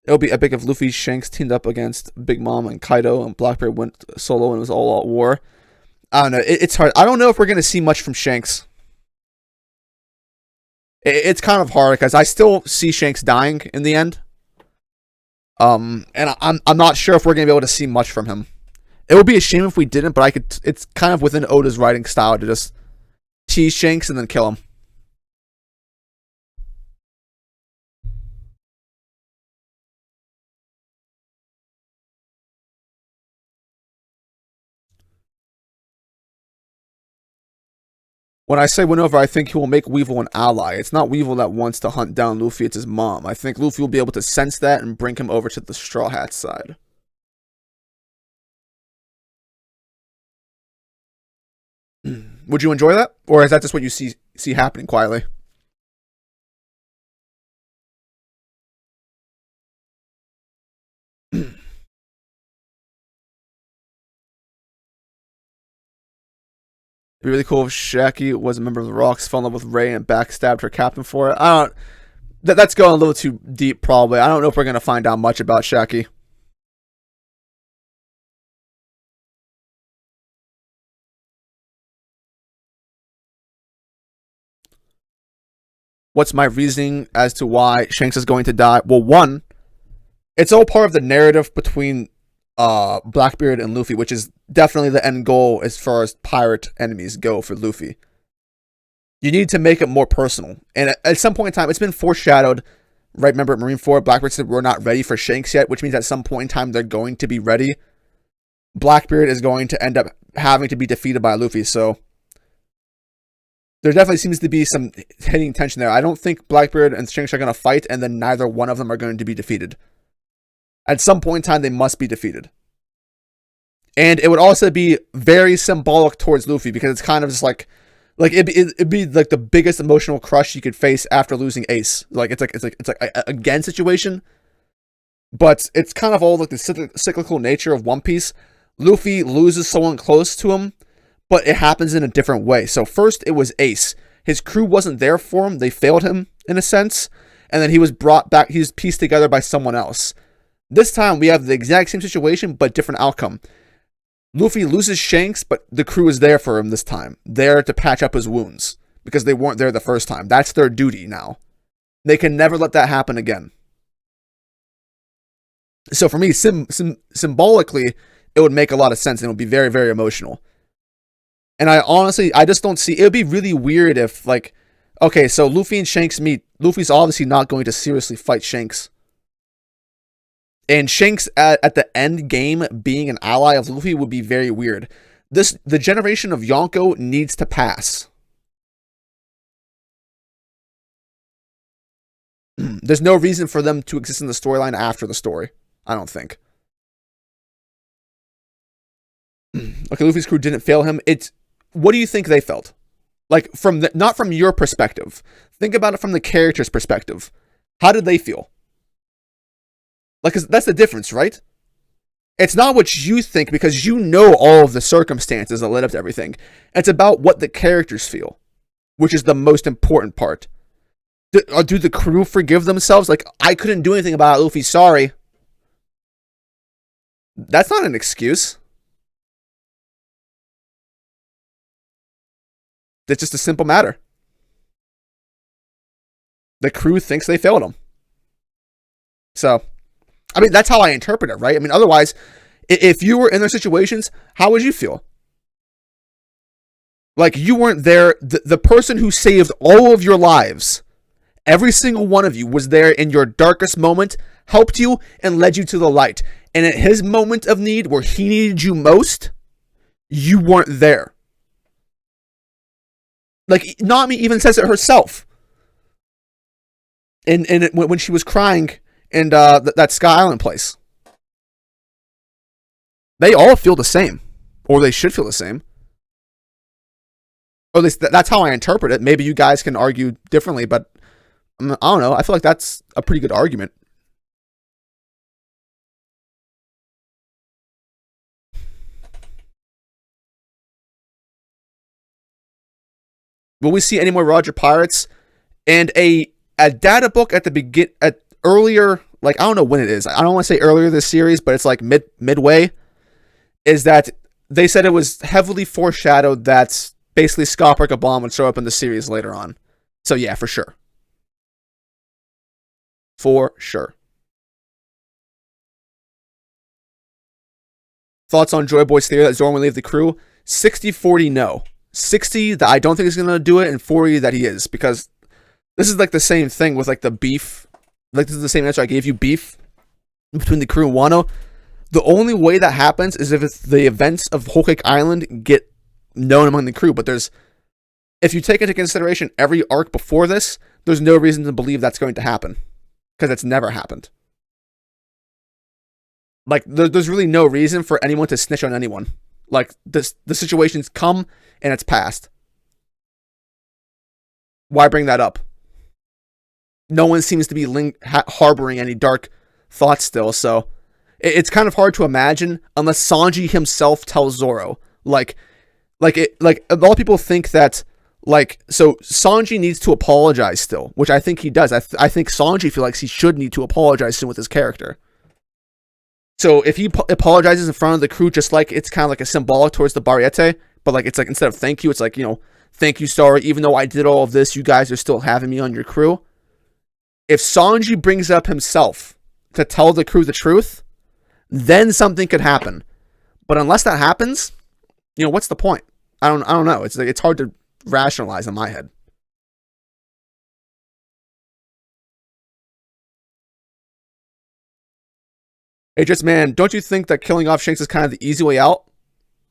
It'll be epic if Luffy Shanks teamed up against Big Mom and Kaido, and Blackbeard went solo and it was all out war. I don't know. It's hard. I don't know if we're going to see much from Shanks. It's kind of hard because I still see Shanks dying in the end. And I'm not sure if we're going to be able to see much from him. It would be a shame if we didn't, but I could. It's kind of within Oda's writing style to just tease Shanks and then kill him. When I say win over, I think he will make Weevil an ally. It's not Weevil that wants to hunt down Luffy, it's his mom. I think Luffy will be able to sense that and bring him over to the Straw Hat side. Would you enjoy that? Or is that just what you see happening quietly? be really cool if Shaki was a member of the Rocks, fell in love with Ray, and backstabbed her captain for it. I don't. That's going a little too deep, probably. I don't know if we're gonna find out much about Shaki. What's my reasoning as to why Shanks is going to die? Well, one, it's all part of the narrative between Blackbeard and Luffy, which is definitely the end goal as far as pirate enemies go for Luffy. You need to make it more personal. And at some point in time, it's been foreshadowed, right? Remember at Marineford, Blackbeard said we're not ready for Shanks yet, which means at some point in time they're going to be ready. Blackbeard is going to end up having to be defeated by Luffy, so there definitely seems to be some hitting tension there. I don't think Blackbeard and Shanks are going to fight, and then neither one of them are going to be defeated. At some point in time, they must be defeated. And it would also be very symbolic towards Luffy, because it's kind of just like it'd be like the biggest emotional crush you could face after losing Ace. Like it's like a again situation, but it's kind of all like the cyclical nature of One Piece. Luffy loses someone close to him, but it happens in a different way. So first it was Ace. His crew wasn't there for him. They failed him in a sense. And then he was brought back. He was pieced together by someone else. This time we have the exact same situation, but different outcome. Luffy loses Shanks, but the crew is there for him this time. There to patch up his wounds. Because they weren't there the first time. That's their duty now. They can never let that happen again. So for me, symbolically, it would make a lot of sense. And it would be very, very emotional. And I just don't see, it would be really weird if, like, okay, so Luffy and Shanks meet. Luffy's obviously not going to seriously fight Shanks. And Shanks at the end game being an ally of Luffy would be very weird. The generation of Yonko needs to pass. There's no reason for them to exist in the storyline after the story. I don't think. Okay, Luffy's crew didn't fail him. What do you think they felt? Like, not from your perspective. Think about it from the character's perspective. How did they feel? Like, 'cause that's the difference, right? It's not what you think, because you know all of the circumstances that led up to everything. It's about what the characters feel, which is the most important part. Do the crew forgive themselves? Like, I couldn't do anything about it, Luffy, sorry. That's not an excuse. It's just a simple matter. The crew thinks they failed him. So, I mean, that's how I interpret it, right? I mean, otherwise, if you were in their situations, how would you feel? Like, you weren't there. The person who saved all of your lives, every single one of you was there in your darkest moment, helped you, and led you to the light. And at his moment of need, where he needed you most, you weren't there. Like, Nami even says it herself. And when she was crying in that Sky Island place. They all feel the same. Or they should feel the same. Or at least that's how I interpret it. Maybe you guys can argue differently, but I don't know. I feel like that's a pretty good argument. Will we see any more Roger Pirates? And a data book at earlier, like, I don't know when it is. I don't want to say earlier this series, but it's like midway. Is that they said it was heavily foreshadowed that basically Scott Bomb would show up in the series later on. So yeah, for sure. For sure. Thoughts on Joy Boy's theory that Zoro will leave the crew? 60-40 no. 60 that I don't think he's going to do it, and 40 that he is, because this is like the same thing with like the beef. Like, this is the same answer I gave you, beef between the crew and Wano. The only way that happens is if it's the events of Whole Cake Island get known among the crew. But if you take into consideration every arc before this, there's no reason to believe that's going to happen, because it's never happened. Like, there's really no reason for anyone to snitch on anyone. Like, the situation's come and it's past. Why bring that up? No one seems to be harboring any dark thoughts still, so it's kind of hard to imagine unless Sanji himself tells Zoro, like, Like a lot of people think that so Sanji needs to apologize still, which I think he does. I think Sanji feels like he should need to apologize soon with his character. So if he apologizes in front of the crew, just like it's kind of like a symbolic towards the Barriete, but like it's like instead of thank you, it's like, thank you, sorry, even though I did all of this, you guys are still having me on your crew. If Sanji brings up himself to tell the crew the truth, then something could happen. But unless that happens, what's the point? I don't know. It's hard to rationalize in my head. Hey, just man, don't you think that killing off Shanks is kind of the easy way out?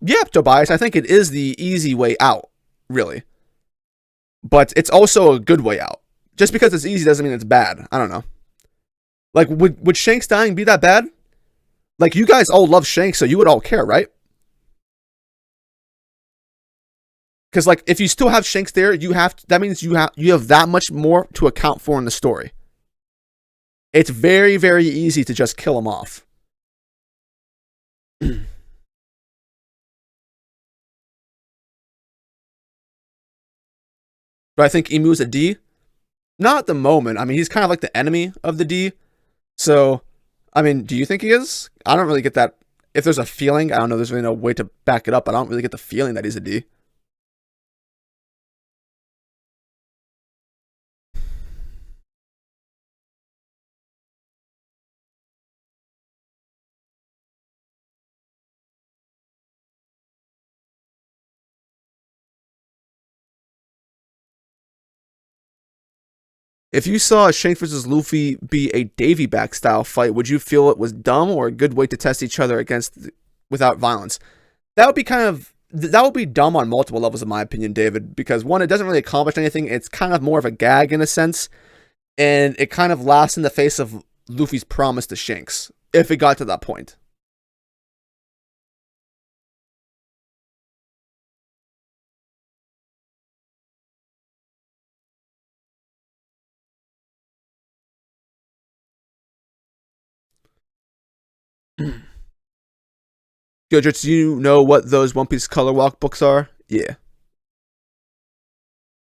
Yeah, Tobias, I think it is the easy way out, really. But it's also a good way out. Just because it's easy doesn't mean it's bad. I don't know. Like, would Shanks dying be that bad? Like, you guys all love Shanks, so you would all care, right? Because like, if you still have Shanks there, that means you have that much more to account for in the story. It's very, very easy to just kill him off. Do I think Emu's a D? Not at the moment. I mean, he's kind of like the enemy of the D. So, I mean, do you think he is? I don't really get that. If there's a feeling, I don't know. There's really no way to back it up. I don't really get the feeling that he's a D. If you saw Shanks versus Luffy be a Davy back style fight, would you feel it was dumb or a good way to test each other without violence? That would be dumb on multiple levels, in my opinion, David. Because one, it doesn't really accomplish anything. It's kind of more of a gag in a sense, and it kind of laughs in the face of Luffy's promise to Shanks if it got to that point. Jojo, do you know what those One Piece color walk books are? Yeah.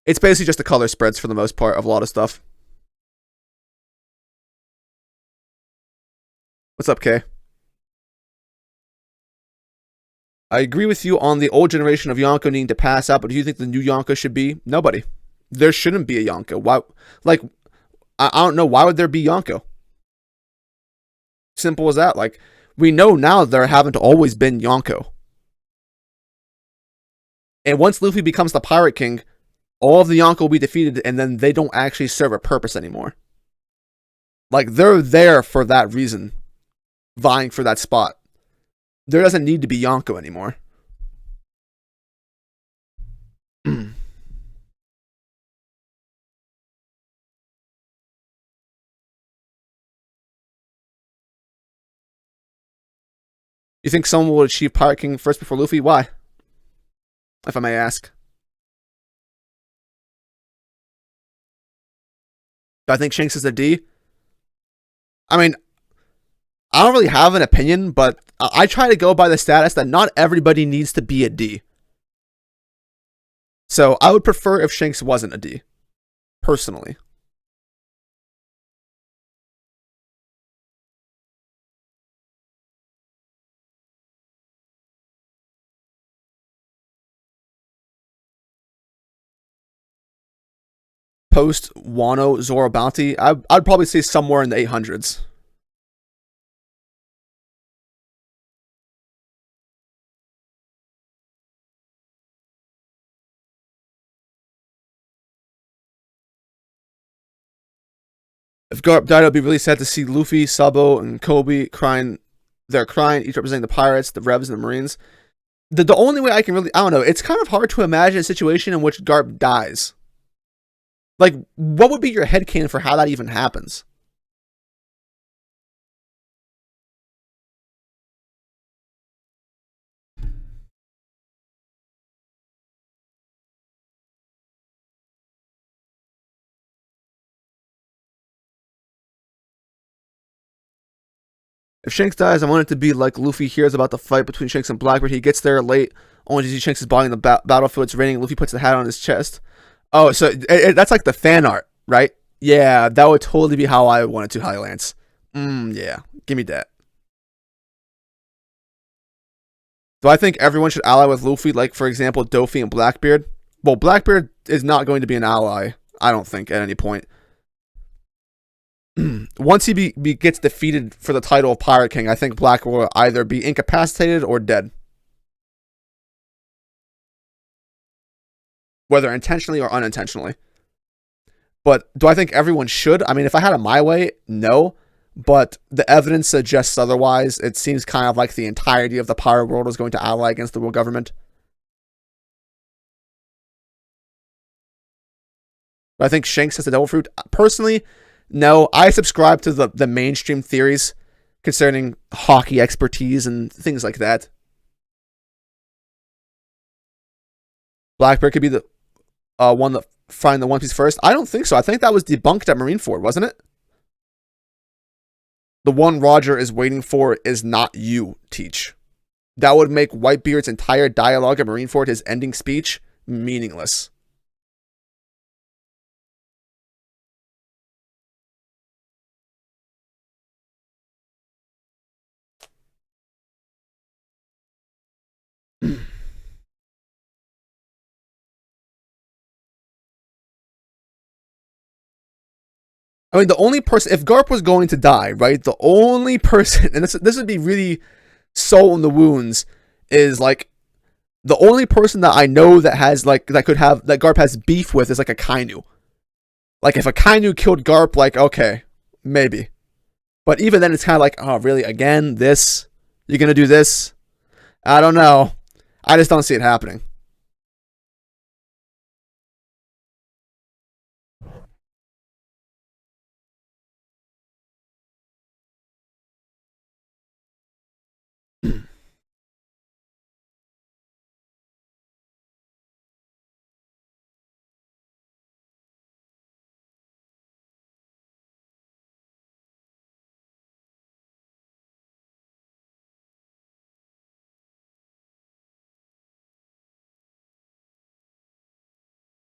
It's basically just the color spreads for the most part of a lot of stuff. What's up, Kay? I agree with you on the old generation of Yonko needing to pass out, but do you think the new Yonko should be? Nobody. There shouldn't be a Yonko. Why? Like, I don't know. Why would there be Yonko? Simple as that. Like, we know now there haven't always been Yonko. And once Luffy becomes the Pirate King, all of the Yonko will be defeated, and then they don't actually serve a purpose anymore. Like, they're there for that reason, vying for that spot. There doesn't need to be Yonko anymore. You think someone will achieve Pirate King first before Luffy? Why? If I may ask. Do I think Shanks is a D? I mean, I don't really have an opinion, but I try to go by the status that not everybody needs to be a D. So I would prefer if Shanks wasn't a D, personally. Post Wano Zoro bounty, I'd probably say somewhere in the 800s. If Garp died, I'd be really sad to see Luffy, Sabo, and Kobe crying. They're crying, each representing the pirates, the Revs, and the Marines. The only way I can really, I don't know, it's kind of hard to imagine a situation in which Garp dies. Like, what would be your headcanon for how that even happens? If Shanks dies, I want it to be like Luffy hears about the fight between Shanks and Blackbeard. He gets there late, only to see Shanks' body in the battlefield. It's raining. Luffy puts the hat on his chest. Oh, so that's like the fan art, right? Yeah, that would totally be how I wanted to, Highlance. Yeah. Give me that. Do I think everyone should ally with Luffy, like, for example, Doffy and Blackbeard? Well, Blackbeard is not going to be an ally, I don't think, at any point. Once he gets defeated for the title of Pirate King, I think Black will either be incapacitated or dead. Whether intentionally or unintentionally. But do I think everyone should? I mean, if I had it my way, no. But the evidence suggests otherwise. It seems kind of like the entirety of the pirate world is going to ally against the world government. But I think Shanks has the devil fruit. Personally, no. I subscribe to the mainstream theories concerning hockey expertise and things like that. Blackbeard could be the one that find the One Piece first. I don't think so. I think that was debunked at Marineford, wasn't it? The one Roger is waiting for is not you, Teach. That would make Whitebeard's entire dialogue at Marineford, his ending speech, meaningless. I mean, the only person, if Garp was going to die, right, the only person, and this would be really soul in the wounds, is like, the only person that I know that has, like, that Garp has beef with is like a Kainu. Like, if a Kainu killed Garp, like, okay, maybe. But even then, it's kind of like, oh, really, again, this? You're gonna do this? I don't know. I just don't see it happening.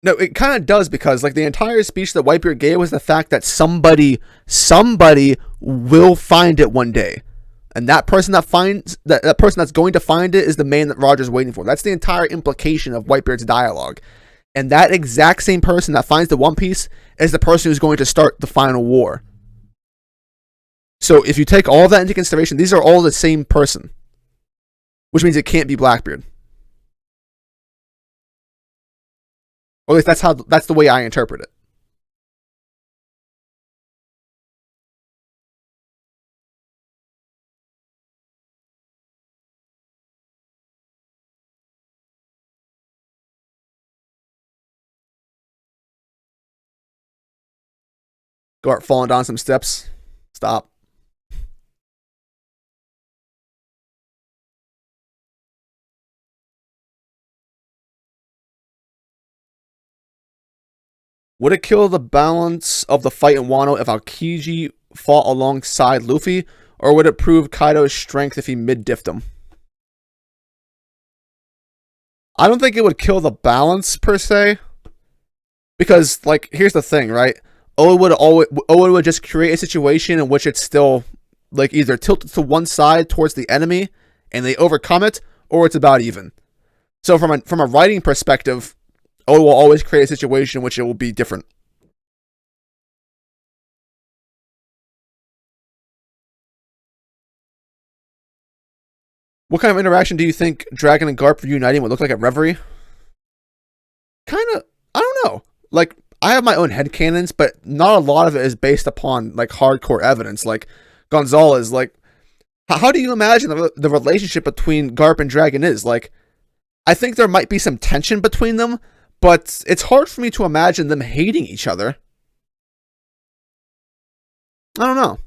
No, it kind of does because like the entire speech that Whitebeard gave was the fact that somebody will find it one day. And that person that finds that person that's going to find it is the man that Roger's waiting for. That's the entire implication of Whitebeard's dialogue. And that exact same person that finds the One Piece is the person who's going to start the final war. So if you take all of that into consideration, these are all the same person. Which means it can't be Blackbeard. Or at least that's the way I interpret it. Garp falling down some steps. Stop. Would it kill the balance of the fight in Wano if Aokiji fought alongside Luffy, or would it prove Kaido's strength if he mid-diffed him? I don't think it would kill the balance per se, because like here's the thing, right? Oda would just create a situation in which it's still like either tilted to one side towards the enemy and they overcome it, or it's about even. So from a writing perspective, Oda will always create a situation in which it will be different. What kind of interaction do you think Dragon and Garp reuniting would look like at Reverie? Kind of, I don't know. Like, I have my own headcanons, but not a lot of it is based upon, like, hardcore evidence. Like, Gonzalez, like, how do you imagine the relationship between Garp and Dragon is? Like, I think there might be some tension between them, but it's hard for me to imagine them hating each other. I don't know.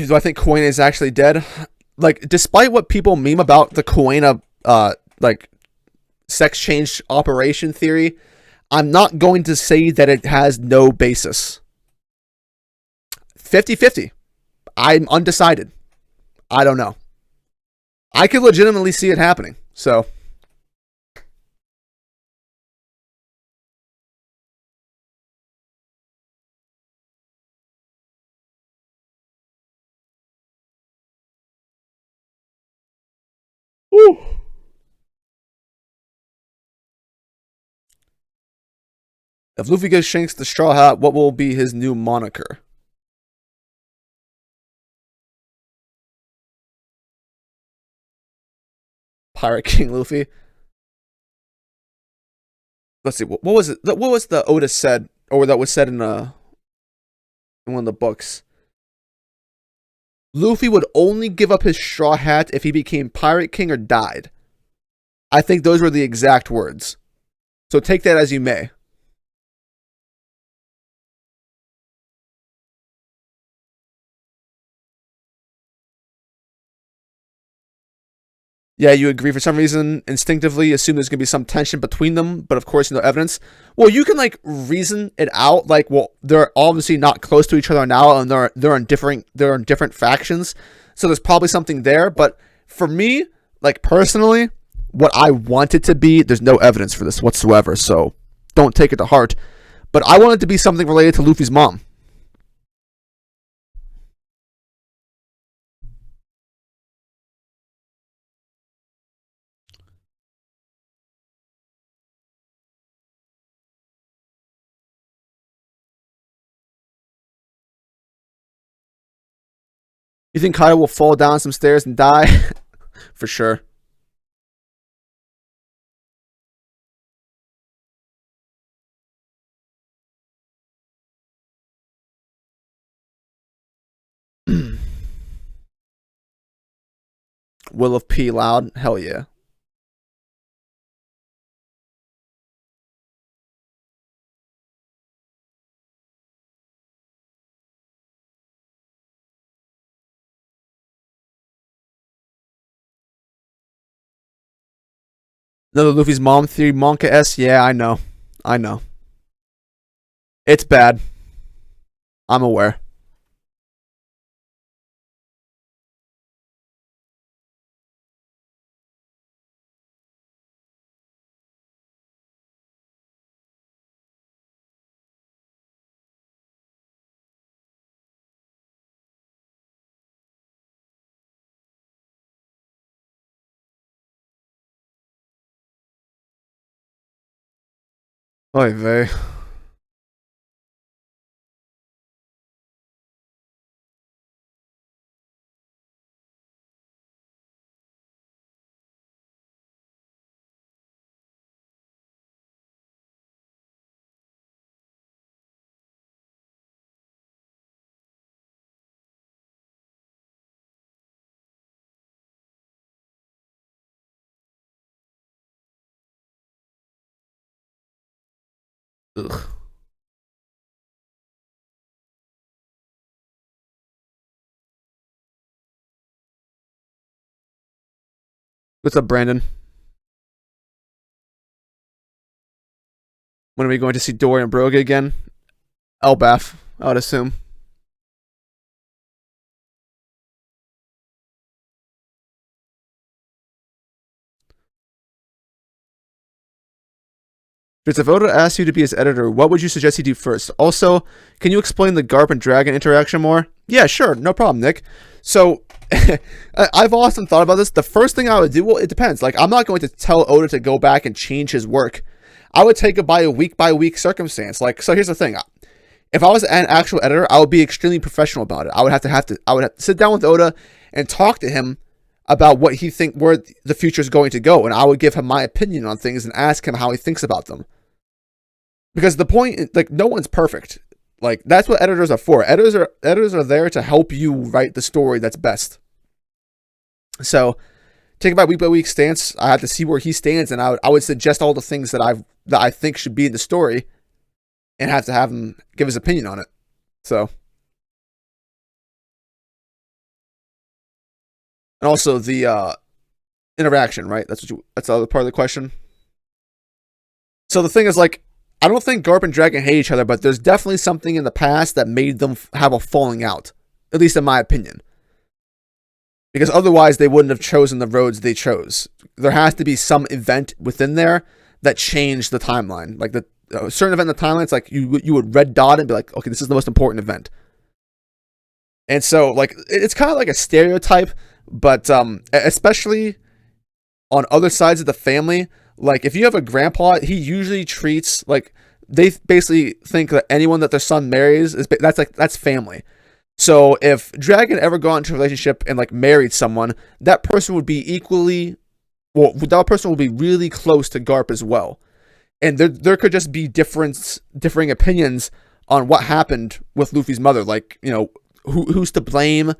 Do I think Kuena is actually dead? Like, despite what people meme about the Kuena, like, sex change operation theory, I'm not going to say that it has no basis. 50-50. I'm undecided. I don't know. I could legitimately see it happening. So. Woo. If Luffy gets Shanks the Straw Hat, what will be his new moniker? Pirate King Luffy. Let's see. What was it? What was the Otis said, or that was said in one of the books? Luffy would only give up his straw hat if he became Pirate King or died. I think those were the exact words. So take that as you may. Yeah, you agree for some reason, instinctively assume there's going to be some tension between them, but of course, no evidence. Well, you can, like, reason it out, like, well, they're obviously not close to each other now, and they're in different factions, so there's probably something there, but for me, like, personally, what I want it to be, there's no evidence for this whatsoever, so don't take it to heart, but I want it to be something related to Luffy's mom. You think Kaido will fall down some stairs and die? For sure. Will of P loud? Hell yeah. Another Luffy's mom theory, Monka S. Yeah, I know. I know. It's bad. I'm aware. Oy vey. Ugh. What's up, Brandon? When are we going to see Dory and Broga again? Elbaf, I would assume. If Oda asked you to be his editor, what would you suggest he do first? Also, can you explain the Garp and Dragon interaction more? Yeah, sure, no problem, Nick. So, I've often thought about this. The first thing I would do, well, it depends. Like, I'm not going to tell Oda to go back and change his work. I would take it by a week circumstance. Like, so here's the thing. If I was an actual editor, I would be extremely professional about it. I would have to sit down with Oda and talk to him about what he think where the future is going to go, and I would give him my opinion on things and ask him how he thinks about them. Because the point, like, no one's perfect. Like, that's what editors are for. Editors are there to help you write the story that's best. So, take it by week stance. I have to see where he stands, and I would suggest all the things that I think should be in the story, and have to have him give his opinion on it. So. And also the interaction, right? That's the other part of the question. So the thing is, like, I don't think Garp and Dragon hate each other, but there's definitely something in the past that made them have a falling out, at least in my opinion. Because otherwise, they wouldn't have chosen the roads they chose. There has to be some event within there that changed the timeline. Like a certain event in the timeline, it's like you would red dot it and be like, okay, this is the most important event. And so, like, it's kind of like a stereotype, but especially on other sides of the family, like if you have a grandpa, he usually treats like they basically think that anyone that their son marries that's family. So if Dragon ever got into a relationship and like married someone, that person would be that person would be really close to Garp as well. And there could just be differing opinions on what happened with Luffy's mother, like, you know, who's to blame,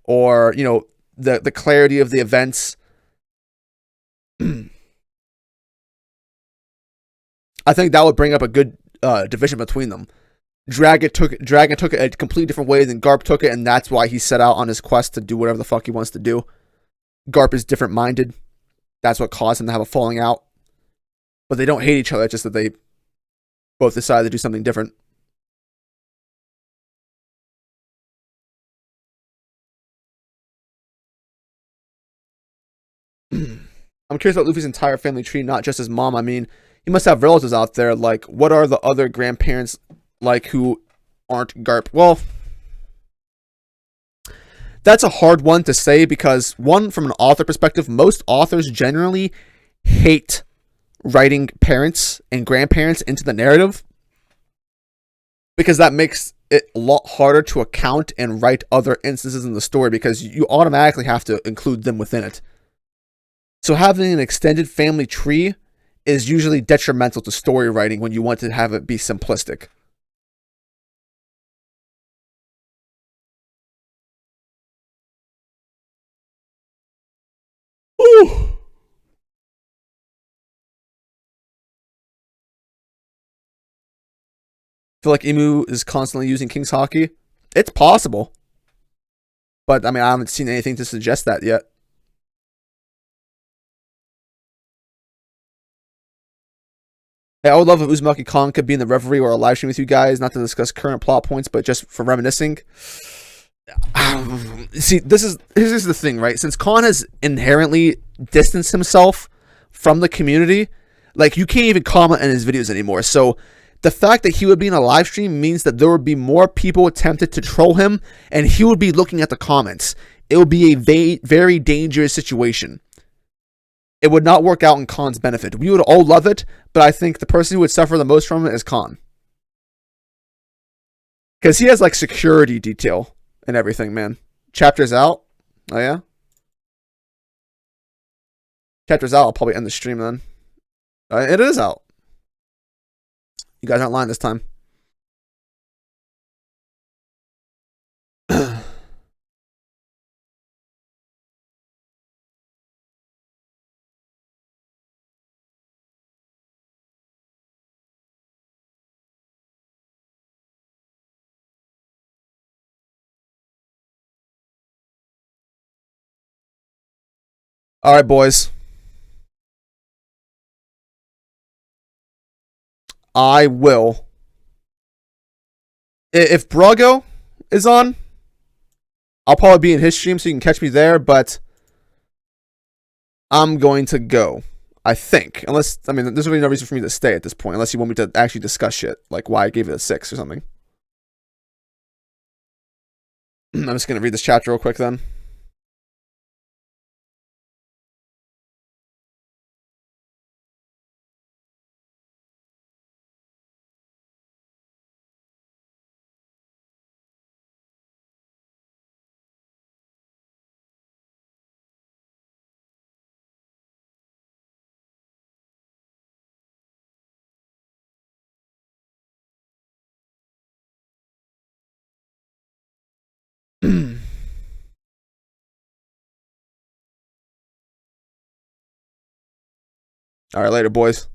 or, you know, the clarity of the events. I think that would bring up a good division between them. Dragon took it a completely different way than Garp took it, and that's why he set out on his quest to do whatever the fuck he wants to do. Garp is different minded. That's what caused them to have a falling out. But they don't hate each other, it's just that they both decided to do something different. I'm curious about Luffy's entire family tree, not just his mom. I mean, he must have relatives out there. Like, what are the other grandparents like who aren't Garp? Well, that's a hard one to say because, one, from an author perspective, most authors generally hate writing parents and grandparents into the narrative because that makes it a lot harder to account and write other instances in the story because you automatically have to include them within it. So having an extended family tree is usually detrimental to story writing when you want to have it be simplistic. Ooh. Feel like Emu is constantly using King's Haki? It's possible. But, I mean, I haven't seen anything to suggest that yet. Hey, I would love if Uzumaki Khan could be in the Reverie or a live stream with you guys, not to discuss current plot points, but just for reminiscing. See, this is the thing, right? Since Khan has inherently distanced himself from the community, like, you can't even comment on his videos anymore. So the fact that he would be in a live stream means that there would be more people tempted to troll him, and he would be looking at the comments. It would be a very dangerous situation. It would not work out in Khan's benefit. We would all love it, but I think the person who would suffer the most from it is Khan. Because he has, like, security detail and everything, man. Chapter's out? Oh, yeah? Chapter's out. I'll probably end the stream then. It is out. You guys aren't lying this time. All right, boys. I will. If Brago is on, I'll probably be in his stream so you can catch me there, but I'm going to go. I think. Unless, I mean, there's really no reason for me to stay at this point, unless you want me to actually discuss shit, like why I gave it a 6 or something. I'm just going to read this chapter real quick then. All right, later, boys.